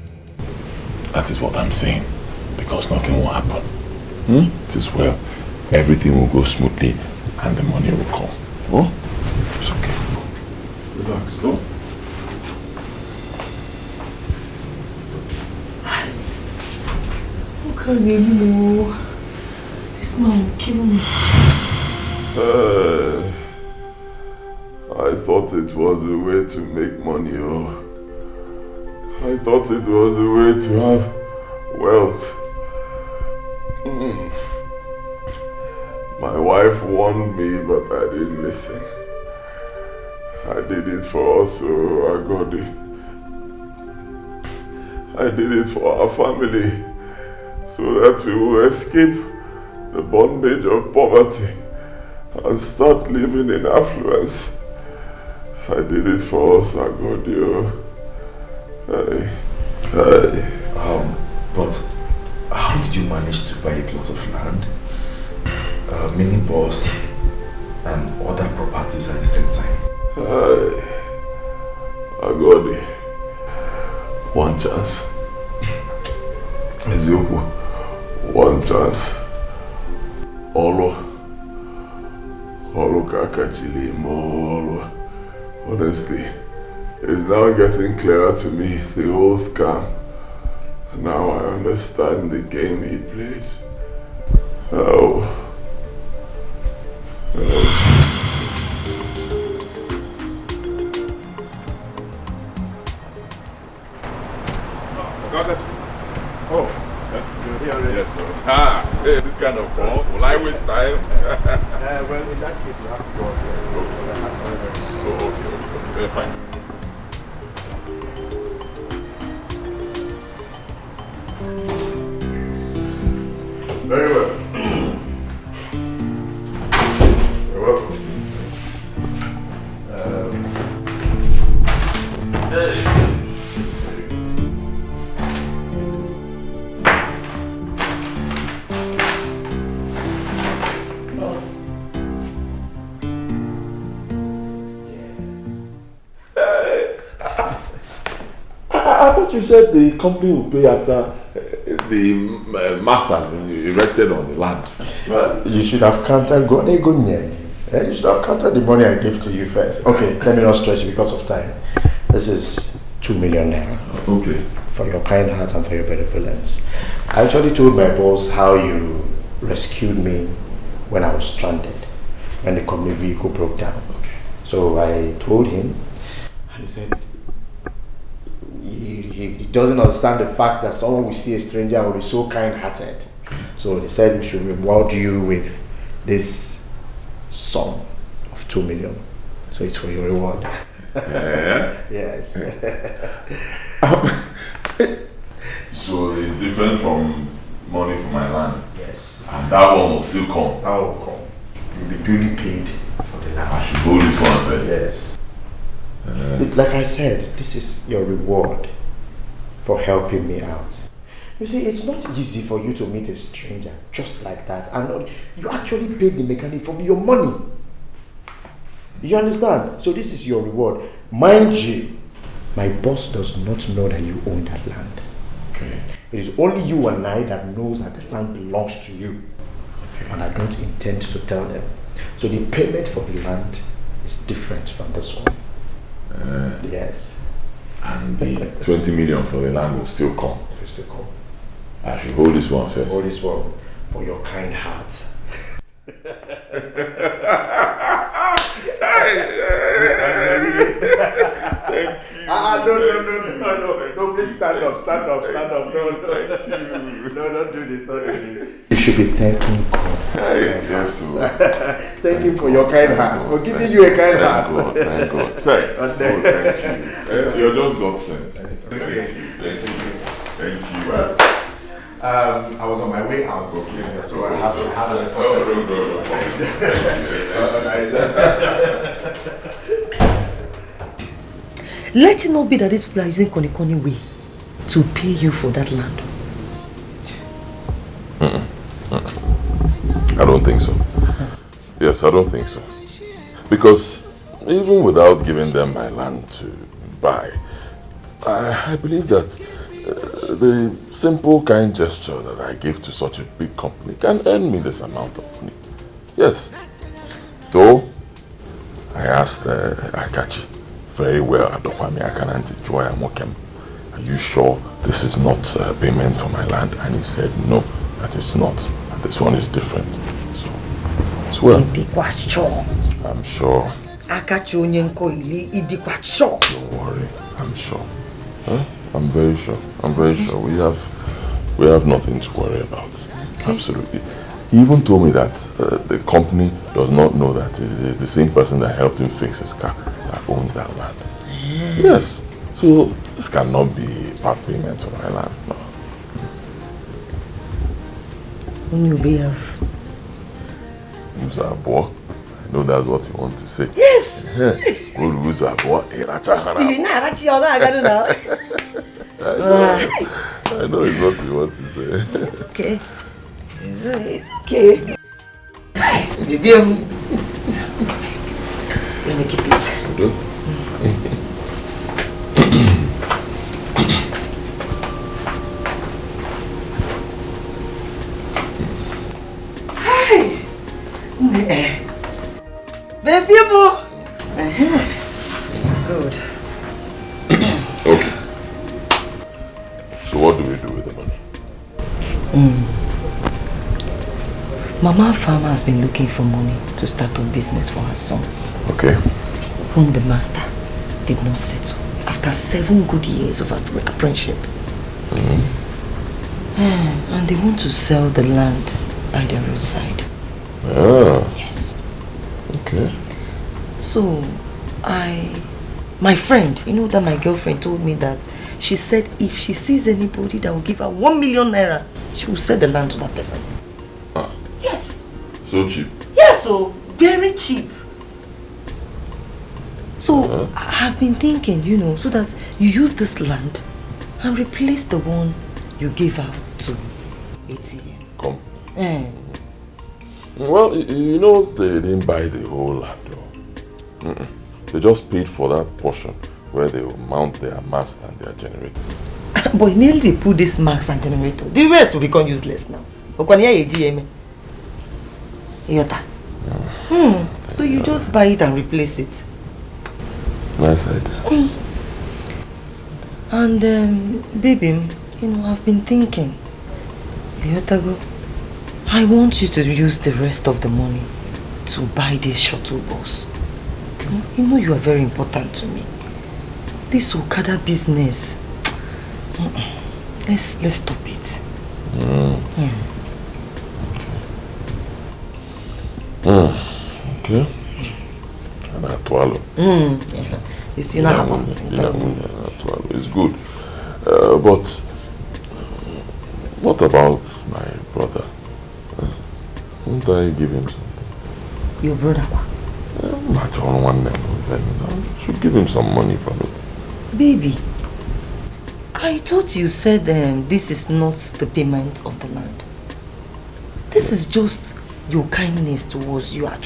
That is what I'm saying. Because nothing will happen. It is well. Everything will go smoothly and the money will come. Oh? It's okay. Relax. Oh? No. This man will kill me. I thought it was the way to make money, oh. I thought it was the way to have wealth. My wife warned me, but I didn't listen. I did it for us, Agodi. I did it for our family, so that we will escape the bondage of poverty and start living in affluence. I did it for us, Agodi. But how did you manage to buy a plot of land, a mini bus, and other properties at the same time? Agodi, one chance. Ezeoku, one chance. Olo kakachili mo. Honestly, it's now getting clearer to me, the whole scam. Now I understand the game he played. Yes, sir. Hey, this kind of call. Will I waste time? Well, in that case, you have to go. Okay, fine. Very well. You're welcome. I thought you said the company will pay after the master has been erected on the land. Well, you should have counted you should have counted the money I gave to you first. Okay, let me not stress you because of time. This is 2 million naira. Okay. For your kind heart and for your benevolence. I actually told my boss how you rescued me when I was stranded, when the company vehicle broke down. Okay. So I told him, and he said he doesn't understand the fact that someone will see a stranger and will be so kind-hearted. So they said we should reward you with this sum of 2 million. So it's for your reward. Yeah. Yes. So it's different from money for my land. Yes. And that one will still come. That will come. You'll be duly paid for the land. I should hold this one first. Yes. Like I said, this is your reward for helping me out. You see, it's not easy for you to meet a stranger just like that. And you actually paid the mechanic for your money. You understand? So this is your reward. Mind you, my boss does not know that you own that land. Okay. It is only you and I that knows that the land belongs to you. Okay. And I don't intend to tell them. So the payment for the land is different from this one. Yes. And the 20 million for the land will still come. It will still come. I should hold this one first. Hold this one for your kind heart. Thank you. No, please stand up. No, don't do this. You should be thanking God for your kind heart. Thank him for your kind heart, for giving you a kind heart. Thank God. Thank you. You're just God sent. Thank you. I was on my way out, so I have a Let it not be that these people are using Koni way to pay you for that land. I don't think so. Yes, I don't think so. Because even without giving them my land to buy, I believe that the simple kind gesture that I give to such a big company can earn me this amount of money. Yes. Though, I asked Akachi very well, Adokwami Akananti Joy Amokem, are you sure this is not payment for my land? And he said, no, that is not. And this one is different. So, it's well. I'm sure. Don't worry, I'm sure. Huh? I'm very sure. We have nothing to worry about. Okay. Absolutely. He even told me that the company does not know that it is the same person that helped him fix his car that owns that land. Yes. So this cannot be part payment on my land. No. When you be out. Boy. I know that's what you want to say. Yes. Good boy. I know it's what you want to say. It's okay. It's okay. Baby, let me keep it. Hi. Baby, good. Okay. So what do we do with the money? Mama Farmer has been looking for money to start a business for her son. Okay. Whom the master did not settle after 7 good years of apprenticeship. And they want to sell the land by the roadside. Yes. Okay. So, my friend, you know that my girlfriend told me that she said if she sees anybody that will give her 1 million naira, she will sell the land to that person. Yes. So cheap? Yes, so very cheap. So I've been thinking, you know, so that you use this land and replace the one you gave out to ATM. Come. Well, you know, they didn't buy the whole land though. They just paid for that portion where they will mount their mast and their generator. But immediately they put this mast and generator, the rest will become useless now. So you just buy it and replace it. Nice idea. And baby, you know, I've been thinking, I want you to use the rest of the money to buy this shuttle bus. You know you are very important to me. This Okada business, let's stop it. Okay. It's enough. It's good. But what about my brother? Won't I give him something? Your brother? I don't want them. Then I should give him some money from it. Baby, I thought you said this is not the payment of the land. This is just your kindness towards you. Yes.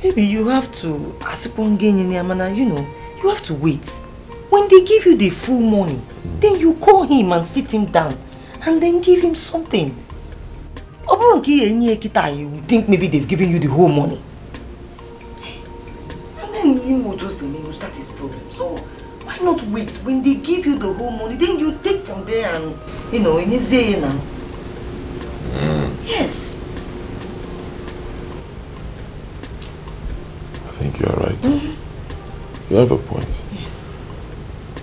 Baby, you have to, you know, you have to wait. When they give you the full money, then you call him and sit him down and then give him something. You think maybe they've given you the whole money. And then you will just start his problem. So why not wait? When they give you the whole money, then you take from there and, you know, in his say now. Yes. I think you're right. You have a point. Yes.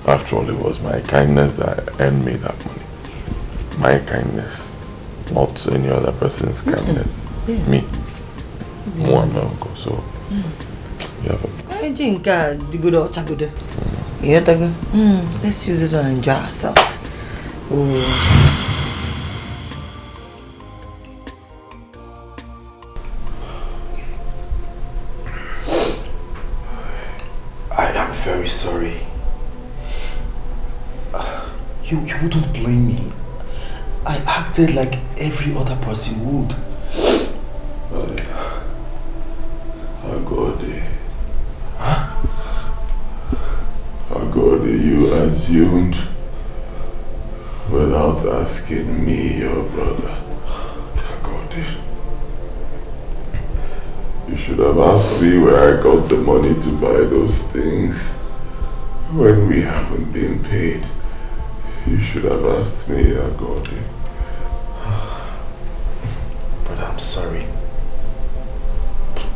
After all, it was my kindness that earned me that money. Yes. My kindness. Not any other person's kindness. Yes. Me. One uncle. So you have a let's use it to enjoy ourselves. I am very sorry. You wouldn't blame me. I acted like every other person would. Agode, you assumed without asking me, your brother. Agode. You should have asked me where I got the money to buy those things when we haven't been paid. You should have asked me, Agode. But I'm sorry.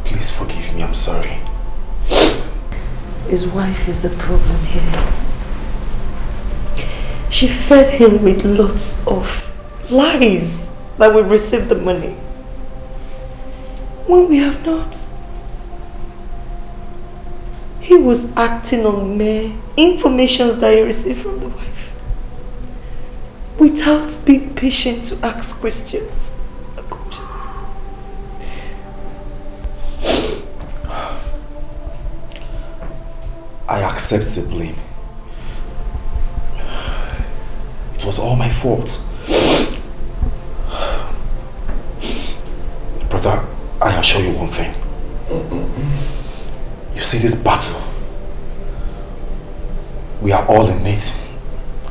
Please forgive me, I'm sorry. His wife is the problem here. She fed him with lots of lies that we received the money when we have not. He was acting on mere information that he received from the wife without being patient to ask questions. I accept the blame. It was all my fault. Brother, I assure you one thing. You see this battle? We are all in it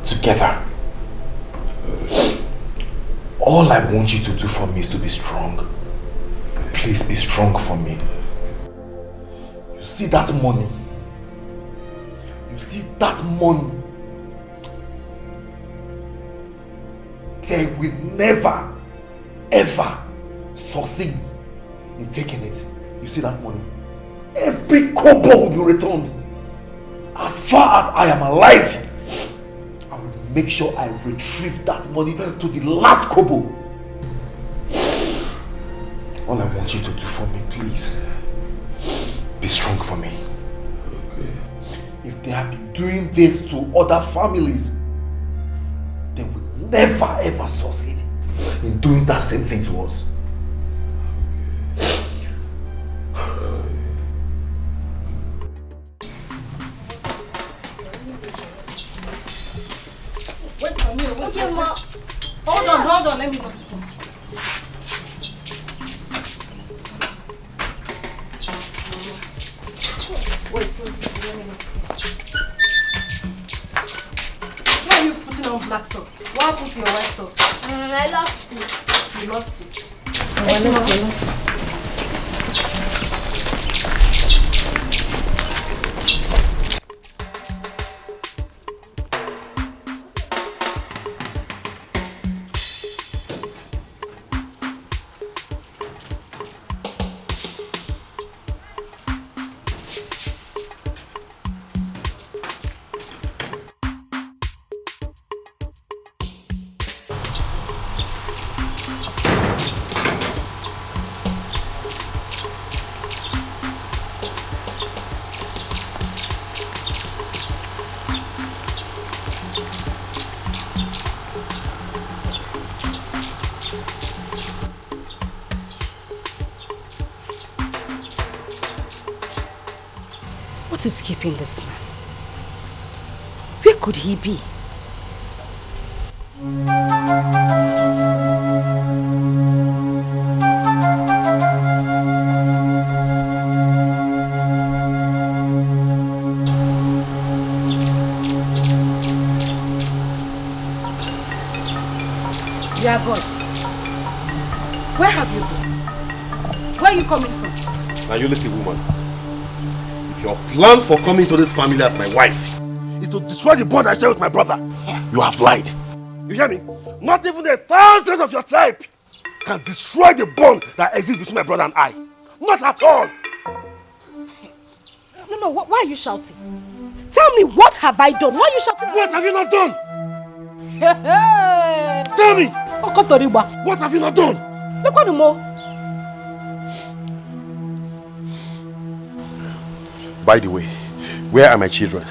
together. All I want you to do for me is to be strong. Please be strong for me. You see that money? You see that money? They will never, ever succeed in taking it. You see that money? Every kobo will be returned. As far as I am alive, I will make sure I retrieve that money to the last kobo. All I want you to do for me, please, be strong for me. Okay. If they have been doing this to other families, they will never ever succeed in doing that same thing to us. Wait for me. Okay, ma. Hold on, let me go. Wait, let me know. Why are you putting on black socks? What happened to your white socks? I lost it. You lost it. I lost it. What is keeping this man? Where could he be? Dear God, where have you been? Where are you coming from? Now you listen, woman. If your plan for coming to this family as my wife is to destroy the bond I share with my brother, you have lied. You hear me? Not even 1,000 of your type can destroy the bond that exists between my brother and I. Not at all. No, why are you shouting? Tell me, what have I done? Why are you shouting? What have you not done? Tell me! What have you not done? By the way, where are my children?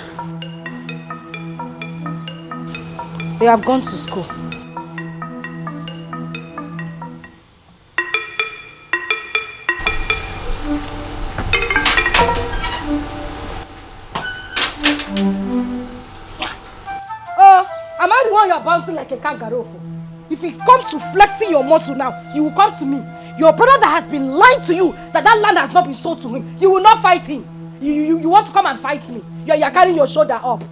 They have gone to school. Am I the one you are bouncing like a kangaroo for? If it comes to flexing your muscle now, you will come to me. Your brother that has been lying to you that land has not been sold to him. You will not fight him. You want to come and fight me. You are carrying your shoulder up.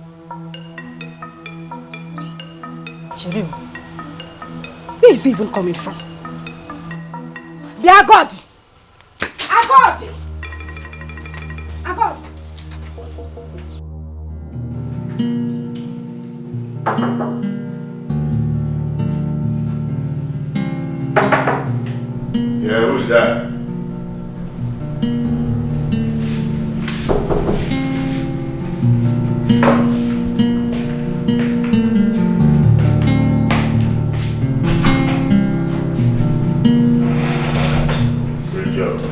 Cherim, where is he even coming from? Be a God! A God! A God! Yeah, who's that?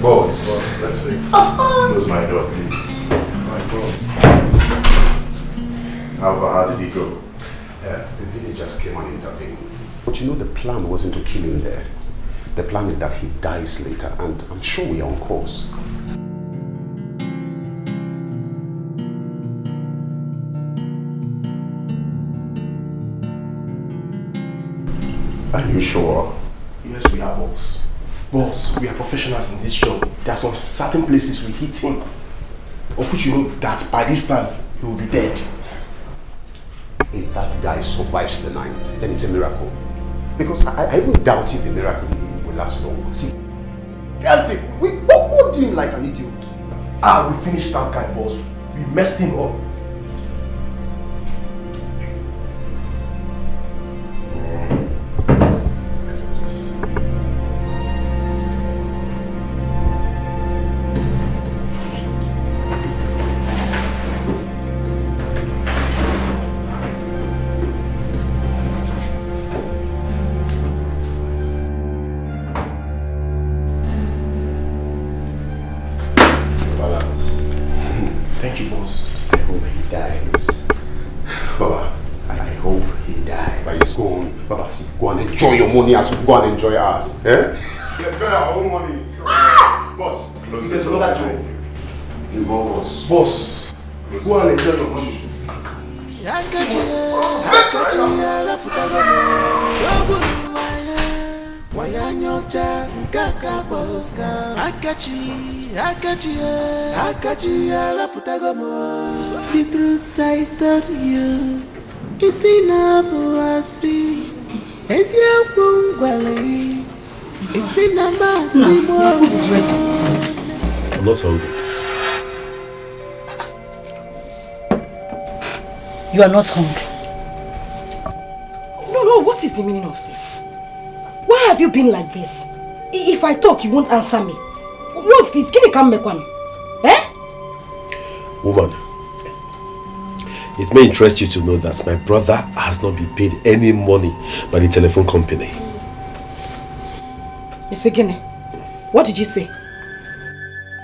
Boss, let's wait. Close my door, please. My boss. How did he go? The villagers came and intervened. But you know the plan wasn't to kill him there. The plan is that he dies later, and I'm sure we are on course. Are you sure? Yes, we are, boss. Boss, we are professionals in this job. There are some certain places we hit him, of which you know that by this time he will be dead. If that guy survives the night, then it's a miracle. Because I even doubt if the miracle will last long. See, tell him, we poked him like an idiot. We finished that guy, boss. We messed him up. Enjoy your money as we go and enjoy ours. Eh? We enjoy our own money. Boss, there's another job. Involve us. Boss, go and enjoy your money. The truth I told you is enough for us. It's your bungalow. It's in a massive food is ready. I'm not hungry. You are not hungry. No, what is the meaning of this? Why have you been like this? If I talk, you won't answer me. What's this? Can you come back one? Eh? Woman, it may interest you to know that my brother has not been paid any money by the telephone company. Mr. Gine, what did you say?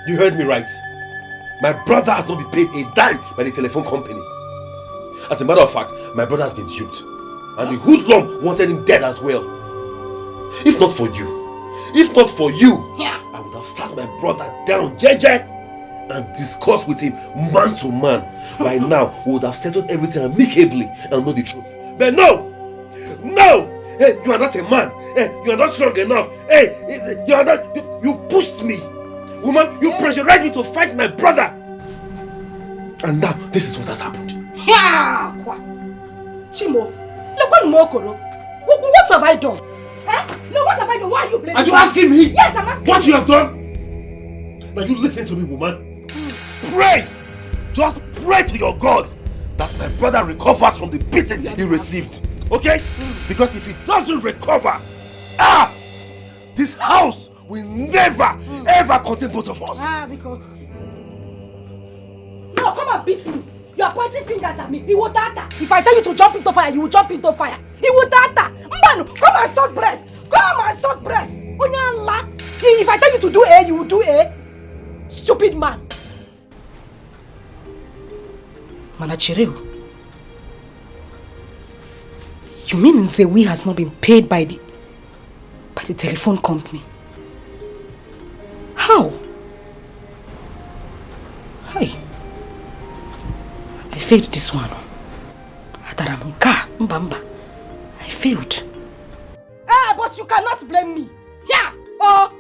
You heard me right. My brother has not been paid a dime by the telephone company. As a matter of fact, my brother has been duped. And the hoodlum wanted him dead as well. If not for you, I would have sat my brother down, JJ, and discussed with him man to man. By now, we would have settled everything amicably and know the truth. But no! Hey, you are not a man. Hey, you are not strong enough. Hey, you are not. You pushed me. Woman, you pressurized me to fight my brother. And now, this is what has happened. Chimo, what have I done? No, what have I done? Why are you blaming me? Are you asking me? Yes, I'm asking what you have done? Now you listen to me, woman. Pray! Just pray to your God that my brother recovers from the beating he received. Okay? Because if he doesn't recover, this house will never, ever contain both of us. Because... No, come and beat me. You are pointing fingers at me. He will data. If I tell you to jump into fire, you will jump into fire. He will data. Mbano, come and stop breast. Come and stop breast. If I tell you to do A, you will do A. Stupid man. Manachireo. You mean Nzewi has not been paid by the telephone company? How? Hi. I failed this one. I failed. But you cannot blame me. Yeah. Oh.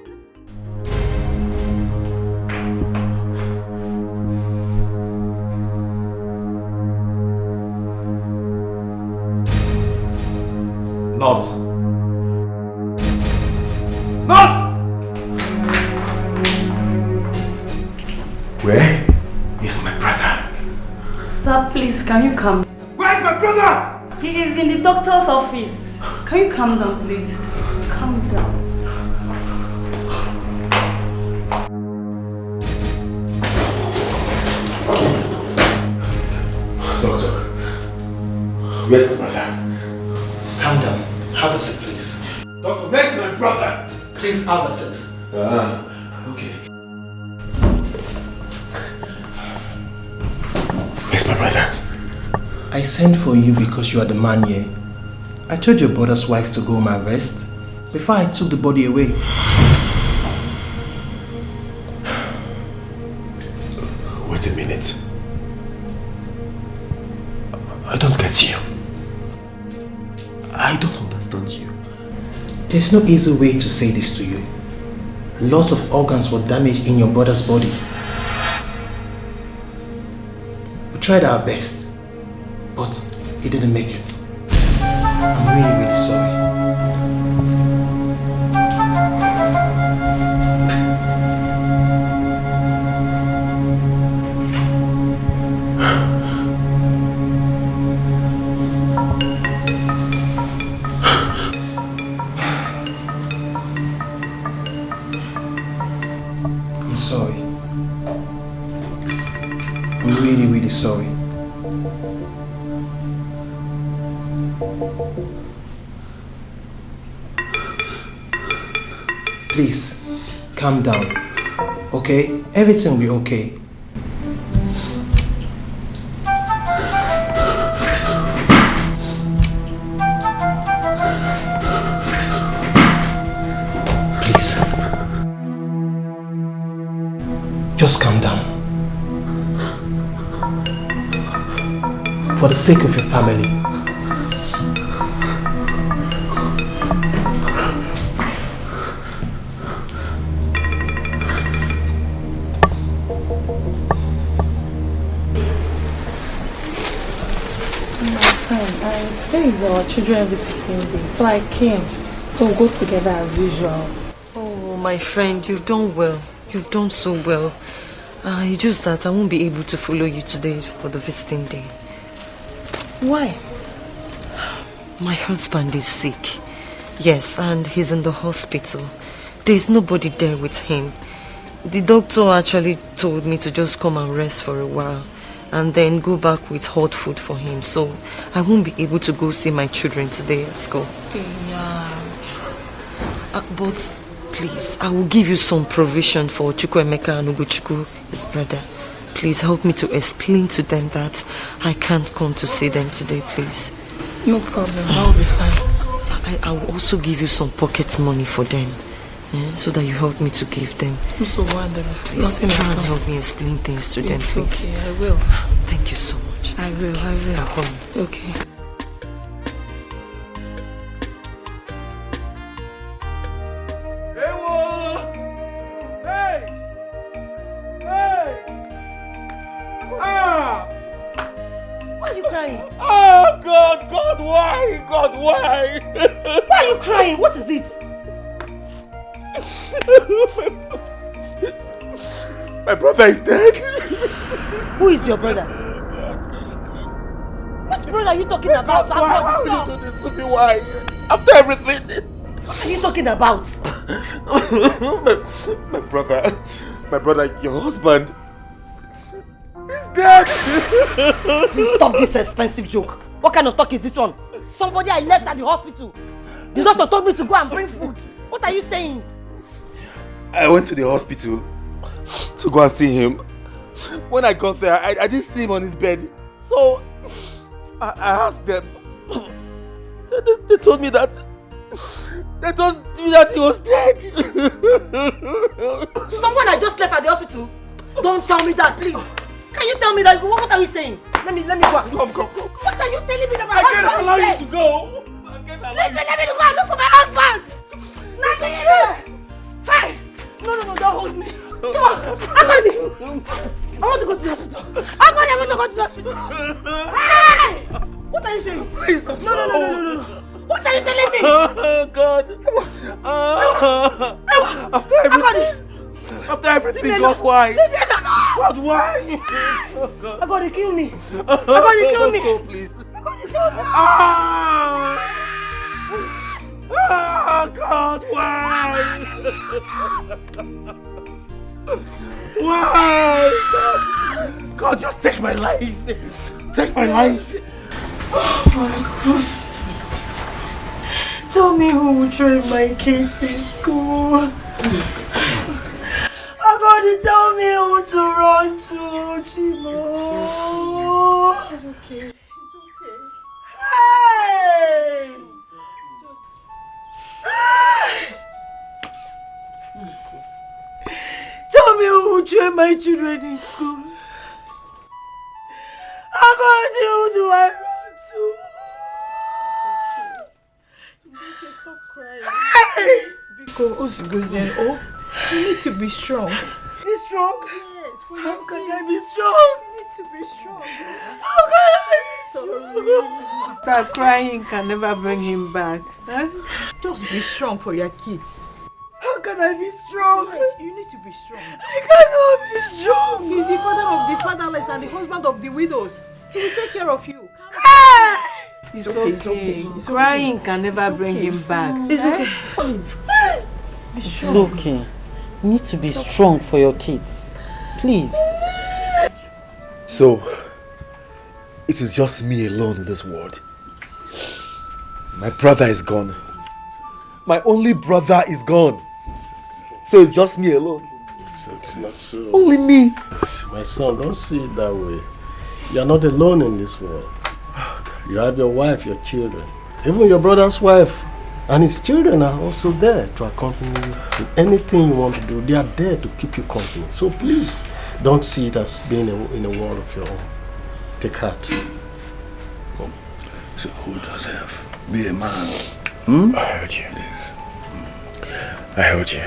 Nurse! Nurse! Where is my brother? Sir, please, can you come? Where is my brother? He is in the doctor's office. Can you calm down, please? Calm down. Doctor, where's my brother? Calm down. Have a seat, please. Doctor, where's my brother? Please have a seat. Okay. Yes, my brother. I sent for you because you are the man here. I told your brother's wife to go home and rest before I took the body away. Wait a minute. I don't get you. I don't understand you. There's no easy way to say this to you. Lots of organs were damaged in your brother's body. We tried our best, but he didn't make it. I'm really, really sorry. I'm sorry. I'm really, really sorry. Please, calm down, okay? Everything will be okay. Please. Just calm down. For the sake of your family. Today is our children visiting day, so I came. So we'll go together as usual. Oh, my friend, you've done well. You've done so well. It's just that I won't be able to follow you today for the visiting day. Why? My husband is sick. Yes, and he's in the hospital. There's nobody there with him. The doctor actually told me to just come and rest for a while and then go back with hot food for him. So I won't be able to go see my children today at school. Yeah. Yes. But please, I will give you some provision for Chukwuemeka and Ugochukwu, his brother. Please help me to explain to them that I can't come to see them today, please. No problem, that will be fine. I will also give you some pocket money for them. So that you help me to give them. I'm so wonderful. Please try and help me explain things to them, please. Okay, I will. Thank you so much. I will. Okay. Why are you crying? Oh, God, why? God, why? Why are you crying? What is it? My brother is dead. Who is your brother? What brother are you talking about? Why will you do this to me? Why? After everything. What are you talking about? my brother, your husband, is dead. Please stop this expensive joke. What kind of talk is this one? Somebody I left at the hospital. The doctor told me to go and bring food. What are you saying? I went to the hospital to go and see him. When I got there, I didn't see him on his bed. So I asked them. They told me that he was dead. Someone I just left at the hospital? Don't tell me that, please. Can you tell me that? What are you saying? Let me go. Come. What are you telling me that my I husband can't allow is dead? you to go. Let me go and look for my husband. Hey! No, don't hold me. Come on, I want to go to the hospital. I want to go to the hospital. Hey! What are you saying? Please don't. No. What are you telling me? Oh, God. After everything, God, why? God, why? I'm gonna kill me. Go, please. God, why? Why? God, just take my life. Take my life. Oh my God. Tell me who will train my kids in school. I'm gonna tell me who to run to, Chimo. It's okay. It's okay. Hey! Tell me who will train my children in school. How do I run to? It's okay, stop crying. Hey! Because you need to be strong. Be strong? Yes, for How your can kids. I be strong? You need to be strong. How can I be strong? Start crying can never bring him back. Huh? Just be strong for your kids. How can I be strong? Yes, you need to be strong. I cannot be strong. He's the father of the fatherless and the husband of the widows. He will take care of you. It's okay, it's okay. It's crying can never bring him back. It's okay. Be It's strong. okay. You need to be strong for your kids. Please. So, it is just me alone in this world. My brother is gone. My only brother is gone. So it's just me alone. It's not so. Only me. My son, don't see it that way. You are not alone in this world. You have your wife, your children. Even your brother's wife and his children are also there to accompany you in anything you want to do. They are there to keep you company. So please, don't see it as being in a world of your own. Take heart. So who does have? Be a man. I heard you. I heard you.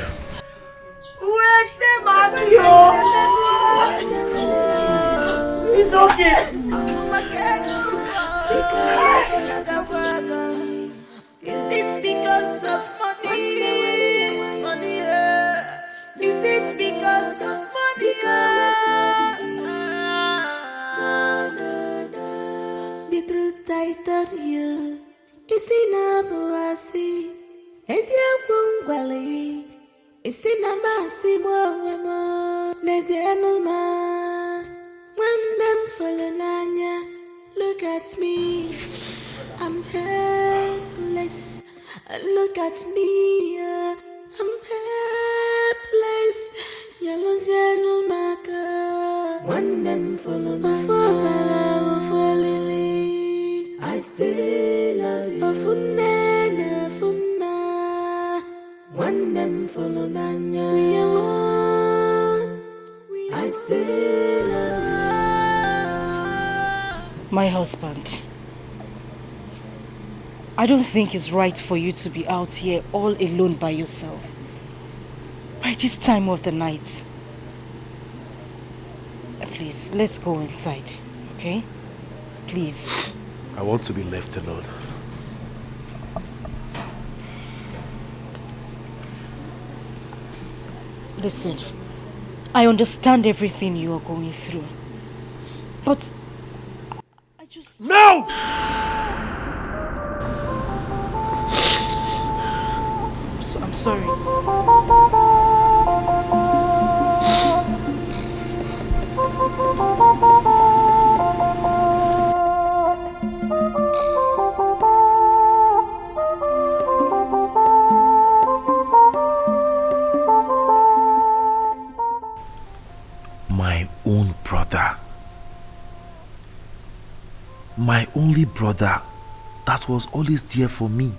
It's okay. Is it because of money? Money, is it because of money? The truth I told you is enough oasis. Is your bungalow? Is it a massive woman? There's no man. When them falling on ya, look at me. I'm helpless. Look at me. I'm helpless. Yellow no maker. When them follow my I still love you. When them follow Nanya, I still love you. My husband, I don't think it's right for you to be out here all alone by yourself by this time of the night. Please, let's go inside, okay? Please. I want to be left alone. Listen, I understand everything you are going through, but I just... No! I'm sorry. My own brother. My only brother that was always there for me.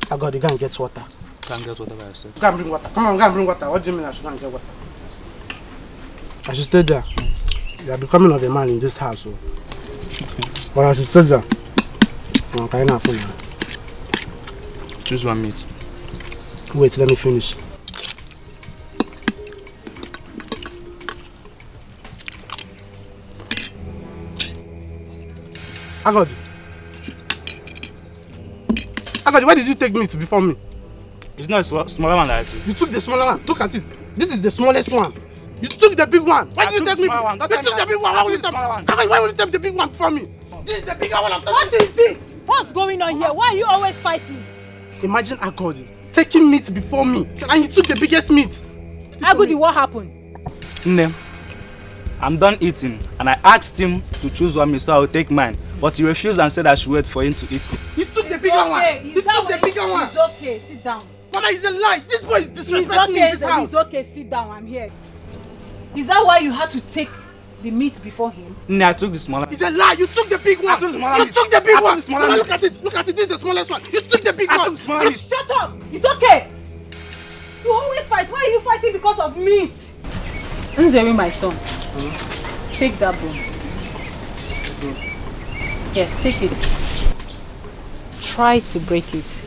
I got to go and get water. Go and get water by yourself. Go and bring water. Come on, go and bring water. What do you mean I should go and get water? I should stay there. You are becoming of a man in this house. So. But I should stay there. I'm carrying a phone. Choose one meat. Wait, let me finish. Agodi, where did you take meat before me? It's not a smaller one that I took. You took the smaller one. Look at it. This is the smallest one. You took the big one. Why did you take me? You took the big one. Why would you take the big one before me? This is the bigger one I'm talking about. What is it? What's going on here? Why are you always fighting? Imagine Agodi taking meat before me and he took the biggest meat. Agodi, what happened? Nne, I'm done eating and I asked him to choose one meat so I will take mine. But he refused and said I should wait for him to eat. He took the bigger one. He took the bigger one. It's okay. Sit down. Mama, it's a lie. This boy is disrespecting me in this house. It's okay, sit down. I'm here. Is that why you had to take the meat before him? No, I took the smaller. It's a lie. You took the big one. You took the big one. Mama, look at it. Look at it. This is the smallest one. You took the big one. Shut up. It's okay. You always fight. Why are you fighting because of meat? Nzemi, my son. Take that bone. Yes, take it. Try to break it.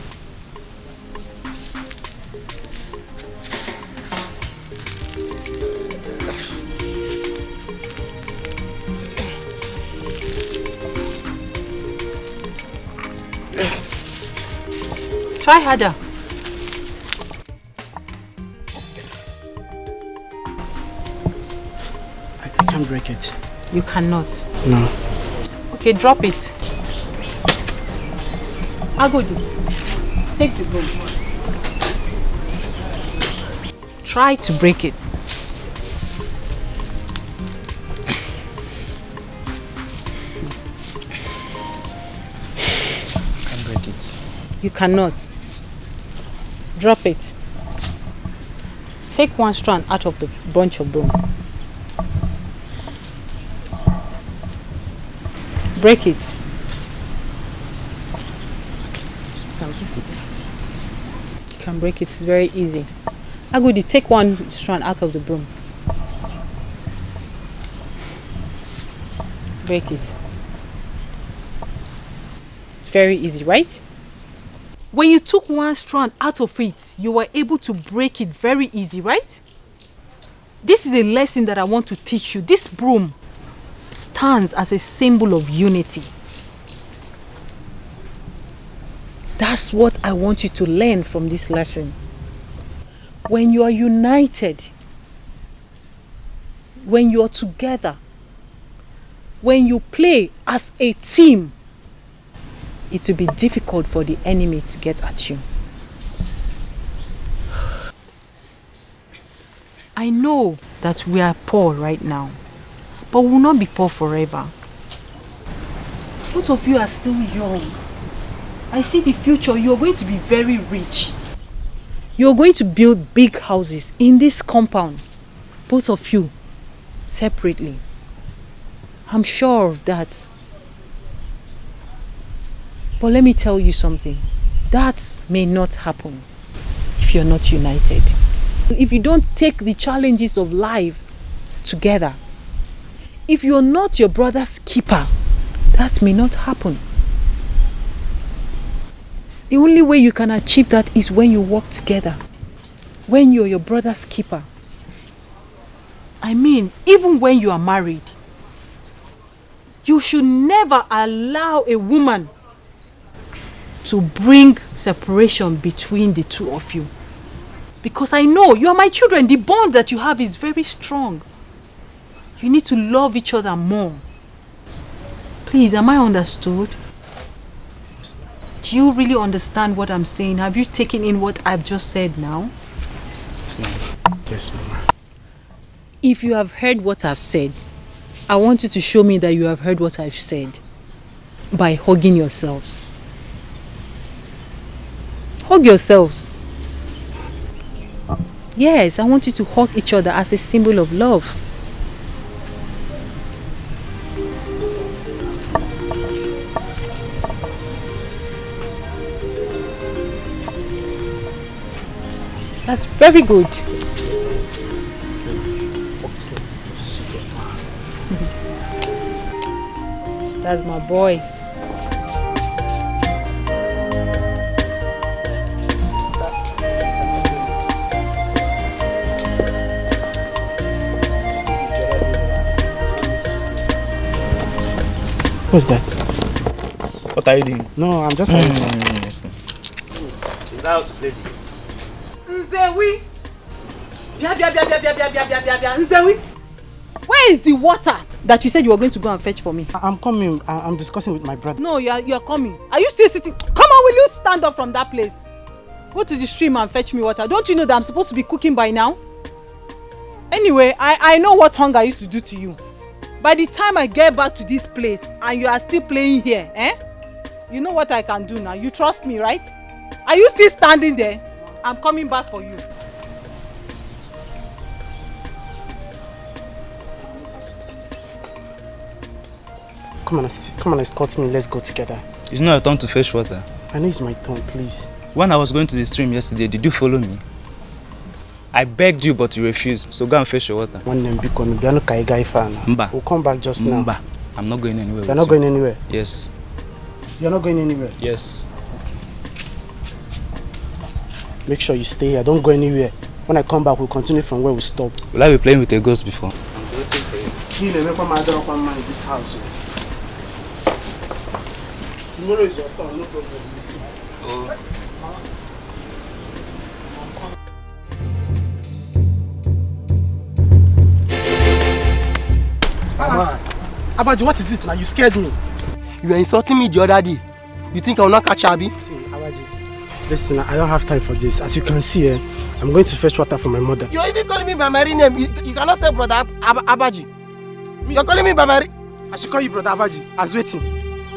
Try harder. I can't break it. You cannot. No. Okay, drop it. Agodu, take the bone. Try to break it. I can't break it. You cannot. Drop it. Take one strand out of the bunch of bone. Break it. You can break it. It's very easy. Agudi, take one strand out of the broom. Break it. It's very easy, right? When you took one strand out of it, you were able to break it very easy, right? This is a lesson that I want to teach you. This broom stands as a symbol of unity. That's what I want you to learn from this lesson. When you are united, when you are together, when you play as a team, it will be difficult for the enemy to get at you. I know that we are poor right now, but we will not be poor forever. Both of you are still young. I see the future. You are going to be very rich. You are going to build big houses in this compound. Both of you, separately. I'm sure of that. But let me tell you something. That may not happen if you're not united. If you don't take the challenges of life together, if you're not your brother's keeper, that may not happen. The only way you can achieve that is when you work together. When you're your brother's keeper. I mean, even when you are married, you should never allow a woman to bring separation between the two of you. Because I know you are my children. The bond that you have is very strong. You need to love each other more. Please, am I understood? Do you really understand what I'm saying? Have you taken in what I've just said now? Yes, Mama. Yes, Mama. If you have heard what I've said, I want you to show me that you have heard what I've said by hugging yourselves. Hug yourselves. Yes, I want you to hug each other as a symbol of love. That's very good. That's my boys. What's that? What are you doing? No, I'm just Is that how to play? Nzewi! Nzewi! Where is the water that you said you were going to go and fetch for me? I'm coming. I'm discussing with my brother. No, you are coming. Are you still sitting? Come on, will you stand up from that place? Go to the stream and fetch me water. Don't you know that I'm supposed to be cooking by now? Anyway, I know what hunger used to do to you. By the time I get back to this place and you are still playing here, you know what I can do now. You trust me, right? Are you still standing there? I'm coming back for you. Come on, escort me. Let's go together. It's not your turn to fetch water. I know it's my turn, please. When I was going to the stream yesterday, did you follow me? I begged you, but you refused. So go and fetch your water. Mba. We'll come back just now. Mba. I'm not going anywhere. You're not going anywhere? Yes. You're not going anywhere? Yes. Make sure you stay here. Don't go anywhere. When I come back, we'll continue from where we stopped. Will I be playing with a ghost before? I'm waiting for you. In this house. Tomorrow is your turn, no problem. Oh. Abaji, what is this now? You scared me. You were insulting me the other day. You think I will not catch Abi? See, Abaji, listen, I don't have time for this. As you can see, I'm going to fetch water for my mother. You're even calling me by my real name. You cannot say brother Abaji. You're calling me by my... I should call you brother Abaji. I was waiting.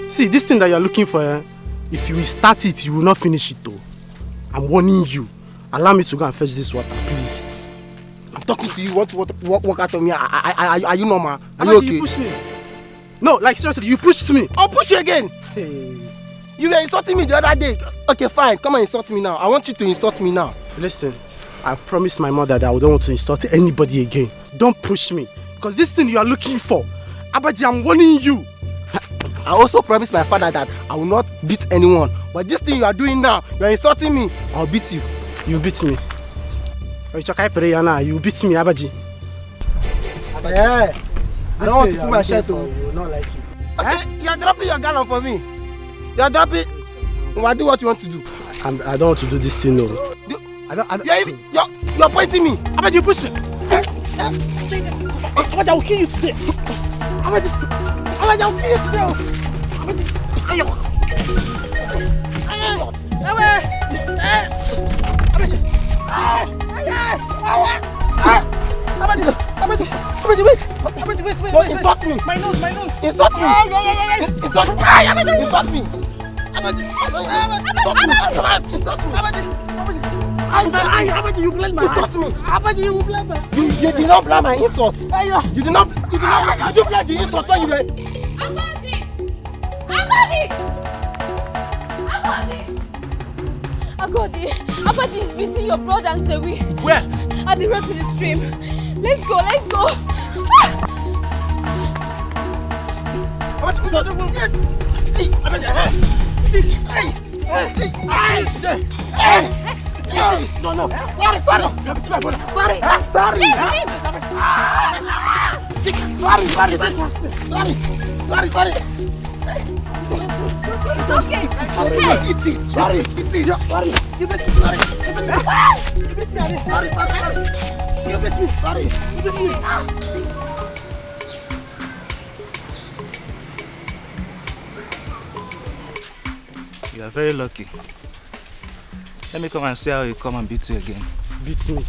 See, this thing that you're looking for, if you will start it, you will not finish it though. I'm warning you. Allow me to go and fetch this water, please. I'm talking to you. What walk out of me? Are you normal? Are you okay? You pushed me. No, like seriously, you pushed me. I'll push you again. Hey. You were insulting me the other day. Okay, fine. Come and insult me now. I want you to insult me now. Listen, I've promised my mother that I don't want to insult anybody again. Don't push me. Because this thing you are looking for, Abaji, I'm warning you. I also promised my father that I will not beat anyone. But this thing you are doing now, you are insulting me. I'll beat you. You beat me. You beat me, Abaji. Yeah. I don't want to put my shirt on. You will not like it. Okay, you are dropping your gun for me. You are dropping. Well, do what you want to do. I don't want to do this thing, no. You're pointing me. Abaji, you push me. Abaji, I will kill you today. Abaji, I will kill you today. Abaji, wait. Insult me. My nose. Insult me. Insult me. Abaji, you blame my insult me. Abaji, you blame my. You did not blame my insult. You did not blame the insult when you were. Agodi, Abaji is beating your brother and Sewi. Where? At the road to the stream. Let's go. No. Sorry. It's okay. Eat it. Sorry. You beat me. Sorry. You beat me. Sorry. You are very lucky. Let me come and see how you come and beat you again. Beat me?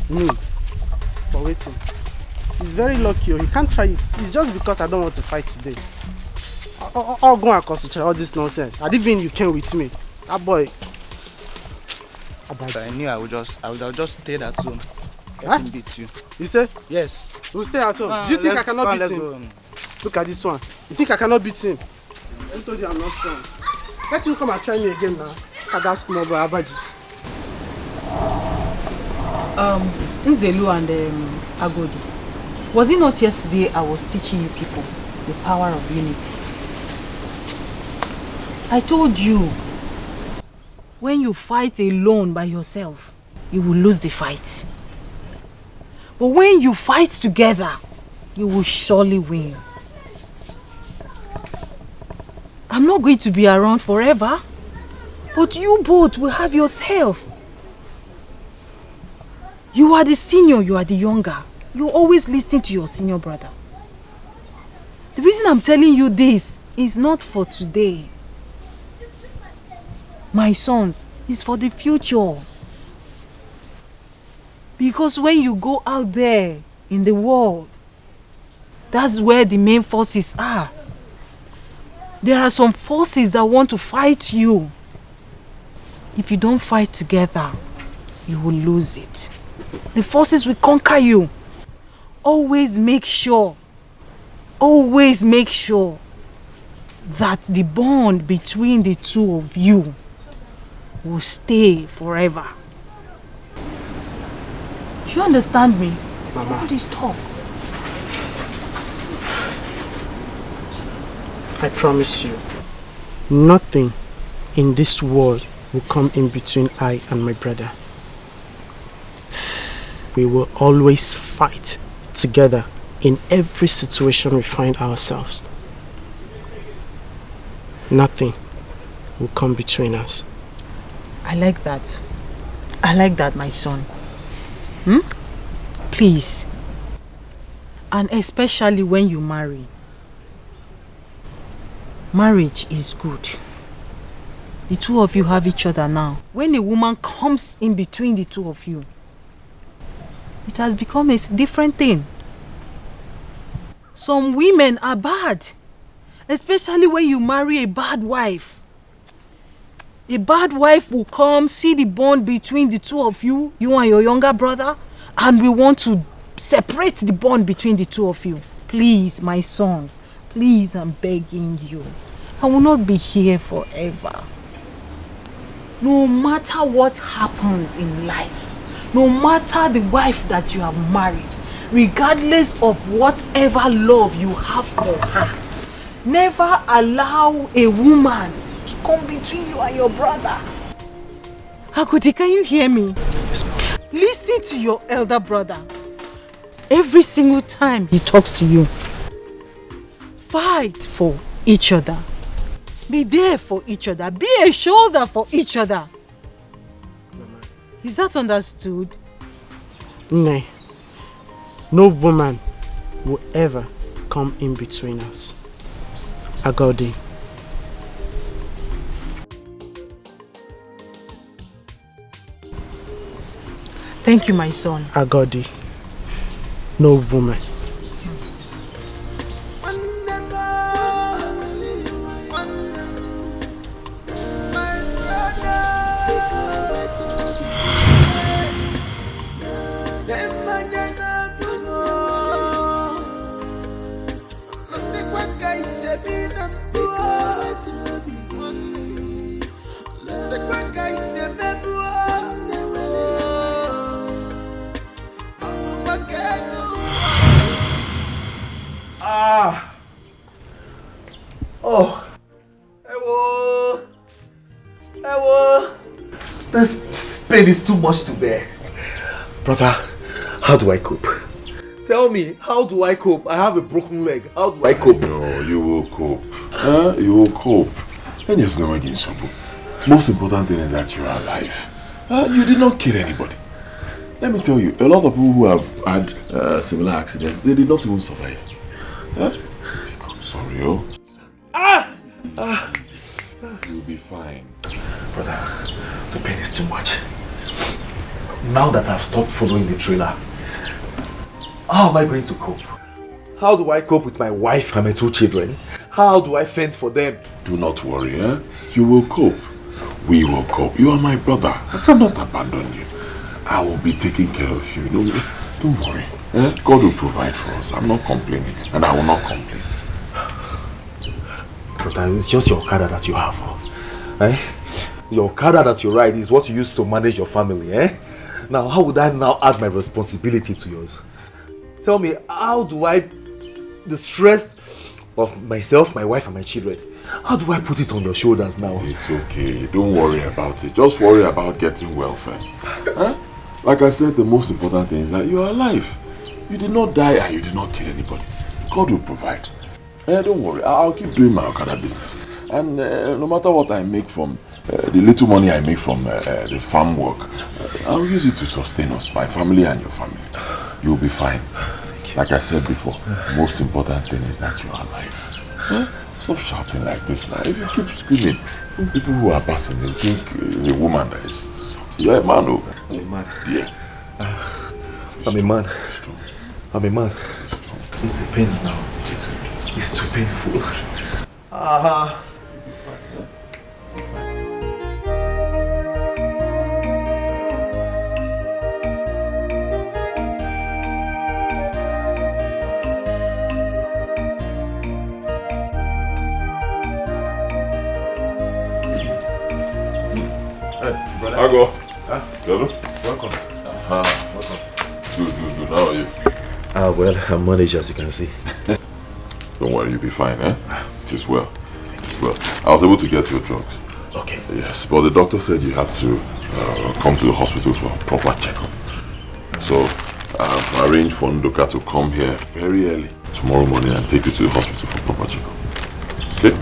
Me? For waiting. He's very lucky. He can't try it. It's just because I don't want to fight today. I'll go and concentrate all this nonsense. I didn't even you came with me. That boy. But I knew I would just stay at home. Let him beat you. You say? Yes. We'll stay at home. Do you think I cannot beat him? Look at this one. You think I cannot beat him? I told you I'm not strong. Let him come and try me again now. Look at that small boy, Abaji. Nzelu and Agodi. Was it not yesterday I was teaching you people the power of unity? I told you, when you fight alone by yourself, you will lose the fight. But when you fight together, you will surely win. I'm not going to be around forever, but you both will have yourself. You are the senior, you are the younger. You always listen to your senior brother. The reason I'm telling you this is not for today. My sons, it's for the future. Because when you go out there in the world, that's where the main forces are. There are some forces that want to fight you. If you don't fight together, you will lose it. The forces will conquer you. Always make sure that the bond between the two of you will stay forever. Do you understand me? Mama. All this tough. I promise you, nothing in this world will come in between I and my brother. We will always fight together in every situation we find ourselves. Nothing will come between us. I like that. I like that, my son. Please. And especially when you marry. Marriage is good. The two of you have each other now. When a woman comes in between the two of you, it has become a different thing. Some women are bad. Especially when you marry a bad wife. A bad wife will come, see the bond between the two of you, you and your younger brother, and we want to separate the bond between the two of you. Please, my sons, please, I'm begging you. I will not be here forever. No matter what happens in life, no matter the wife that you have married, regardless of whatever love you have for her, never allow a woman to come between you and your brother. Akoti, can you hear me? Yes, ma'am. Listen to your elder brother. Every single time he talks to you, fight for each other. Be there for each other. Be a shoulder for each other. Is that understood? Nay, no woman will ever come in between us. Agodi. Thank you, my son. Agodi. No woman. Oh. Ewo. Ewo. This pain is too much to bear. Brother, how do I cope? Tell me, how do I cope? I have a broken leg. How do I cope? No, you will cope. You will cope. And there's no way in trouble. Most important thing is that you are alive. You did not kill anybody. Let me tell you, a lot of people who have had similar accidents, they did not even survive. Sorry, oh. You'll be fine. Brother, the pain is too much. Now that I've stopped following the trailer, how am I going to cope? How do I cope with my wife and my 2 children? How do I fend for them? Do not worry, You will cope. We will cope. You are my brother. I cannot abandon you. I will be taking care of you. Don't worry. God will provide for us. I'm not complaining, and I will not complain. Brother, it's just your Okada that you have. Your Okada that you ride is what you use to manage your family. Now, how would I now add my responsibility to yours? Tell me, how do the stress of myself, my wife and my children, how do I put it on your shoulders now? It's okay. Don't worry about it. Just worry about getting well first. Like I said, the most important thing is that you are alive. You did not die and you did not kill anybody. God will provide. Don't worry. I'll keep doing my Okada business. And no matter what I make from the little money I make from the farm work, I'll use it to sustain us, my family and your family. You'll be fine. Thank you. Like I said before, the most important thing is that you're alive. Stop shouting like this now. If you keep screaming, people who are passing, they'll think it's a woman that is shouting. You're a man, oh. I'm a man. Yeah. I'm a man. I'm a man. It's the pains now. It's too painful. Brother. I go. Hello? Welcome. Welcome. Good. How are you? Well, I'm managed as you can see. Don't worry, you'll be fine, eh? It is well. It is well. I was able to get your drugs. Okay. Yes, but the doctor said you have to come to the hospital for a proper checkup. So, I've arranged for Ndoka to come here very early tomorrow morning and take you to the hospital for proper checkup. Okay?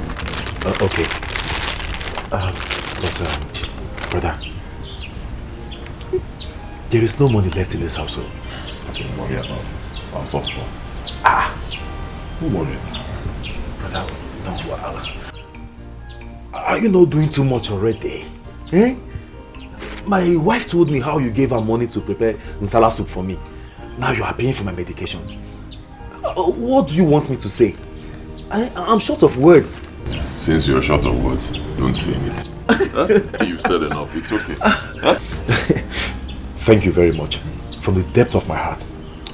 Okay. Brother, there is no money left in this household. Don't worry about it. I'll sort it out. Don't worry. Brother, don't worry. Are you not doing too much already? Eh? My wife told me how you gave her money to prepare nsala soup for me. Now you are paying for my medications. What do you want me to say? I'm short of words. Since you're short of words, don't say anything. You've said enough. It's okay. Thank you very much. From the depth of my heart,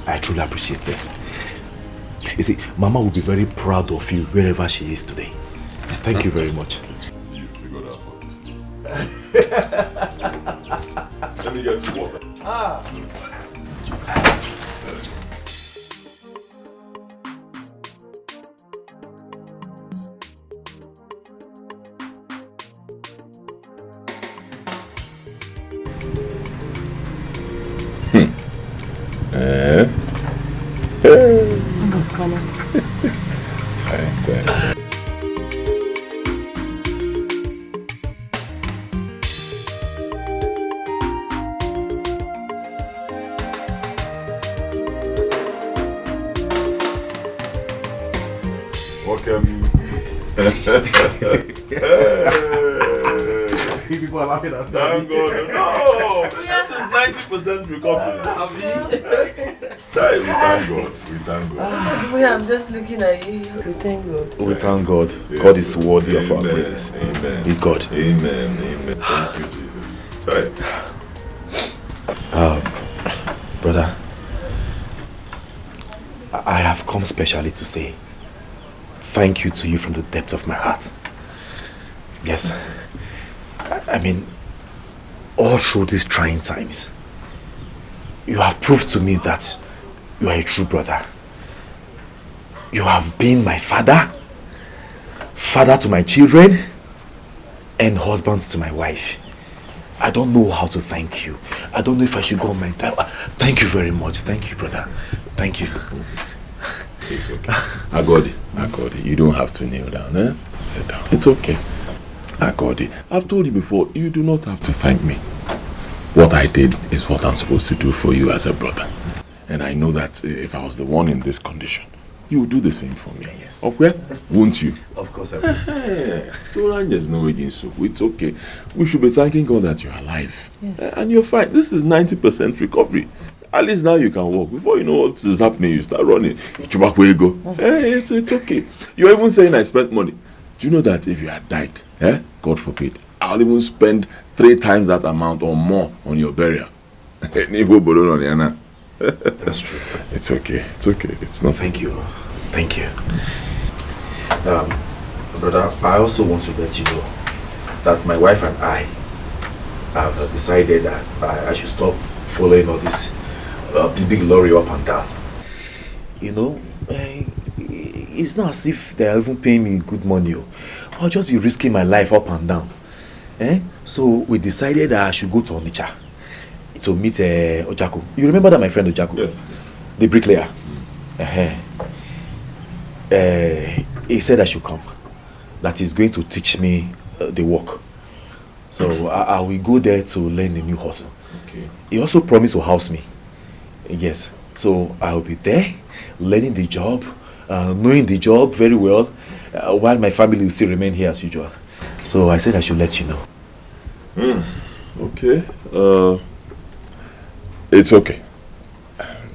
I truly appreciate this. You see, Mama will be very proud of you wherever she is today. Thank you very much. You figured out what Let me get you water. People are laughing at Thank God. No! This is 90% recovery. We thank God. I'm just looking at you. We thank God. We thank God. Yes. God is worthy of our praises. Amen. He's God. Amen. Thank you, Jesus. Right. Brother, I have come specially to say thank you to you from the depth of my heart. Yes. I mean, all through these trying times, you have proved to me that you are a true brother. You have been my father to my children, and husband to my wife. I don't know how to thank you. I don't know if I should go on my time. Thank you very much. Thank you, brother. Thank you. It's okay. I got it. You don't have to kneel down, eh? Sit down. It's okay. I got it. I've told you before, you do not have to thank me. What I did is what I'm supposed to do for you as a brother. And I know that if I was the one in this condition, you would do the same for me. Yes. Okay? Won't you? Of course I will. There's no way so it's okay. We should be thanking God that you're alive. Yes. And you're fine. This is 90% recovery. At least now you can walk. Before you know what is happening, you start running. Where you go? It's okay. You're even saying I spent money. Do you know that if you had died, God forbid, I'll even spend 3 times that amount or more on your burial? That's true. It's okay. It's not. Thank you. Brother, I also want to let you know that my wife and I have decided that I should stop following all this big lorry up and down. You know, it's not as if they are even paying me good money. I'll just be risking my life up and down. So we decided that I should go to Onitsha to meet Ojako. You remember that my friend Ojako? Yes. The bricklayer. He said I should come. That he's going to teach me the work. So I will go there to learn the new hustle. Okay. He also promised to house me. Yes. So I will be there, learning the job, knowing the job very well, while my family will still remain here as usual. So I said I should let you know. Okay. It's okay.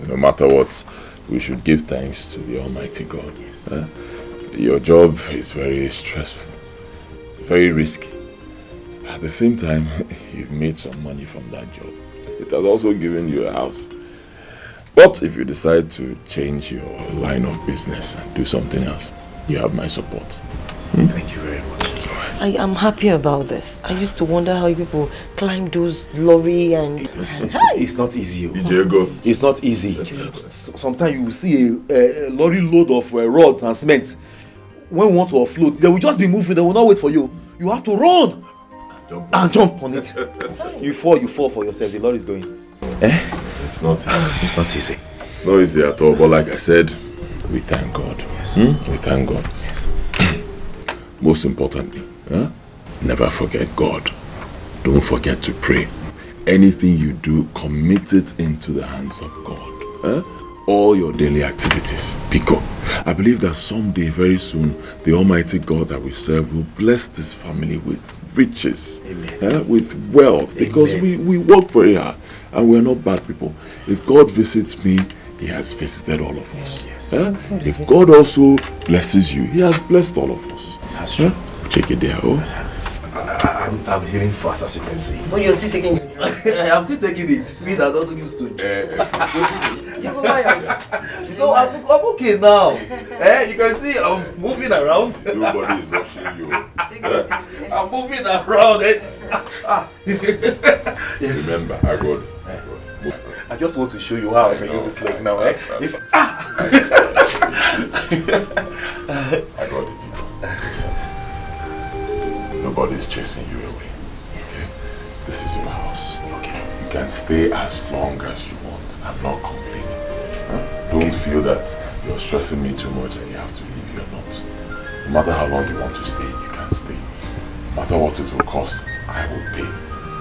No matter what, we should give thanks to the Almighty God. Yes. Your job is very stressful, very risky. At the same time, you've made some money from that job. It has also given you a house. But if you decide to change your line of business and do something else, you have my support. Thank you very much. It's all right. I am happy about this. I used to wonder how people climb those lorry and... It's not easy. It's not easy. Sometimes you will see a lorry load of rods and cement. When we want to offload, they will just be moving. They will not wait for you. You have to run and jump on it. You fall for yourself. The lorry is going. It's not easy. It's not easy. It's not easy at all. But like I said, we thank God. Yes. We thank God. Yes. Most importantly, never forget God. Don't forget to pray. Anything you do, commit it into the hands of God. All your daily activities. Because I believe that someday, very soon, the Almighty God that we serve will bless this family with riches, with wealth, because we work very hard and we're not bad people. If God visits me, He has visited all of us. Yes. If God also blesses you, He has blessed all of us. That's true. Check it there. I'm healing fast, as you can see. Oh, you're still taking your drugs? I'm still taking it. Me that doesn't used to. No, I'm okay now. You can see I'm moving around. Nobody is rushing you. I'm moving around. Yes. Remember, I got. I just want to show you how I can use this leg now. I got it. Listen. Nobody is chasing you away. Okay? This is your house. Okay. You can stay as long as you want. I'm not complaining. Don't feel that you're stressing me too much and you have to leave. You're not. No matter how long you want to stay, you can stay. No matter what it will cost, I will pay.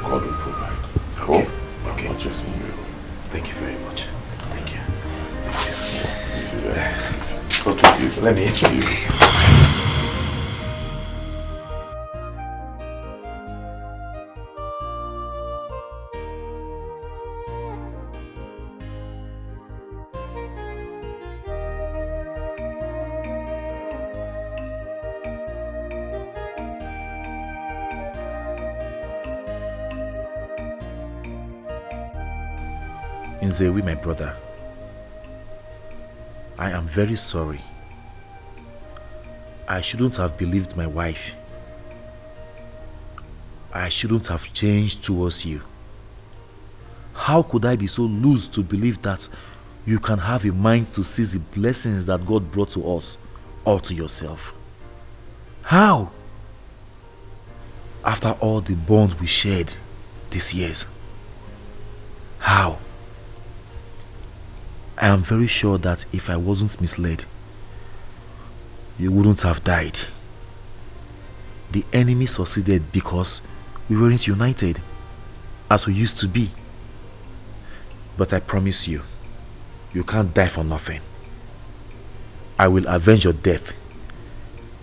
God will provide. Okay. I'm not chasing you away. Thank you very much. Thank you. This is okay, please, let me enter you. Nzewi, my brother, I am very sorry. I shouldn't have believed my wife. I shouldn't have changed towards you. How could I be so loose to believe that you can have a mind to seize the blessings that God brought to us all to yourself? How? After all the bonds we shared these years. How? I am very sure that if I wasn't misled, you wouldn't have died. The enemy succeeded because we weren't united as we used to be. But I promise you, you can't die for nothing. I will avenge your death,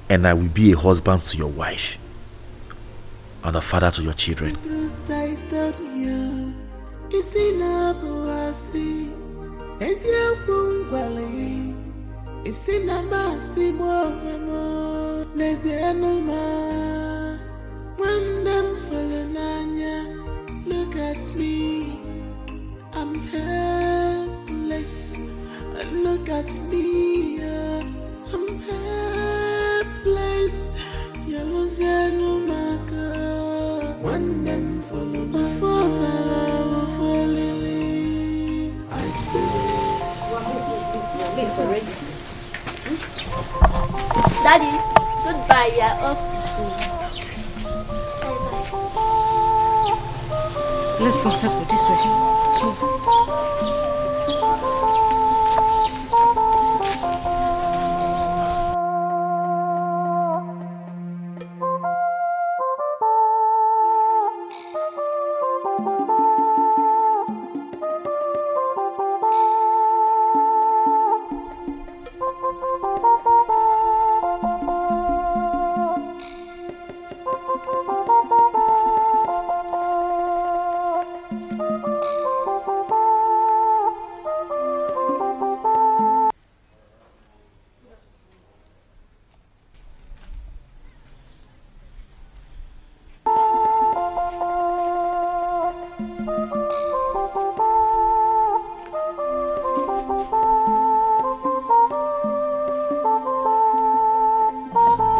and I will be a husband to your wife and a father to your children. Look at me, I'm helpless. Look at me, I'm helpless. Yellow Zenumaka, one them follow me, I still. Daddy, goodbye, we are off to school. Let's go this way.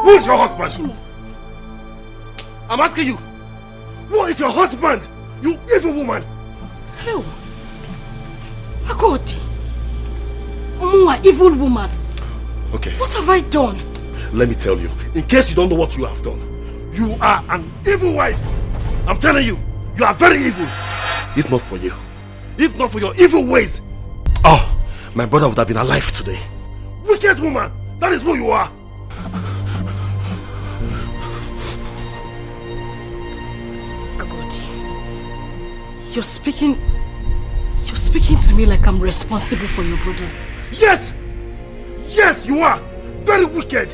Who's your husband? I'm asking you. What is your husband? You evil woman. Hell. Agodi. Omua, evil woman. Okay. What have I done? Let me tell you. In case you don't know what you have done. You are an evil wife. I'm telling you. You are very evil. If not for you. If not for your evil ways. Oh, my brother would have been alive today. Wicked woman. That is who you are. You're speaking to me like I'm responsible for your brothers. Yes! Yes, you are! Very wicked!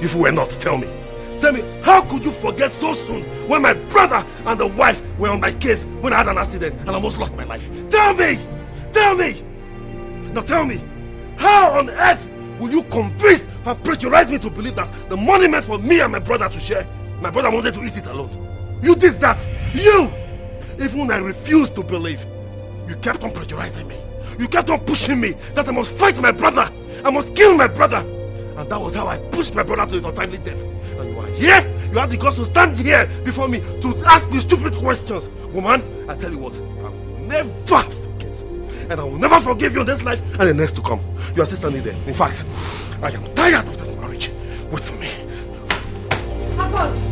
If you were not, tell me. Tell me, how could you forget so soon when my brother and the wife were on my case when I had an accident and almost lost my life? Tell me! Tell me! Now tell me, how on earth will you convince and pressurize me to believe that the money meant for me and my brother to share, my brother wanted to eat it alone? You did that! You! Even when I refused to believe, you kept on pressurizing me. You kept on pushing me that I must fight my brother. I must kill my brother. And that was how I pushed my brother to his untimely death. And you are here. You have the guts to stand here before me to ask me stupid questions. Woman, I tell you what, I will never forget. And I will never forgive you in this life and the next to come. You are still standing there. In fact, I am tired of this marriage. Wait for me. Agodi.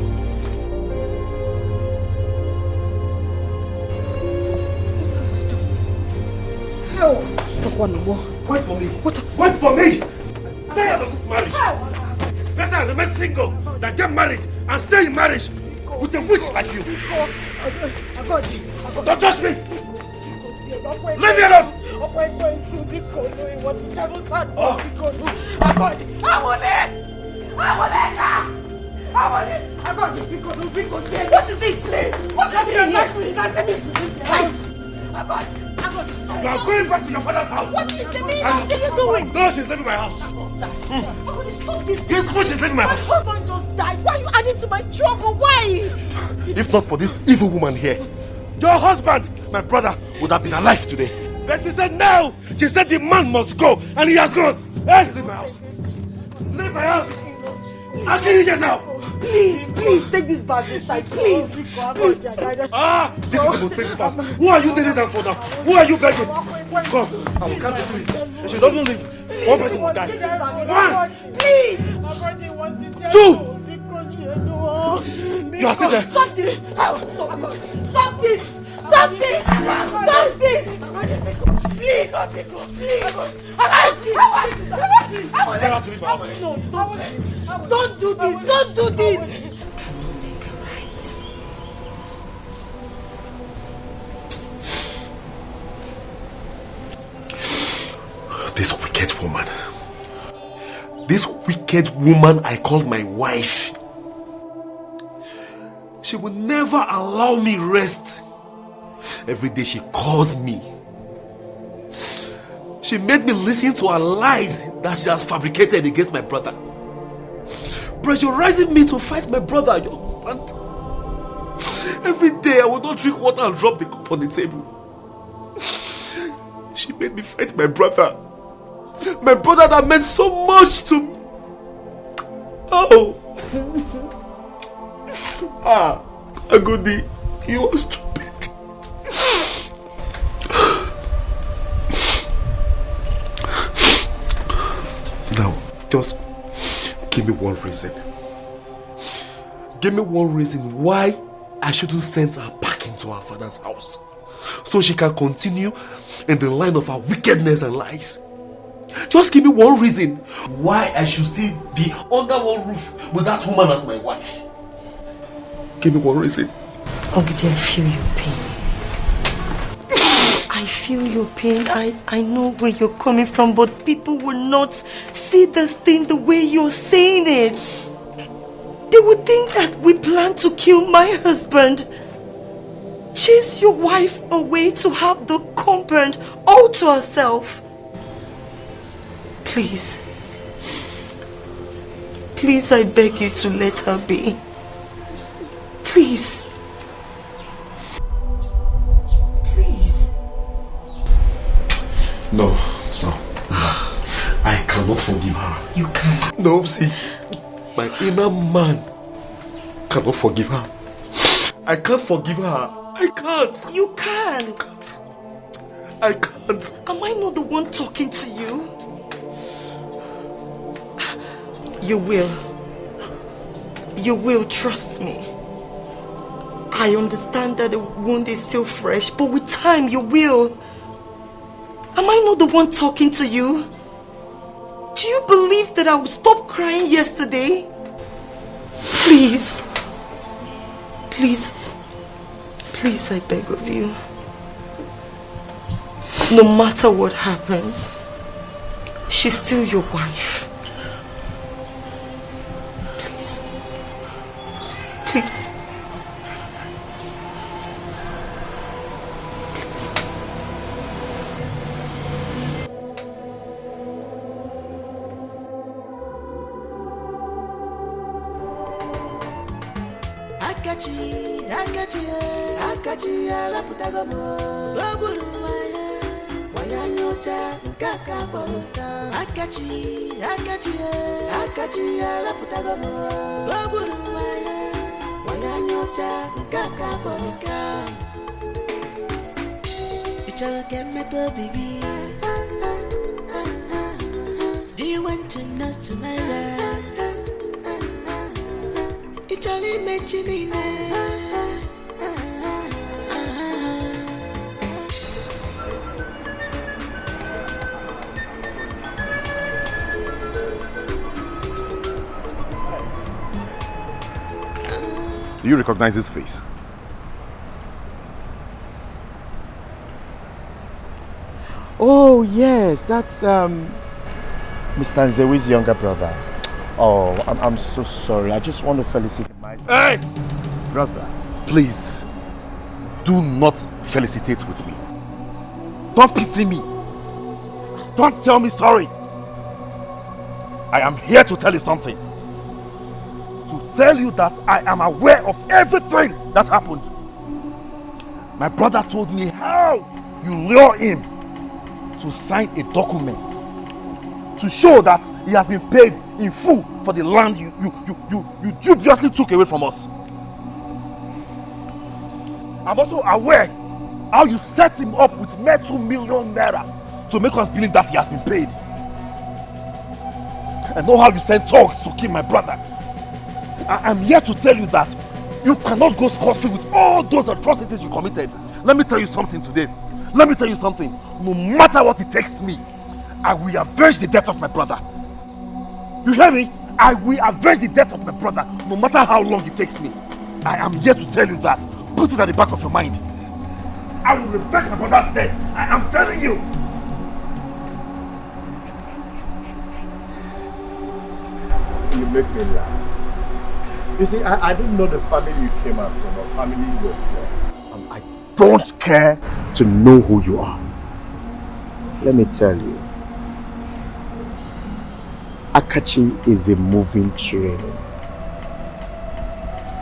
Wait for me. Wait for me. I'm tired of this marriage. It is better I remain single than get married and stay in marriage with a witch like you. Don't touch me. Leave me alone. What is it, please? What's happening here? You are going back to your father's house. What is the meaning? What are you doing? No, she's leaving my house. Stop this. This witch is leaving my house. My husband just died. Why are you adding to my trouble? Why? If not for this evil woman here, your husband, my brother, would have been alive today. But she said no. She said the man must go, and he has gone. Hey, leave my house. Leave my house. I'll kill you here now. Please, take this bag inside. Please. This is the most painful part. Who are you kneeling down for now? Who are you begging? Come, I will count to 3. If she doesn't leave, one person will die. 1, please. 2. You are still there. Stop this. Stop this. Stop this. Stop this. Please. Get out to leave my house. No, don't do this. Don't do this. This wicked woman I called my wife, she will never allow me rest. Every day she calls me. She made me listen to her lies that she has fabricated against my brother, pressurizing me to fight my brother, your husband. Every day I would not drink water and drop the cup on the table. She made me fight my brother. My brother that meant so much to me. Oh. Agodi, you are stupid. Now, just give me one reason. Give me one reason why I shouldn't send her back into her father's house, so she can continue in the line of her wickedness and lies. Just give me one reason why I should still be under one roof with that woman as my wife. Give me one reason. Ogidi, I feel your pain. I feel your pain. I know where you're coming from, but people will not see this thing the way you're saying it. They would think that we plan to kill my husband. Chase your wife away to have the compound all to herself. Please. Please, I beg you to let her be. Please. Please. No. I cannot forgive her. You can't. No, see, my inner man cannot forgive her. I can't forgive her. I can't. You can't. I can't. Am I not the one talking to you? You will. You will, trust me. I understand that the wound is still fresh, but with time you will. Am I not the one talking to you? Do you believe that I will stop crying yesterday? Please. Please. Please, I beg of you. No matter what happens, she's still your wife. Please. Please. Akachi ala putagamo Lobulu waya Waya nyocha Nkaka polosta Akachi ala putagamo Lobulu waya Waya nyocha Nkaka polosta Ichala keme to bigi Do you want to know tomorrow? Ichali mechinine Do you recognize his face? Oh yes, that's Mr. Nzewi's younger brother. Oh, I'm so sorry. I just want to felicitate myself. Hey! Brother. Please, do not felicitate with me. Don't pity me. Don't tell me sorry. I am here to tell you something. To tell you that I am aware of everything that happened. My brother told me how you lure him to sign a document to show that he has been paid in full for the land you dubiously took away from us. I'm also aware how you set him up with mere 2 million naira to make us believe that he has been paid. I know how you sent thugs to kill my brother. I'm here to tell you that you cannot go scot-free with all those atrocities you committed. Let me tell you something today. Let me tell you something. No matter what it takes me, I will avenge the death of my brother. You hear me? I will avenge the death of my brother, no matter how long it takes me. I am here to tell you that. Put it at the back of your mind. I will revenge my brother's death. I am telling you. You make me laugh. You see, I don't know the family you came out from or family you're from. And I don't care to know who you are. Let me tell you. Akachi is a moving train.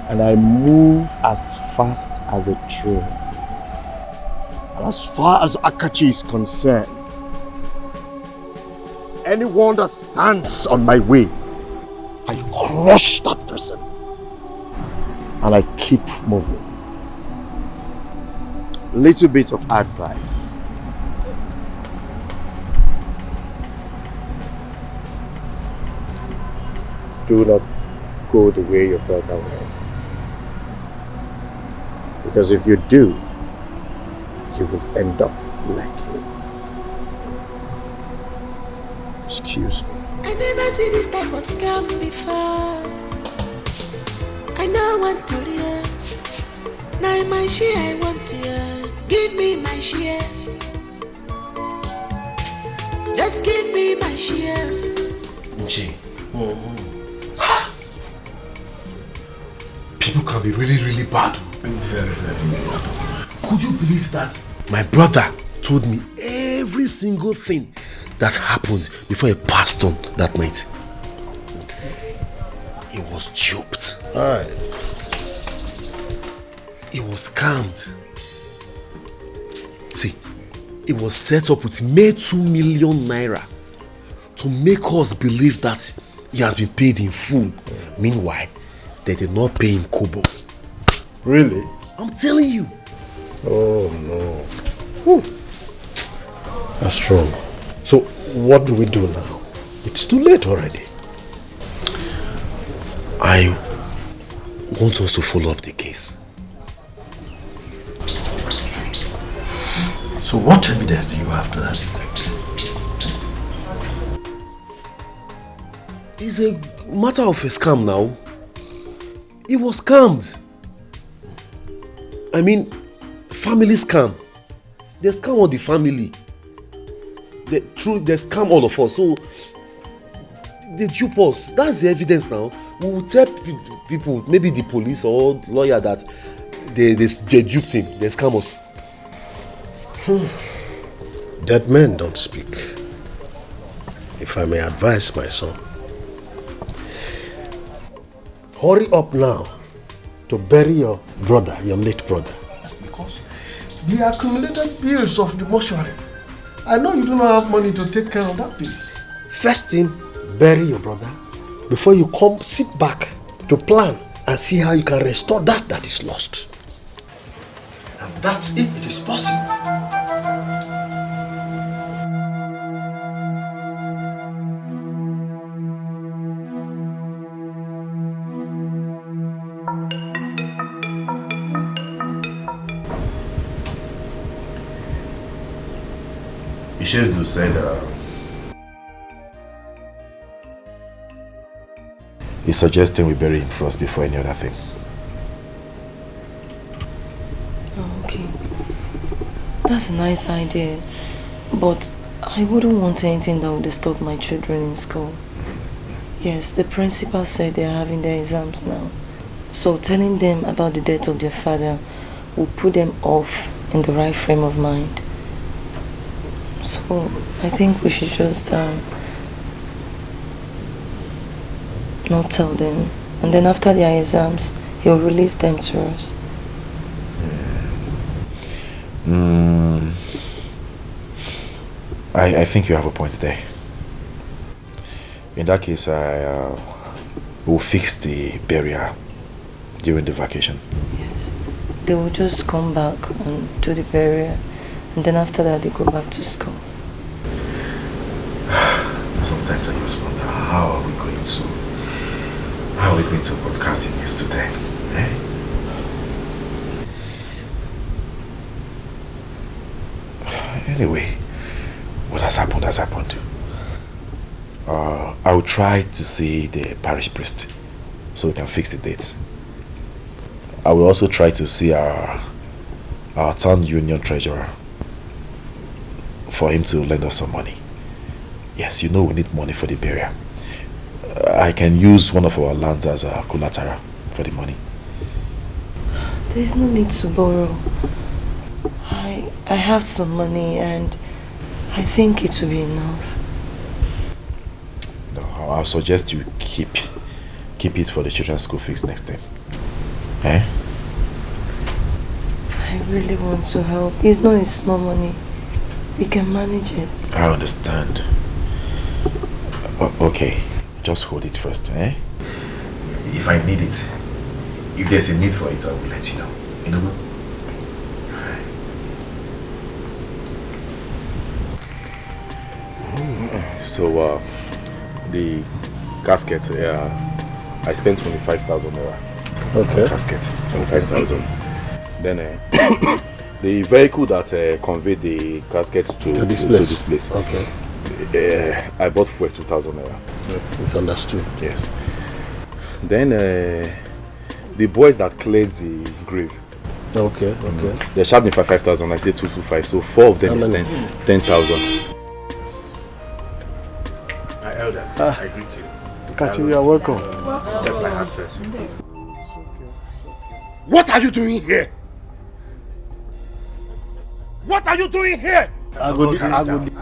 And I move as fast as a train. And as far as Akachi is concerned, anyone that stands on my way, I crush that person. And I keep moving. Little bit of advice. Do not go the way your brother went. Because if you do, you will end up like him. Excuse me. I never see this type of scam before. I know one to hear. Now my share I want to hear. Give me my share. Just give me my share. G. People can be really, really bad. Very, very bad. Could you believe that? My brother told me every single thing that happened before he passed on that night. Okay. He was duped. He was scammed. See, it was set up with mere 2 million naira to make us believe that he has been paid in full. Meanwhile, they did not pay him kobo. Really? I'm telling you. Oh no. That's wrong. So what do we do now? It's too late already. I want us to follow up the case. So what evidence do you have to that effect? It's a matter of a scam now. He was scammed. I mean, family scam. They scam all the family. They scam all of us. So they dupe us. That's the evidence now. We will tell people, maybe the police or lawyer, that they duped him. They scam us. Dead men don't speak. If I may advise my son, hurry up now to bury your brother, your late brother. That's because the accumulated bills of the mortuary. I know you do not have money to take care of that bills. First thing, bury your brother before you come sit back to plan and see how you can restore that is lost. And that's if it is possible. Ini Edo said he's suggesting we bury him first before any other thing. Oh, okay. That's a nice idea. But I wouldn't want anything that would disturb my children in school. Yes, the principal said they are having their exams now. So telling them about the death of their father will put them off in the right frame of mind. So I think we should just not tell them. And then after their exams, he'll release them to us. I think you have a point there. In that case, I will fix the barrier during the vacation. Yes. They will just come back and do the barrier, and then after that they go back to school. Sometimes I just wonder, how are we going to broadcast this today? Eh? Anyway, what has happened has happened. I will try to see the parish priest so we can fix the dates. I will also try to see our town union treasurer for him to lend us some money. Yes, you know we need money for the burial. I can use one of our lands as a collateral for the money. There is no need to borrow. I have some money and I think it will be enough. No, I'll suggest you keep it for the children's school fees next time. Eh? I really want to help. It's not a small money. We can manage it. I understand. Okay, just hold it first, eh? If I need it, if there's a need for it, I will let you know. You know? So, the casket, I spent 25,000 naira. Okay. Casket, 25,000. Then, the vehicle that conveyed the casket to this place. Okay. I bought for 2,000 naira. Yeah, it's understood. Yes. Then the boys that cleared the grave. Okay. They charged me for 5,000. I said 225. So 4 of them is 10,000. My elders, I greet you. Kachi, you are welcome. Accept my hand first. What are you doing here? What are you doing here? Agodi.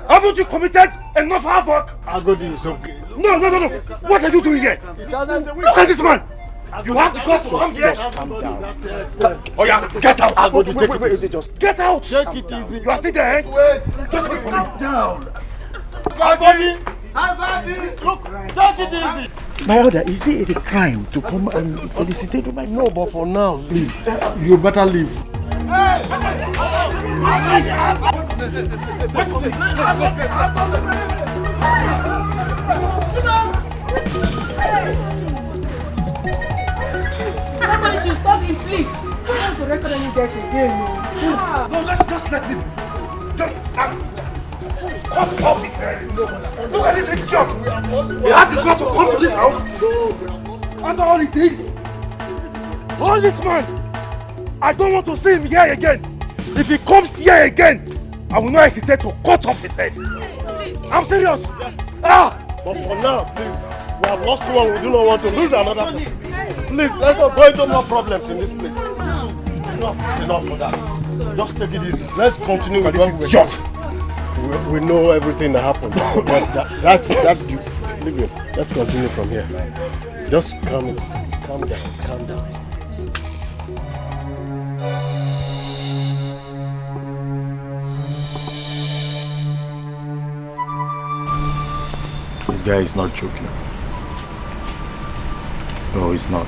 Haven't you committed enough havoc? Agodi is okay. No. What are you doing here? Look at this man. You have the guts to come here. Calm down. Oh yeah, get out. Agodi, Get out. Take it easy. You are still there. Just wait for me. Down. Agodi, look, take it easy. My order, is it a crime to come and felicitate my friend? No, but for now, please, you better leave. Everybody should stop him, please. I have to record any death again. No, just let me. Cut off his head. Look at this idiot. He has the guts to come to this house. And all he did. All this man. I don't want to see him here again. If he comes here again, I will not hesitate to cut off his head. I'm serious. Yes. But for now, please, we have lost one. We do not want to lose another person. Please, let's not go into more problems in this place. Enough is enough for that. Just take it easy. Let's continue with what we're doing. We know everything that happened. That's leave it. Let's continue from here. Just calm down. This guy is not joking. No, he's not.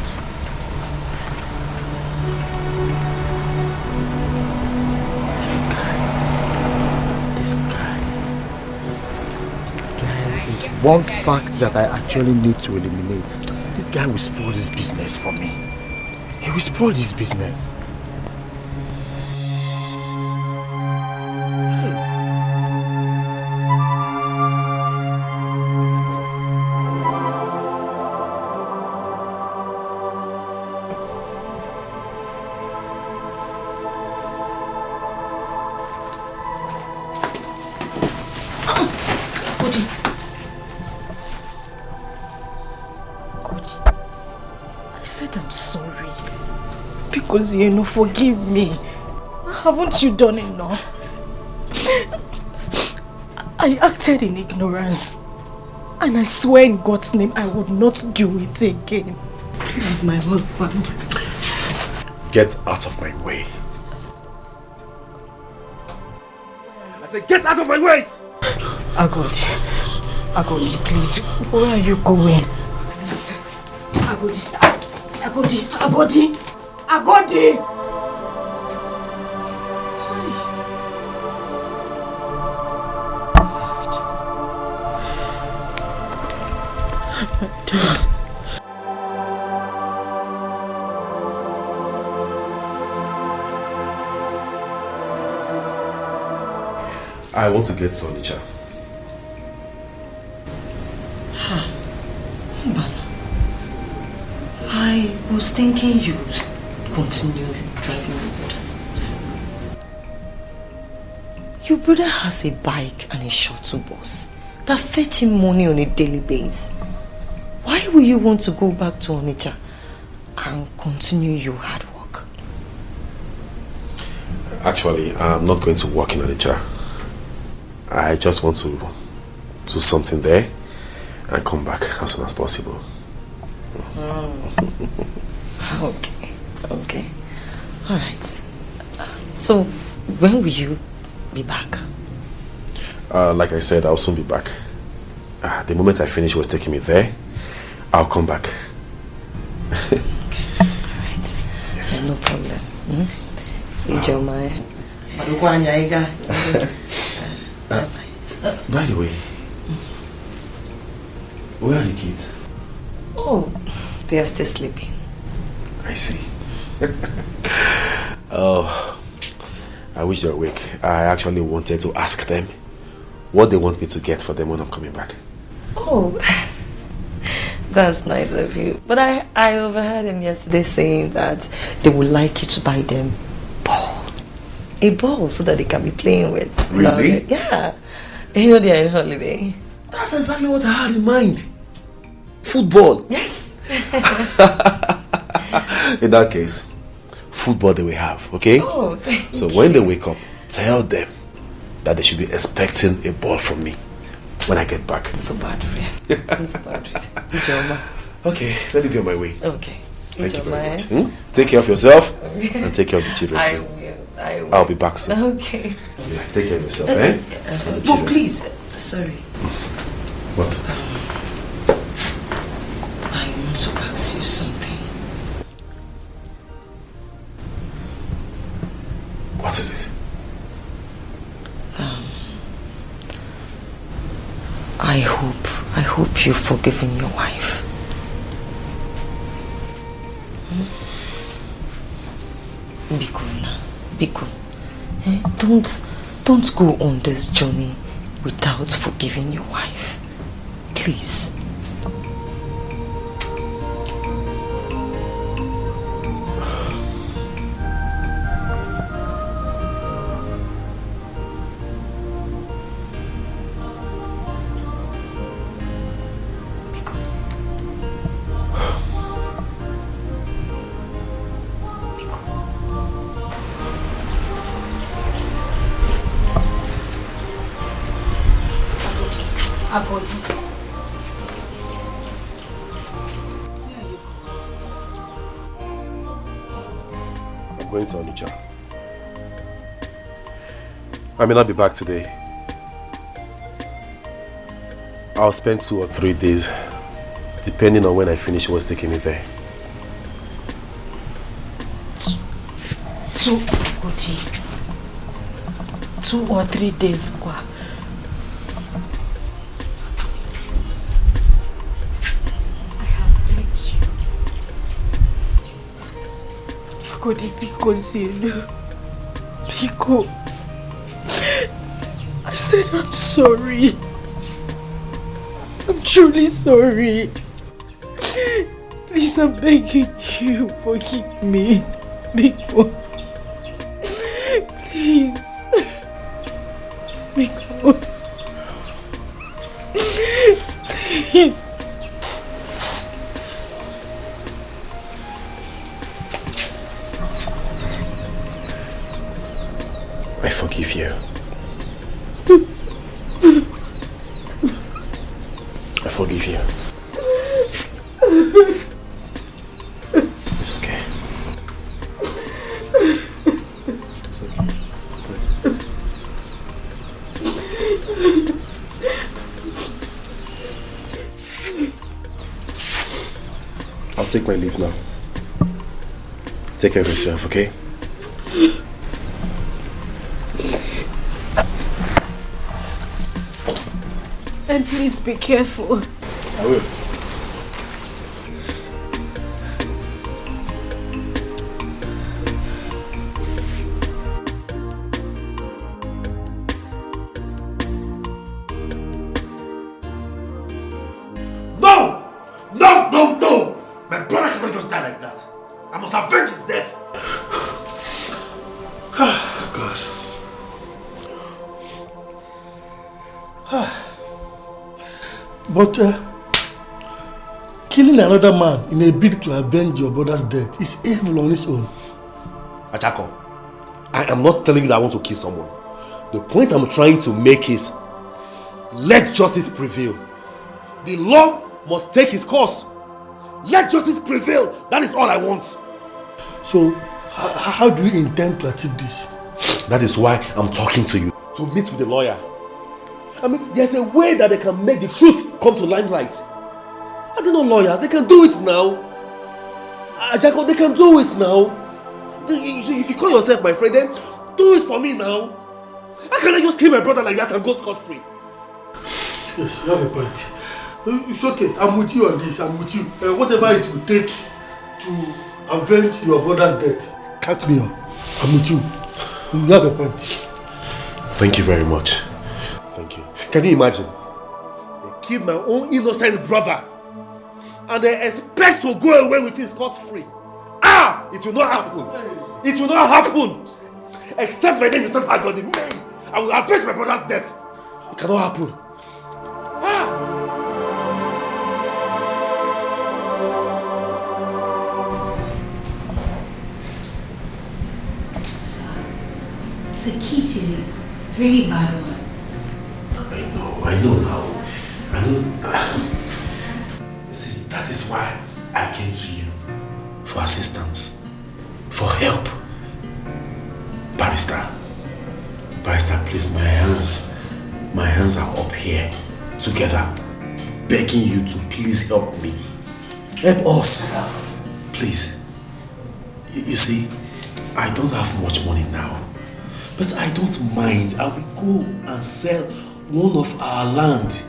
This guy is one fact that I actually need to eliminate. This guy will spoil this business for me. He will spoil this business. Because you know, forgive me. Haven't you done enough? I acted in ignorance. And I swear in God's name I would not do it again. Please, my husband. Get out of my way. I said, get out of my way! Agodi, please. Where are you going? Please. Agodi! I want to get furniture. I was thinking you continue driving your brother's house. Your brother has a bike and a shuttle bus that fetch him money on a daily basis. Why will you want to go back to Onitsha and continue your hard work? Actually, I'm not going to work in Onitsha. I just want to do something there and come back as soon as possible. Okay. Alright. So, when will you be back? Like I said, I'll soon be back. The moment I finish what's taking me there, I'll come back. Okay, alright. Yes. No problem. By the way, where are the kids? Oh, they are still sleeping. I see. Oh, I wish they were awake. I actually wanted to ask them what they want me to get for them when I'm coming back. Oh, that's nice of you. But I overheard him yesterday saying that they would like you to buy them a ball so that they can be playing with. Really? Yeah. You know they are on holiday. That's exactly what I had in mind. Football. Yes. In that case, football they will have, okay? Oh, thank you. So when they wake up, tell them that they should be expecting a ball from me when I get back. So bad, Okay, let me be on my way. Okay. Thank you very much. Take care of yourself and take care of the children too. I will. I'll be back soon. Okay. Yeah, take care of yourself, eh? No, please. Sorry. What? to ask you something. What is it? I hope you've forgiven your wife. Biko now, Biko. Don't go on this journey without forgiving your wife. Please. I'm going to Onitsha. I may not be back today. I'll spend 2 or 3 days, depending on when I finish what's taking me there. 2 or 3 days, Kwa. Biko, I said I'm sorry. I'm truly sorry. Please, I'm begging you, forgive me. Biko. Please. Biko. Please. I forgive you. I forgive you. It's okay. It's okay. I'll take my leave now. Take care of yourself, okay? And please be careful. I will. No! No, no, no! My brother cannot just die like that. I must avenge his death. God. But killing another man in a bid to avenge your brother's death is evil on its own. Ajako, I am not telling you that I want to kill someone. The point I'm trying to make is, let justice prevail. The law must take its course. Let justice prevail. That is all I want. So, how do you intend to achieve this? That is why I'm talking to you. To meet with the lawyer. I mean, there's a way that they can make the truth come to limelight. Are they not lawyers? They can do it now. Ajako, they can do it now. If you call yourself my friend, then do it for me now. How can I just kill my brother like that and go scot-free? Yes, you have a point. It's okay. I'm with you on this. I'm with you. Whatever it will take to avenge your brother's death, count me on. I'm with you. You have a point. Thank you very much. Thank you. Can you imagine? They killed my own innocent brother and they expect to go away with his scot-free. Ah! It will not happen. It will not happen. Except my name is not Agodi. I will avenge my brother's death. It cannot happen. Ah! The kiss is a very bad one. I know now. I know. See, that is why I came to you. For assistance. For help. Barrister, please, my hands are up here. Together. Begging you to please help me. Help us. Please. You see, I don't have much money now. But I don't mind. I will go and sell one of our land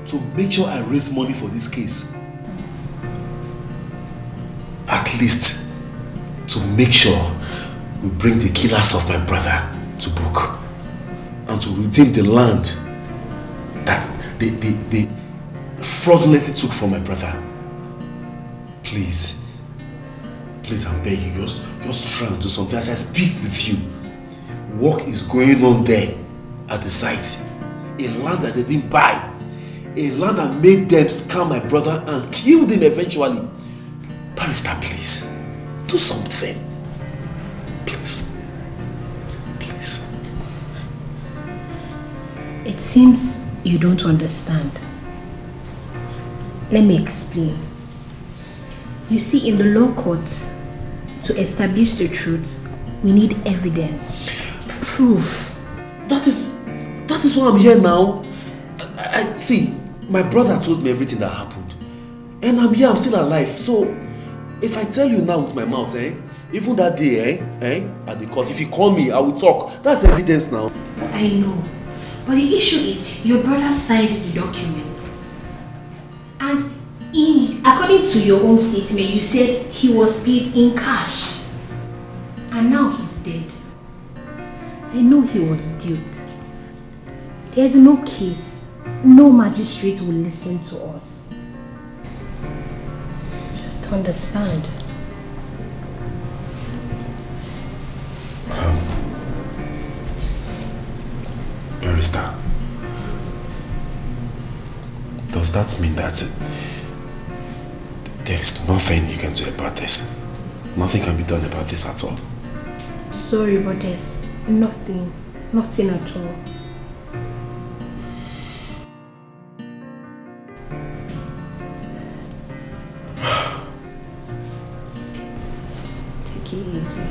to make sure I raise money for this case. At least to make sure we bring the killers of my brother to book and to redeem the land that they fraudulently took from my brother. Please, I'm begging you, just try and do something as I speak with you. Work is going on there at the site. A land that they didn't buy. A land that made them scam my brother and kill him eventually. Barrister, please, do something. Please. It seems you don't understand. Let me explain. You see, in the law courts, to establish the truth, we need evidence. Proof. That is why I'm here now. I see, my brother told me everything that happened. And I'm here, I'm still alive. So, if I tell you now with my mouth, even that day, at the court, if you call me, I will talk. That's evidence now. I know. But the issue is, your brother signed the document. And according to your own statement, you said he was paid in cash. And now he's dead. I know he was duped. There's no case. No magistrate will listen to us. Just understand. Barrister, does that mean that there is nothing you can do about this? Nothing can be done about this at all? Sorry, but there's nothing at all. Take it easy.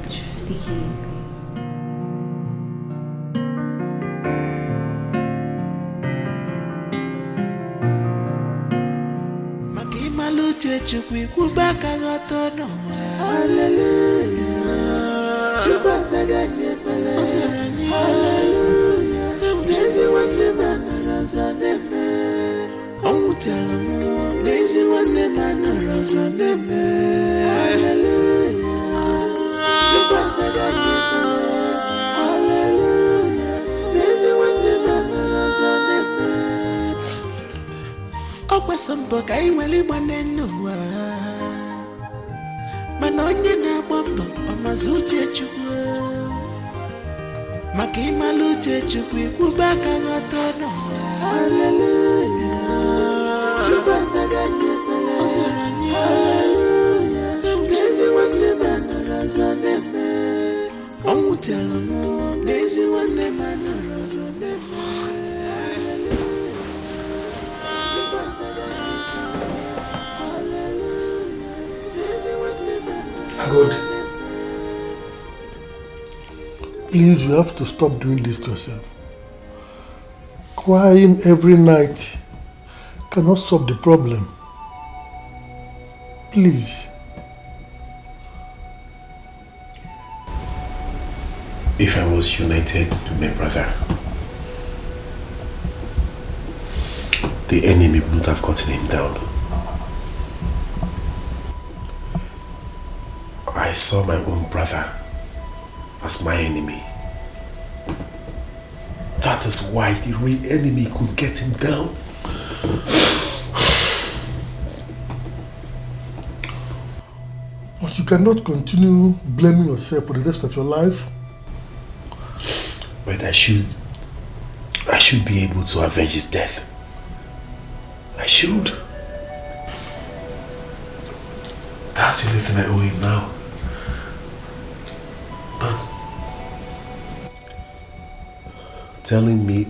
Just take it easy. Chukwi kubaka gotono. Hallelujah. Chukwa saganye mele. Hallelujah. Nezi wande manaraza neme. Omutelamu. Nezi wande manaraza neme. Hallelujah. Chukwa saganye mele. Hallelujah. Nezi wande manaraza neme. Okwa sambo kai wali mwanenu wa manonye na bombo amazuche chukwa makima luche chukwi kubaka gotono. Hallelujah. Chukwa saganye mele. Hallelujah. Nezi wande manaraza neme. Omutelamu. Nezi wande manaraza neme. God, please, you have to stop doing this to yourself. Crying every night cannot solve the problem. Please. If I was united with my brother, the enemy would have gotten him down. I saw my own brother as my enemy. That is why the real enemy could get him down. But you cannot continue blaming yourself for the rest of your life. But I should be able to avenge his death. I should. That's the only thing I owe him now. But telling me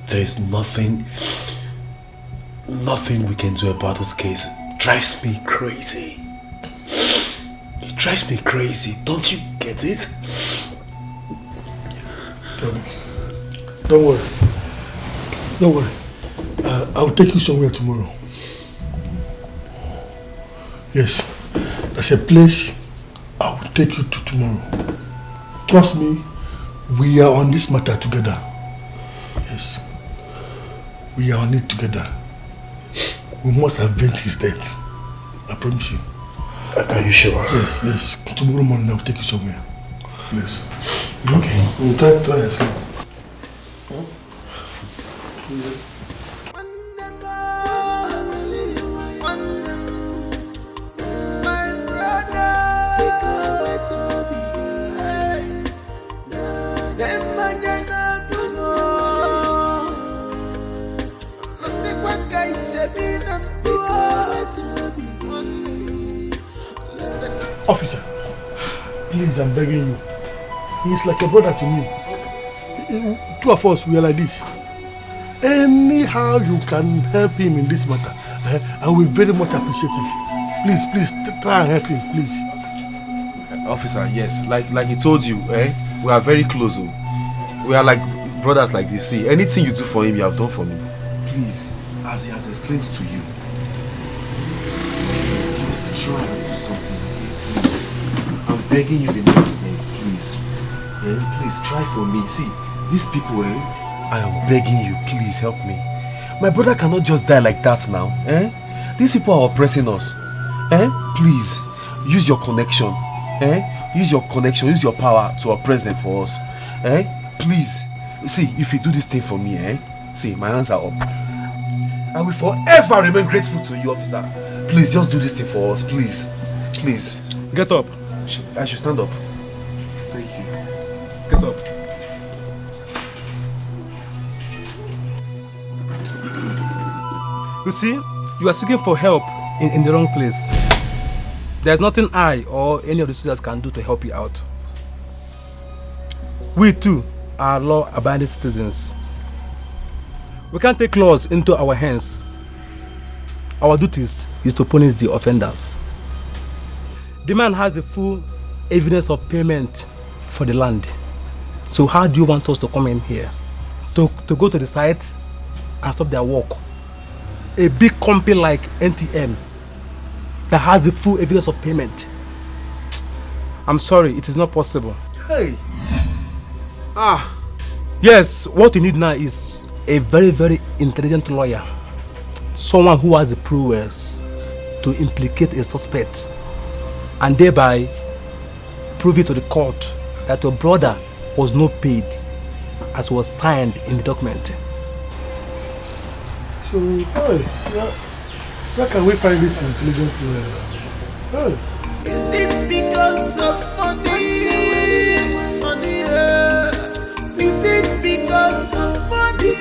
there is nothing we can do about this case drives me crazy. It drives me crazy. Don't you get it? Don't worry. Don't worry. I'll take you somewhere tomorrow. Yes, there's a place I will take you to tomorrow. Trust me, we are on this matter together. Yes, we are on it together. We must avenge his death. I promise you. Are you sure? Yes. Tomorrow morning I will take you somewhere. Yes. Okay. Try and sleep. Officer, please, I'm begging you. He's like a brother to me. Two of us, we are like this. Anyhow you can help him in this matter, I will very much appreciate it. Please, try and help him, please. Officer, yes, like he told you, we are very close. We are like brothers like this. See, anything you do for him, you have done for me. Please, as he has explained to you, please try and do something. Please, I'm begging you the name, please. Please try for me. See, these people, I am begging you, please help me. My brother cannot just die like that now. These people are oppressing us. Please, use your connection. Use your connection, use your power to oppress them for us. Please, see, if you do this thing for me, see, my hands are up. I will forever remain grateful to you, officer. Please, just do this thing for us, please. Please. Get up. I should stand up. Thank you. Get up. You see, you are seeking for help in the wrong place. There's nothing I or any of the sisters can do to help you out. We too are law-abiding citizens. We can't take laws into our hands. Our duties is to punish the offenders. The man has the full evidence of payment for the land. So how do you want us to come in here? To go to the site and stop their work? A big company like NTM that has the full evidence of payment. I'm sorry, it is not possible. Hey! Yes, what we need now is a very, very intelligent lawyer. Someone who has the prowess to implicate a suspect and thereby prove it to the court that your brother was not paid as was signed in the document. So, where can we find this intelligent lawyer? Is it because of money? Is it because of money?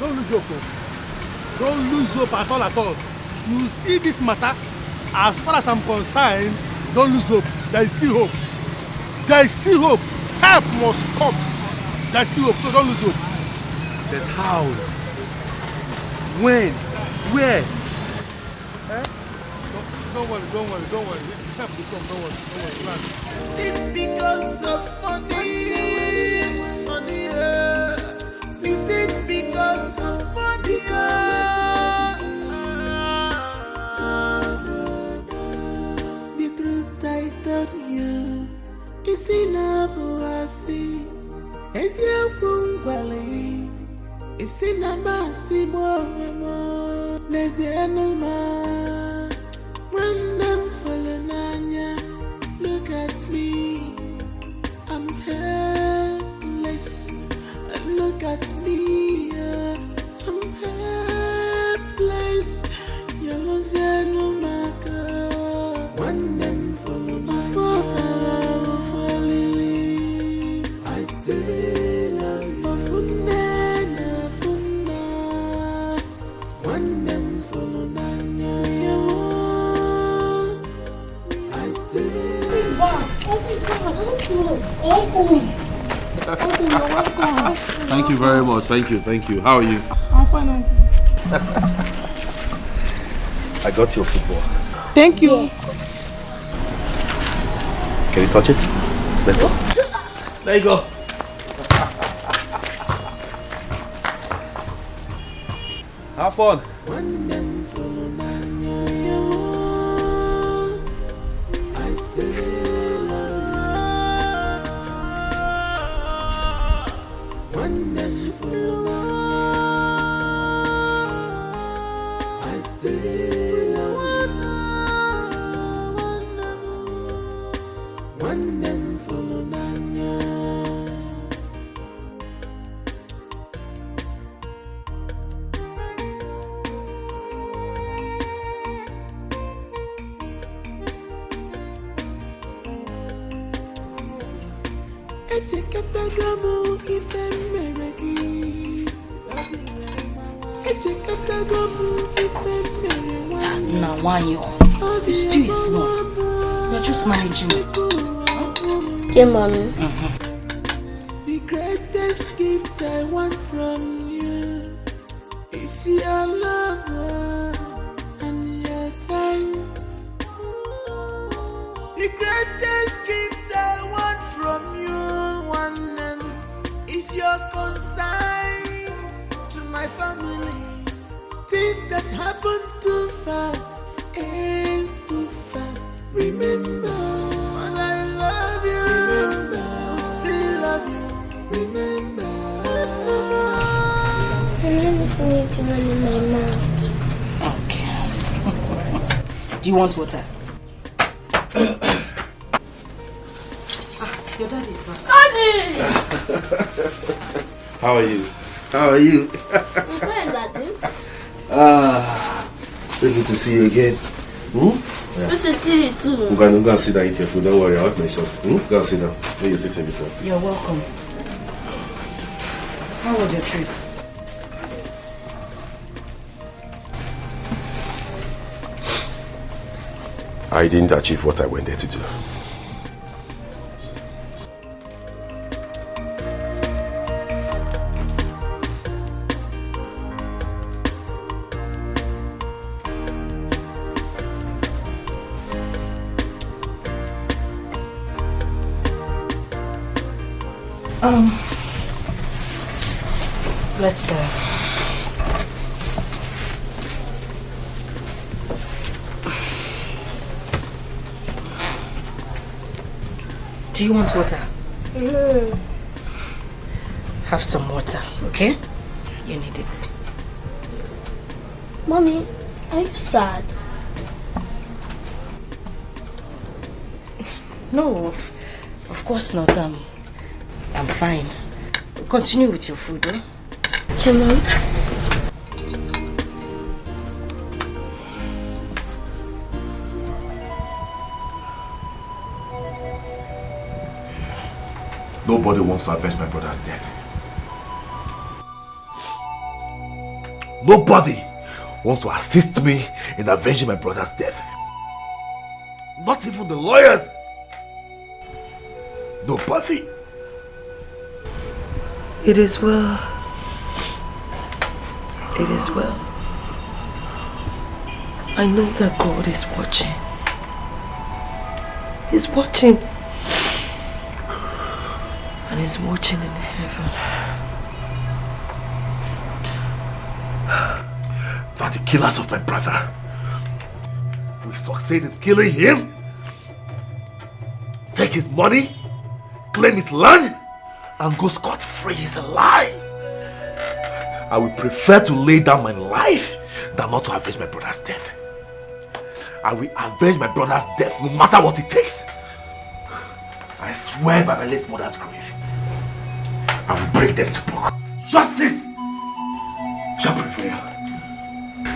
Don't lose hope. Don't lose hope at all. You see this matter, as far as I'm concerned, don't lose hope. There is still hope. There is still hope. Help must come. There is still hope, so don't lose hope. That's how. When? Where? Don't worry. Help will come, don't worry. Is it because of money? Is it because of money? The truth I told you is enough for us. It's your bungalow. It's in a massive more. There's the animal. When I'm falling on ya, look at me. I'm helpless. Look at me. I'm helpless. You're losing no matter. When I'm falling on ya, I still love you. When I'm falling on ya, I still. Please, Bart. Uncle, you're welcome. Thank you very much. Thank you. How are you? I'm fine, Uncle. I got your football. Thank you. Yes. Can you touch it? Let's go. There you go. Have fun. I still love you. Wonderful. I still love you. Wonderful. Echekatagamu ifemeregi. Echekatagamu ifemeregi. Now, why you? The stew is small. You're just managing it. Yeah, mommy. The greatest gift I want from you is your love and your time. The greatest gift I want from you, one is your consign to my family. Things that happen too fast, ends too fast. Remember, when I love you, remember, I still love you. Remember. I'm ready for me to run in my mouth. Okay. Do you want water? Your dad is back. Daddy! How are you? How are you? I'm fine, Daddy. So good to see you again. Yeah. Good to see you too. I'm going to sit down and eat your food. Don't worry, I'll help myself. Go and sit down. Where you sit here before. You're welcome. How was your trip? I didn't achieve what I went there to do. Let's do you want water? Have some water, okay? You need it. Mommy, are you sad? No, of course not. I'm fine. Continue with your food, huh? Come on. Nobody wants to avenge my brother's death. Nobody wants to assist me in avenging my brother's death. Not even the lawyers. Nobody. It is well. It is well. I know that God is watching. He's watching. And He's watching in heaven. That the killers of my brother will succeed in killing him, take his money, claim his land, and go scot-free is a lie. I would prefer to lay down my life than not to avenge my brother's death. I will avenge my brother's death no matter what it takes. I swear by my late mother's grave, I will bring them to book. Justice shall prevail.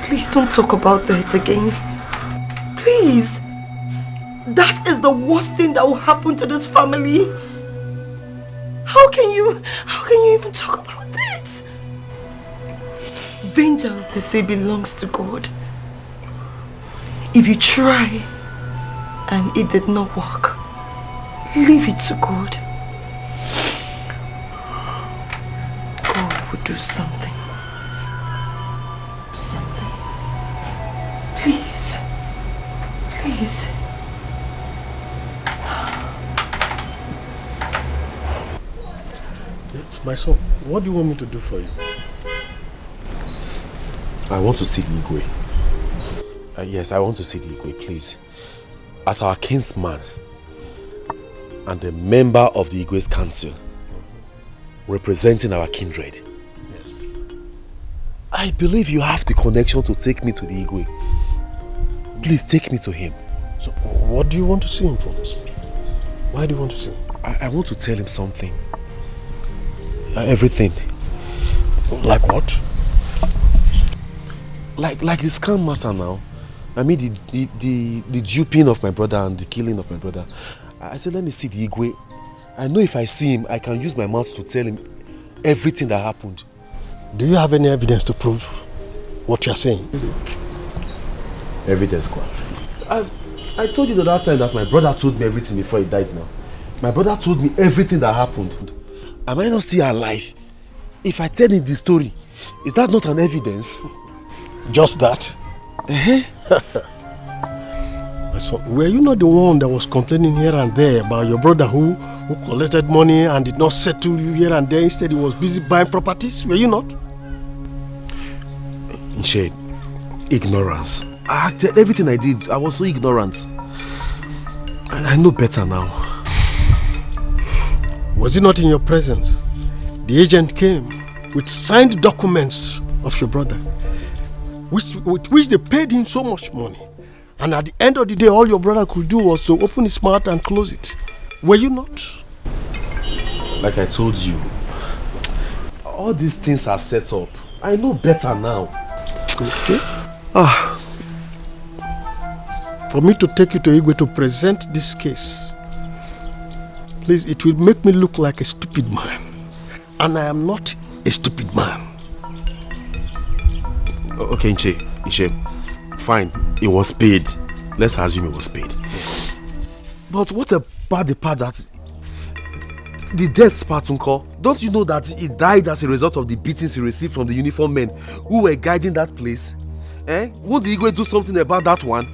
Please don't talk about that again. Please. That is the worst thing that will happen to this family. How can you even talk about that? Vengeance, they say, belongs to God. If you try and it did not work, leave it to God. God will do something. Something. Please. Please. My son, what do you want me to do for you? I want to see the Igwe. Yes, I want to see the Igwe, please. As our kinsman and a member of the Igwe's council, representing our kindred. Yes. I believe you have the connection to take me to the Igwe. Please take me to him. So, what do you want to see him for? Why do you want to see him? I want to tell him something. Everything. Like what? Like the scam matter now. I mean the duping of my brother and the killing of my brother. I said, let me see the Igwe. I know if I see him, I can use my mouth to tell him everything that happened. Do you have any evidence to prove what you are saying? Evidence, quoi? I told you the other time that my brother told me everything before he died now. My brother told me everything that happened. Am I not still alive? If I tell him the story, is that not an evidence? Just that? So, were you not the one that was complaining here and there about your brother who collected money and did not settle you here and there? Instead, he was busy buying properties. Were you not? In shade, ignorance. I acted everything I did. I was so ignorant. And I know better now. Was it not in your presence? The agent came with signed documents of your brother, with which they paid him so much money. And at the end of the day, all your brother could do was to open his mouth and close it. Were you not? Like I told you, all these things are set up. I know better now. Okay. For me to take you to Igwe to present this case, please, it will make me look like a stupid man. And I am not a stupid man. Okay, Nche. Fine, it was paid. Let's assume it was paid. But what about the part that... the death part, Uncle? Don't you know that he died as a result of the beatings he received from the uniformed men who were guiding that place? Won't the Igwe do something about that one?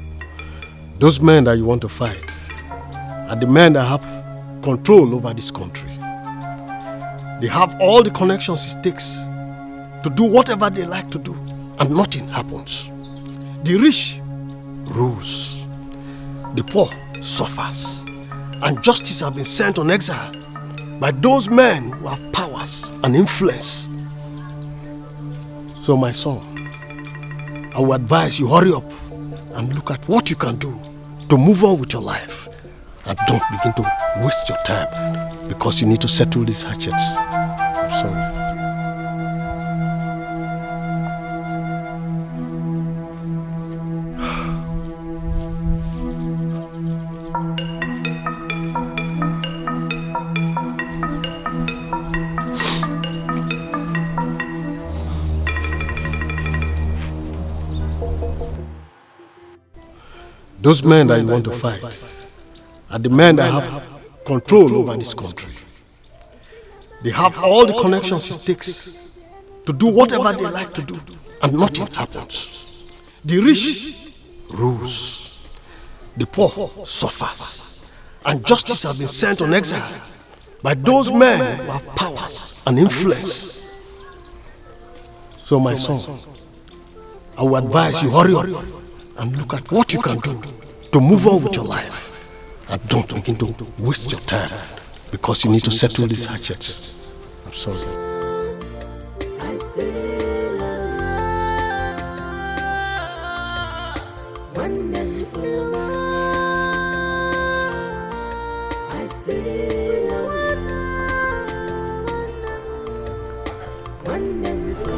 Those men that you want to fight are the men that have control over this country. They have all the connections it takes to do whatever they like to do, and nothing happens. The rich rules, the poor suffers, and justice has been sent on exile by those men who have powers and influence. So my son, I would advise you hurry up and look at what you can do to move on with your life, and don't begin to waste your time because you need to settle these hatchets. I'm sorry. Those men that you want to fight are the men that have control over this country. They have all the connections it takes to do whatever they like to do, and nothing happens. The rich rules, the poor suffers, and justice has been sent on exile by those men who have powers and influence. So my son, I will advise you hurry up and look at what you can do to move on with your life, and don't begin to waste your time because you need to settle these hatchets. I'm sorry. I still love wonderful. I still love wonderful.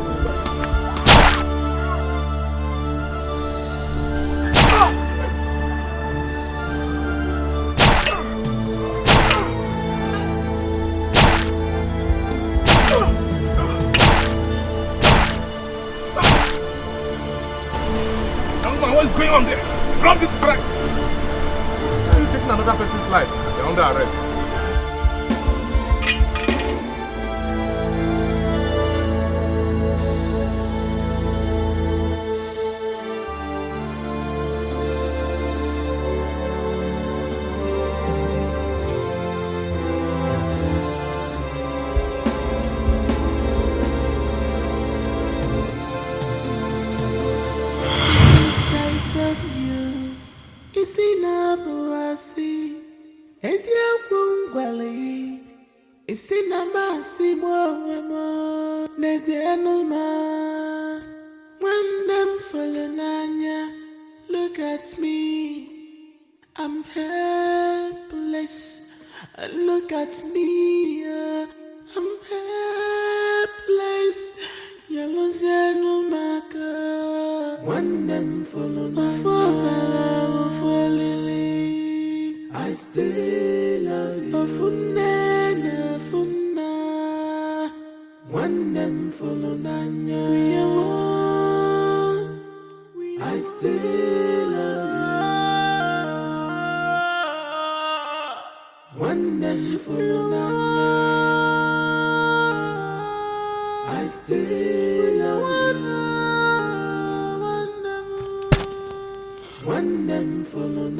What is going on there? Drop this track! Why are you taking another person's life? You're under arrest. isi na buasi, esi akungwali, isi na masi mo, nezi enuma. When them falling look at me, I'm helpless. Look at me, I'm helpless. Yellow Zenumaka. When them falling I still love you. Funna. When them falling I still love you. When them follow I still love you. When them follow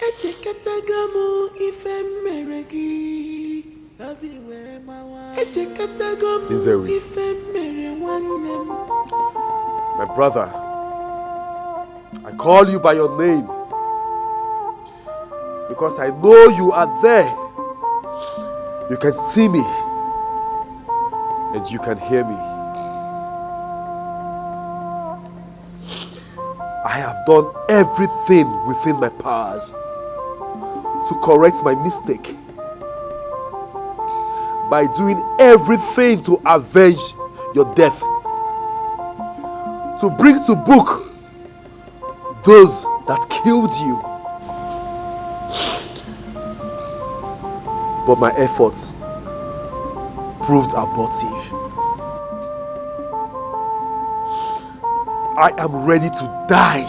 Echekatagamu ifemeregi. Echekatagamu ifemere wanem. My brother, I call you by your name because I know you are there. You can see me and you can hear me. I have done everything within my powers to correct my mistake by doing everything to avenge your death, to bring to book those that killed you. But my efforts proved abortive. I am ready to die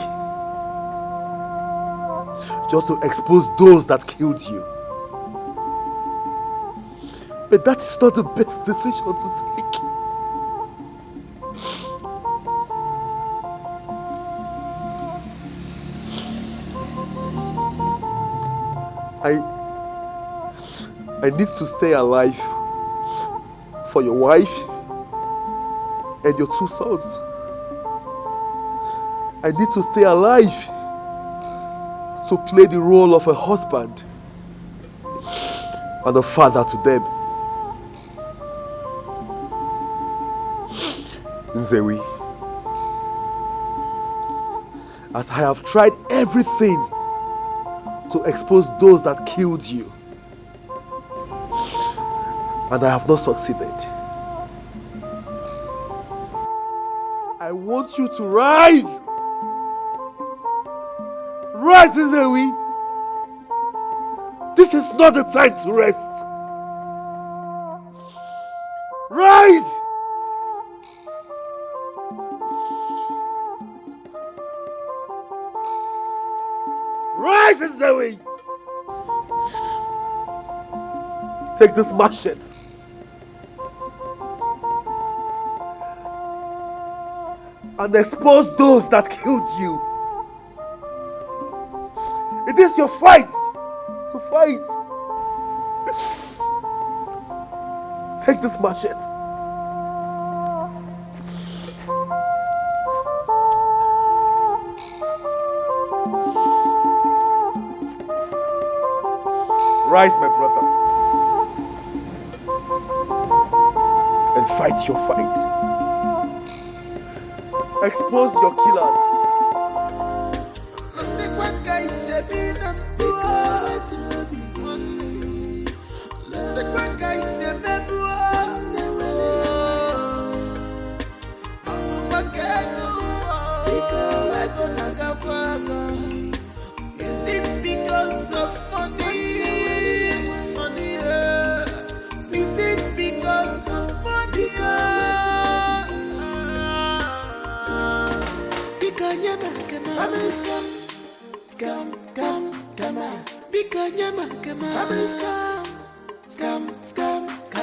just to expose those that killed you. But that is not the best decision to take. I need to stay alive for your wife and your 2 sons. I need to stay alive to play the role of a husband and a father to them. Nzewi, as I have tried everything to expose those that killed you, and I have not succeeded, I want you to rise. Rise, Nzewi. This is not the time to rest. Rise. Rise, Nzewi. Take this machete and expose those that killed you. It is your fight to fight. Take this machete. Rise, my brother, and fight your fight. Expose your killers. Is it because of money? Is it because of money? Because you're family scammer. Because you're family scam.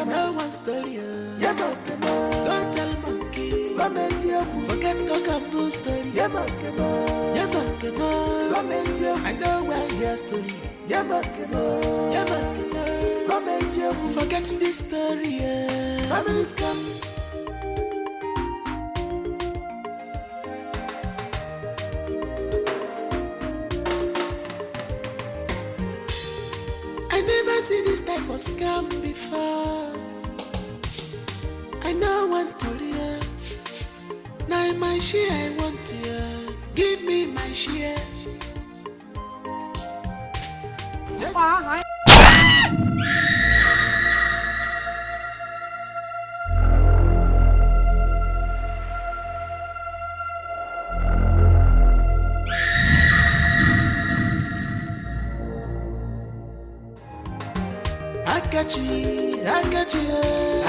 No one stole you. Don't tell monkey. Forget Cockapoo story. I know where your story is. Forget this story. Family scam. see this type of scam before. I know want to hear. Now my share I want to hear. Give me my share. Just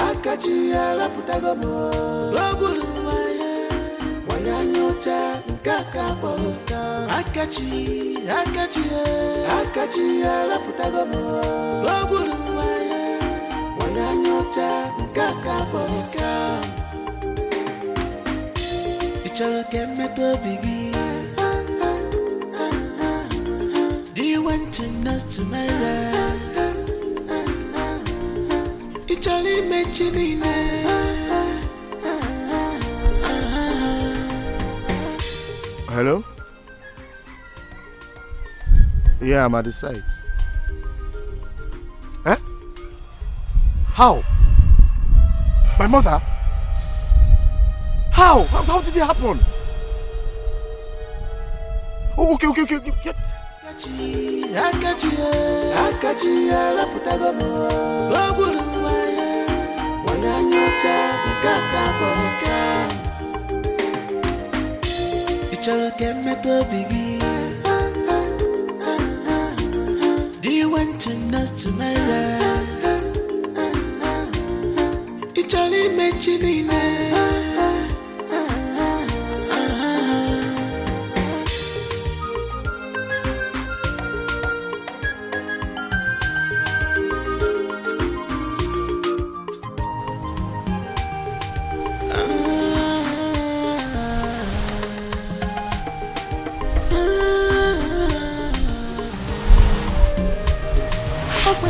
Akachi, Alaputagomo, Lobulu, Wayanyocha, Kaka Poloska, Akachi, Alaputagomo, Lobulu, Wayanyocha, Kaka Poloska. It's all came me biggie. Do you want to know tomorrow? It's only mentioning Hello? Yeah, I'm at the site. Eh? How? My mother? How? How did it happen? Oh, okay. Akachi, Alaputagomo, Lobulu, Wayanyocha, Kaka Poloska. It's all came me biggie. Do you want to know tomorrow? It's only mentioning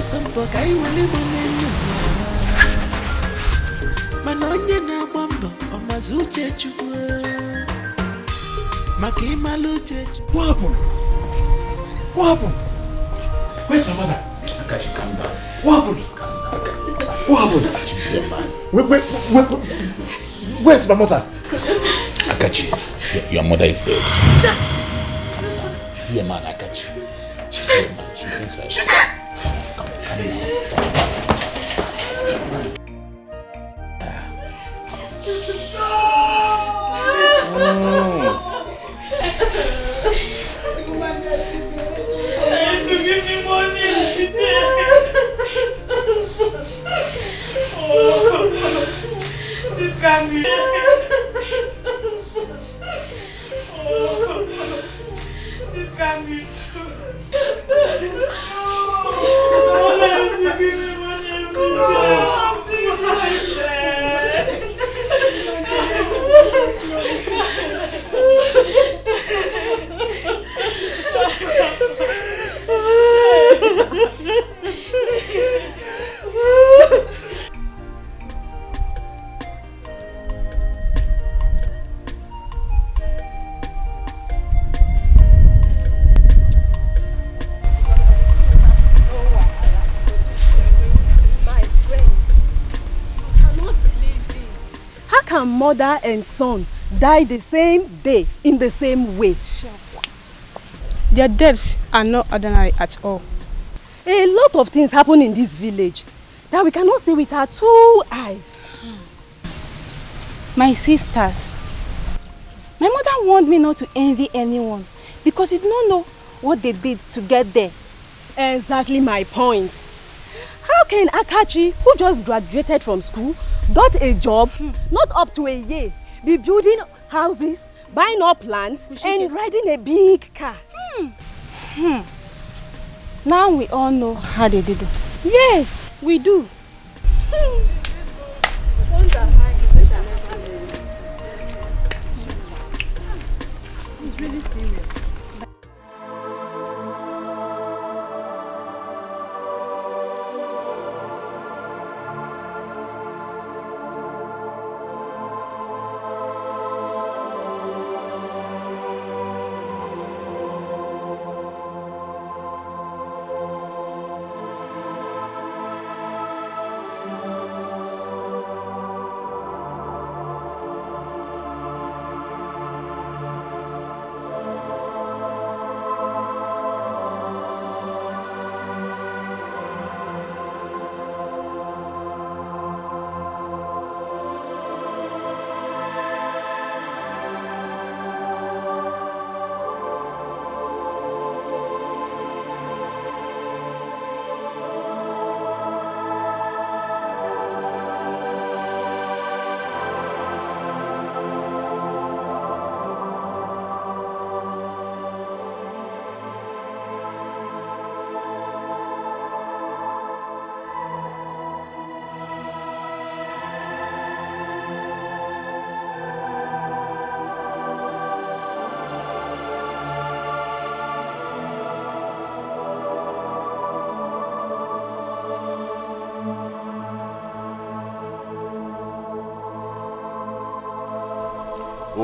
Samboka iwali maneno manonye na bombo omazuche chukwe makima luche chukwe. What happened? Where's my mother? Akachi, calm down. What happened? What happened? Where's my mother? Akachi, your mother is dead. Dear man, Akachi. She's dead, man. She's inside. She's dead. This can't be. This can't be true. Mother and son die the same day in the same way. Their deaths are not ordinary at all. A lot of things happen in this village that we cannot see with our 2 eyes. My sisters, my mother warned me not to envy anyone because you don't know what they did to get there. Exactly my point. How can Akachi, who just graduated from school, got a job, not up to a year, be building houses, buying up lands, and riding a big car? Now we all know how they did it. Yes, we do. It's really serious.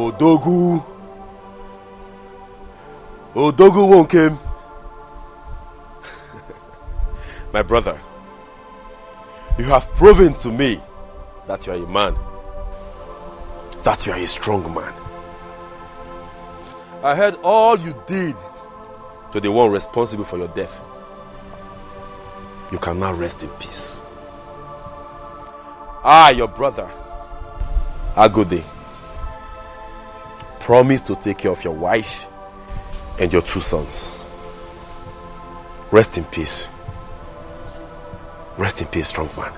Odogu. Odogu won't came. My brother, you have proven to me that you are a man. That you are a strong man. I heard all you did to the one responsible for your death. You can now rest in peace. I, your brother, Agode, promise to take care of your wife and your 2 sons. Rest in peace. Rest in peace, strong man.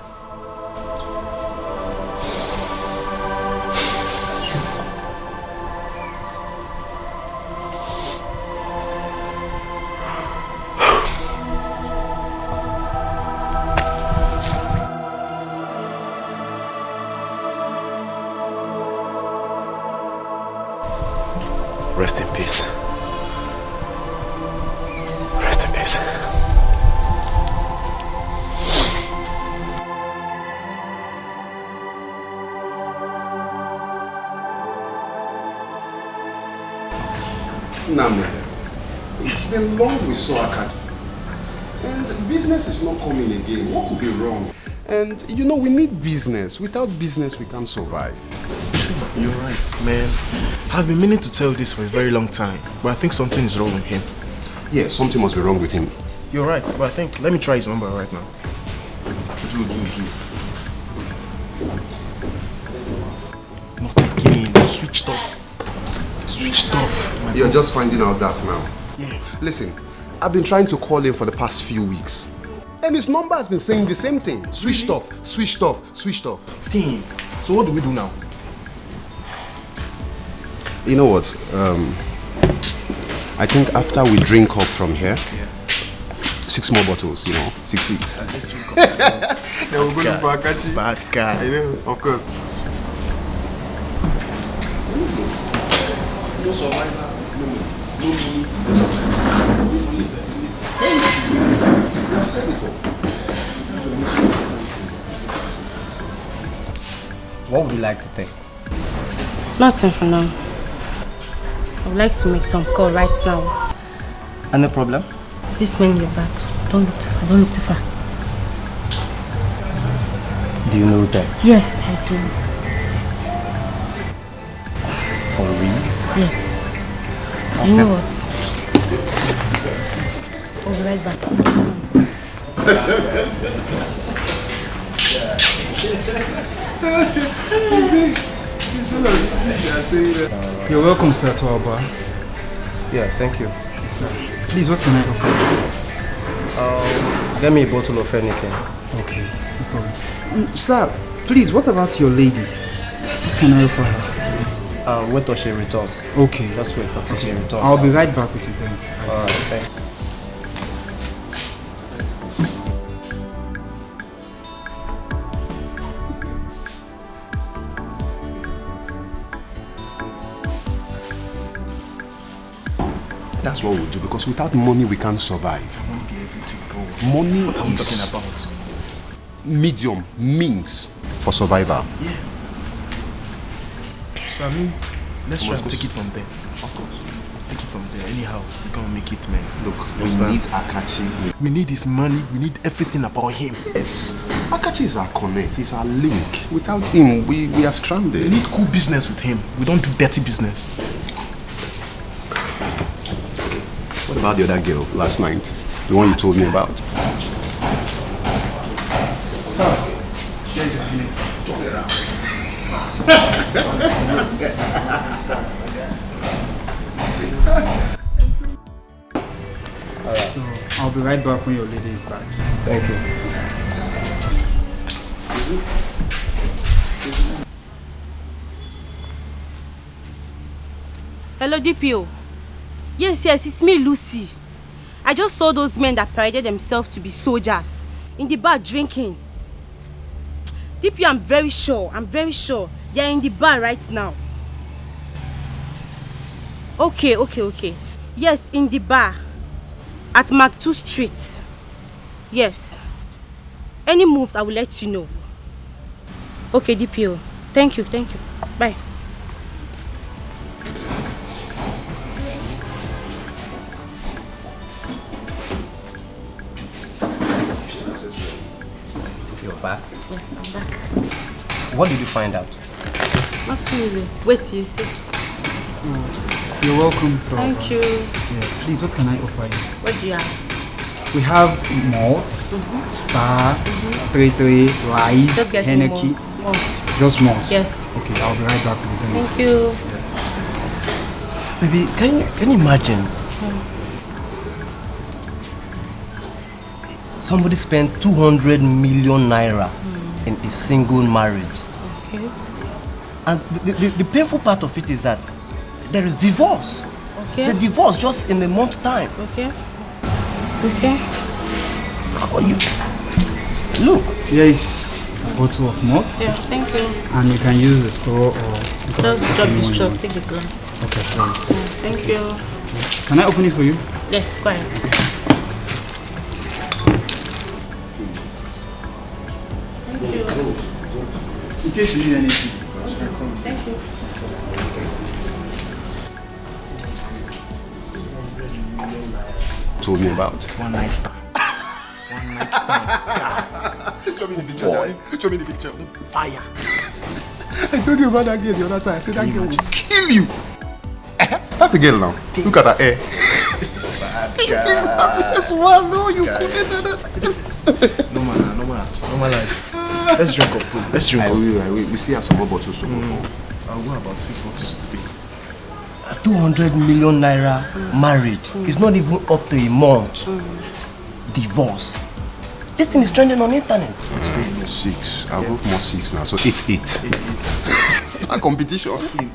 Rest in peace. Rest in peace. Name, it's been long we saw Akad. And business is not coming again. What could be wrong? And you know, we need business. Without business, we can't survive. You're right, man. I've been meaning to tell you this for a very long time, but I think something is wrong with him. Yeah, something must be wrong with him. You're right, but I think, let me try his number right now. Do. Not again. Switched off. Switched off. You're just finding out that now. Yeah. Listen, I've been trying to call him for the past few weeks. And his number has been saying the same thing. Switched off, switched off, switched off. Damn. So what do we do now? You know what? I think after we drink up from here, 6 more bottles, you know, 6. Let's drink up. Then we'll go for Akachi. Bad guy. I know, of course. No survivor. No. This tea. Thank you. You have said it all. That's the most important thing. What would you like to think? Nothing for now. I would like to make some call right now. Any problem? This man in your back. Don't look too far. Don't look too far. Do you know them? Yes, I do. For real? Yes. Okay. You know what? I'll be right back. You're welcome, sir, to our bar. Yeah, thank you. Yes, sir. Please, what can I offer you? Get me a bottle of anything. Okay, no problem. Sir, please, what about your lady? What can I offer her? Wait till she returns. Okay. Just wait until she returns. I'll be right back with you then. Alright, thanks. That's what we'll do, because without money we can't survive. Money be everything, bro. Money what are we is talking about? medium, means for survival. Yeah. So I mean, let's try Must and go take it from there. Of course. Take it from there. Anyhow, we're gonna make it, man. Look, You we understand? need Akachi. We need his money. We need everything about him. Yes. Akachi is our connect, he's our link. Without him, we are stranded. We need cool business with him. We don't do dirty business. What about the other girl last night? The one you told me about? So, I'll be right back when your lady is back. Thank you. Hello, DPO. Yes, it's me, Lucy. I just saw those men that paraded themselves to be soldiers in the bar drinking. DPO, I'm very sure. They're in the bar right now. Okay. Yes, in the bar. At Mark 2 Street. Yes. Any moves, I will let you know. Okay, DPO. Thank you. Bye. Yes, I'm back. What did you find out? Not really. Wait till you see. You're welcome to. Thank you. Yeah, please, what can I offer you? What do you have? We have malts, Star, 33, Live, Just get me Henneke. malts. Just malts? Yes. Okay, I'll be right back with them. Thank you. Baby, can you imagine? Somebody spent 200 million naira in a single marriage. Okay. And the painful part of it is that there is divorce. Okay. The divorce just in a month's time. Okay. Okay. How are you? Look. Here is a bottle of malts. Yeah, thank you. And you can use the straw or... Just drop this truck, take the glass. Okay, please. Thank you. Can I open it for you? Yes, go ahead. Thank you. In case you need anything. Thank you. Told me about. One night stand. One night stand. Show me the picture. Boy. Show me the picture. Fire. I told you about that girl the other time. I said that girl will kill you. That's a girl now. Look at her hair. That's one. No, you couldn't. No man life. Let's drink up. Let's drink up. We still have some more bottles to go for. I'll go about 6 bottles today. 200 million naira married. It's not even up to a month. Divorce. This thing is trending on the internet. Today no 6. I'll go more 6 now. So 8. A competition. 16.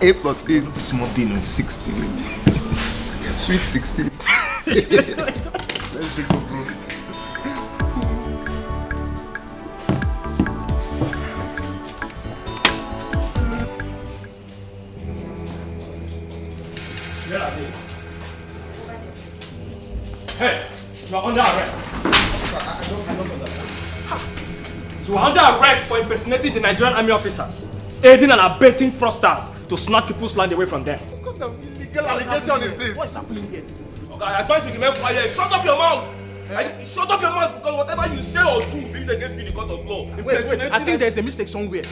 8 plus 8. Small thing on 16. Sweet 16. Let's drink up, bro. Hey, you are under arrest. You are under arrest for impersonating the Nigerian army officers, aiding and abetting fraudsters to snatch people's land away from them. What kind of illegal allegation is this? What's happening here? Okay, I try to remain quiet. Shut up your mouth! Shut up your mouth because whatever you say or do is against you in the court of law. Wait, I think there's a mistake somewhere.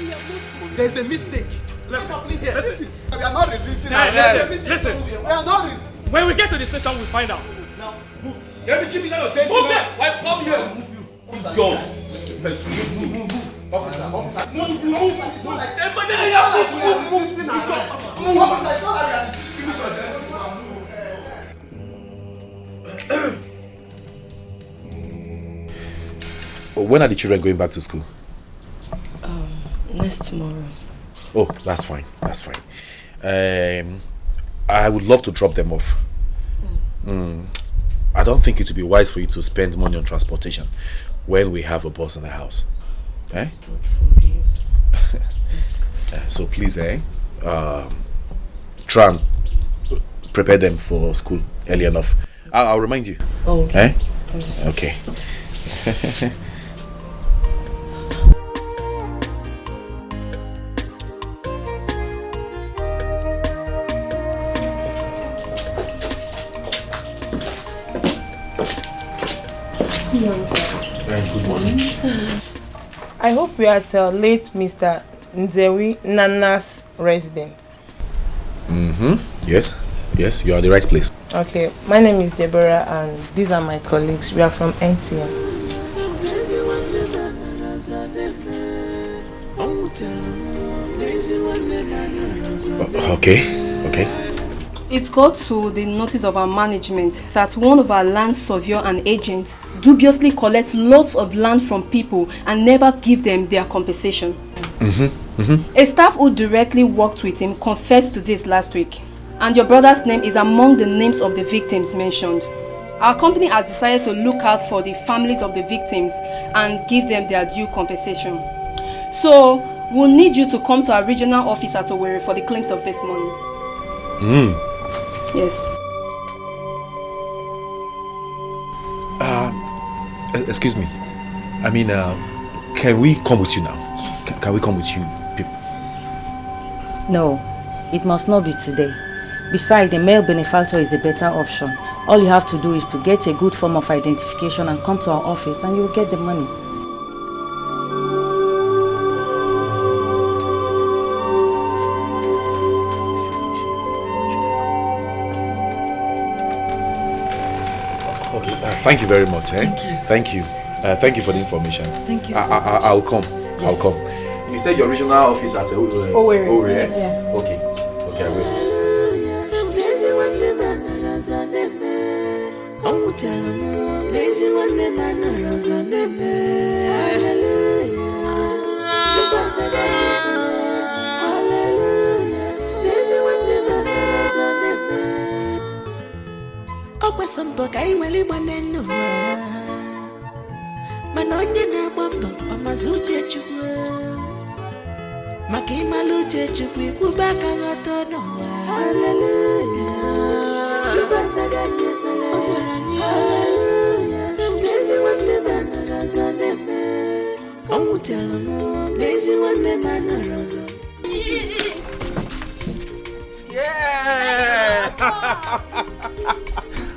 There's a mistake. What's happening here? Listen. We are not resisting. Listen. We are not resisting. When we get to the station, we'll find out. Now, move. Let me give you that attention. Move there. Why come here and move you? It's yours. Move. Officer. Move. When are the children going back to school? Next tomorrow. Oh, that's fine. I would love to drop them off. I don't think it would be wise for you to spend money on transportation when we have a bus in the house. That's thoughtful of you. So please, try and prepare them for school early enough. I'll remind you. Oh, okay. Okay. Good morning. I hope we are at late Mr. Nzewi Nana's residence. Yes, you are at the right place. Okay, my name is Deborah and these are my colleagues. We are from NTM. Okay. It got to the notice of our management that one of our land surveyor and agents dubiously collects lots of land from people and never give them their compensation. A staff who directly worked with him confessed to this last week. And your brother's name is among the names of the victims mentioned. Our company has decided to look out for the families of the victims and give them their due compensation. So, we'll need you to come to our regional office at Owerri for the claims of this money. Yes. Excuse me. I mean, can we come with you now? Yes. Can we come with you, people? No, it must not be today. Besides, the male benefactor is a better option. All you have to do is to get a good form of identification and come to our office and you'll get the money. Thank you very much. Eh? Thank you. Thank you for the information. Thank you so much. I'll come. Yes. I'll come. You said your regional office at Owerri. Owerri, eh? Yeah. Okay, I will.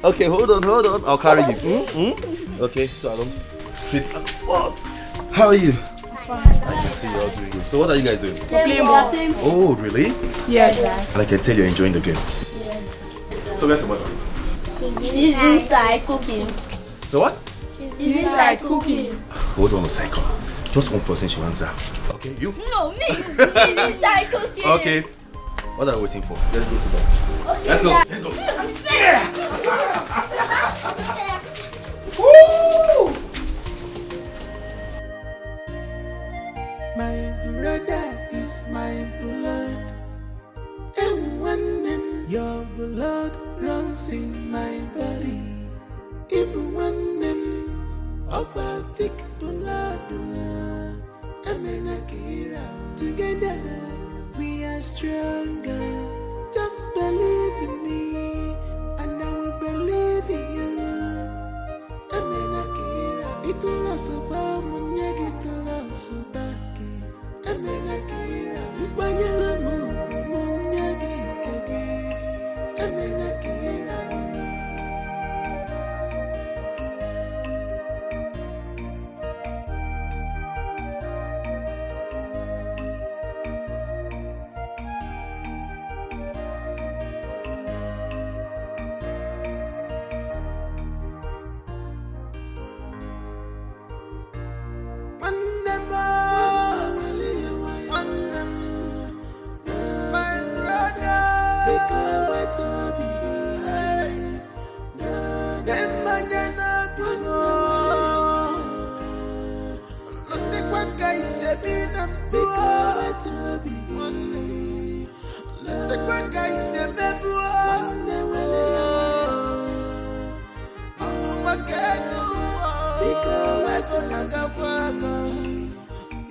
Okay, hold on. I'll carry you. Okay, so I don't sit. How are you? I can see you're all doing good. So what are you guys doing? We're playing ball. Oh, really? Yes. And I can tell you're enjoying the game. Yes. So where's the mother? She's inside cooking. So what? She's inside cooking. Hold on a second. Just one person should answer. Okay, you? No, me. She's inside cooking. Okay. What are we waiting for? Let's go sit down. Okay, Let's go. Dad. Let's go. Woo! My brother is my blood, and when your blood runs in my body, even when about tick blood, together we are stronger. Just believe in me, and I will believe in you. It'll also come, it'll also back. Emenakira, Ipanyalamu, Munyagi, Emenakira.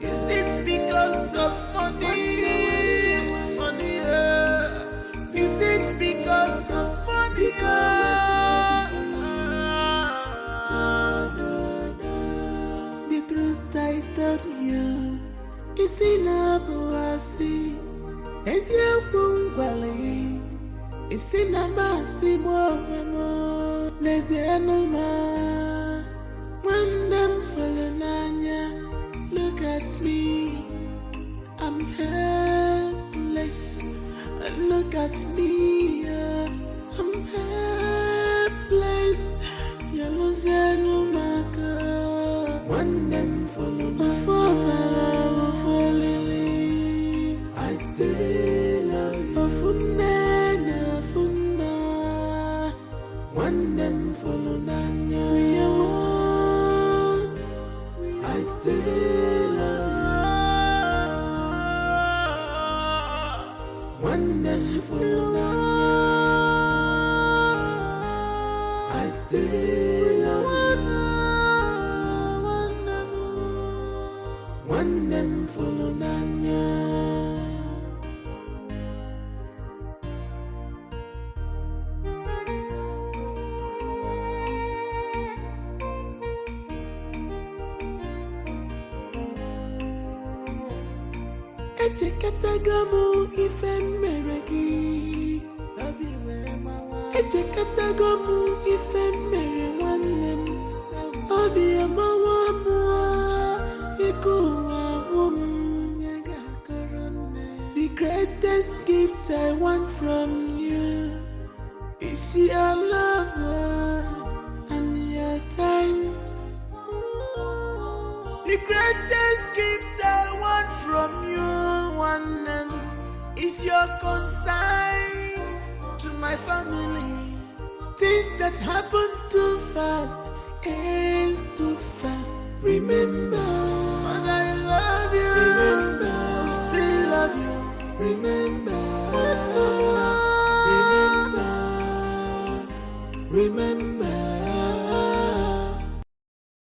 Is it because of money? Money, is it because of money? The truth I told you is enough for us. It's your bungalow. It's in a massive more. There's an animal. When them falling on ya, look at me. I'm helpless. Look at me. I'm helpless. Yellow no maker. When them follow my I still love you. When them follow Nanya, I still love you. When them follow Nanya, I still love you. When them follow Nanya. Echekatagamu ifemeregi Echekatagamu ifemere wanem Obi amawa mua Ikuwa wum The greatest gift I want from you is your love and your is your consign to my family. Things that happen too fast is too fast. Remember, Mother, I love you. Remember, I still love you. Remember, remember, remember.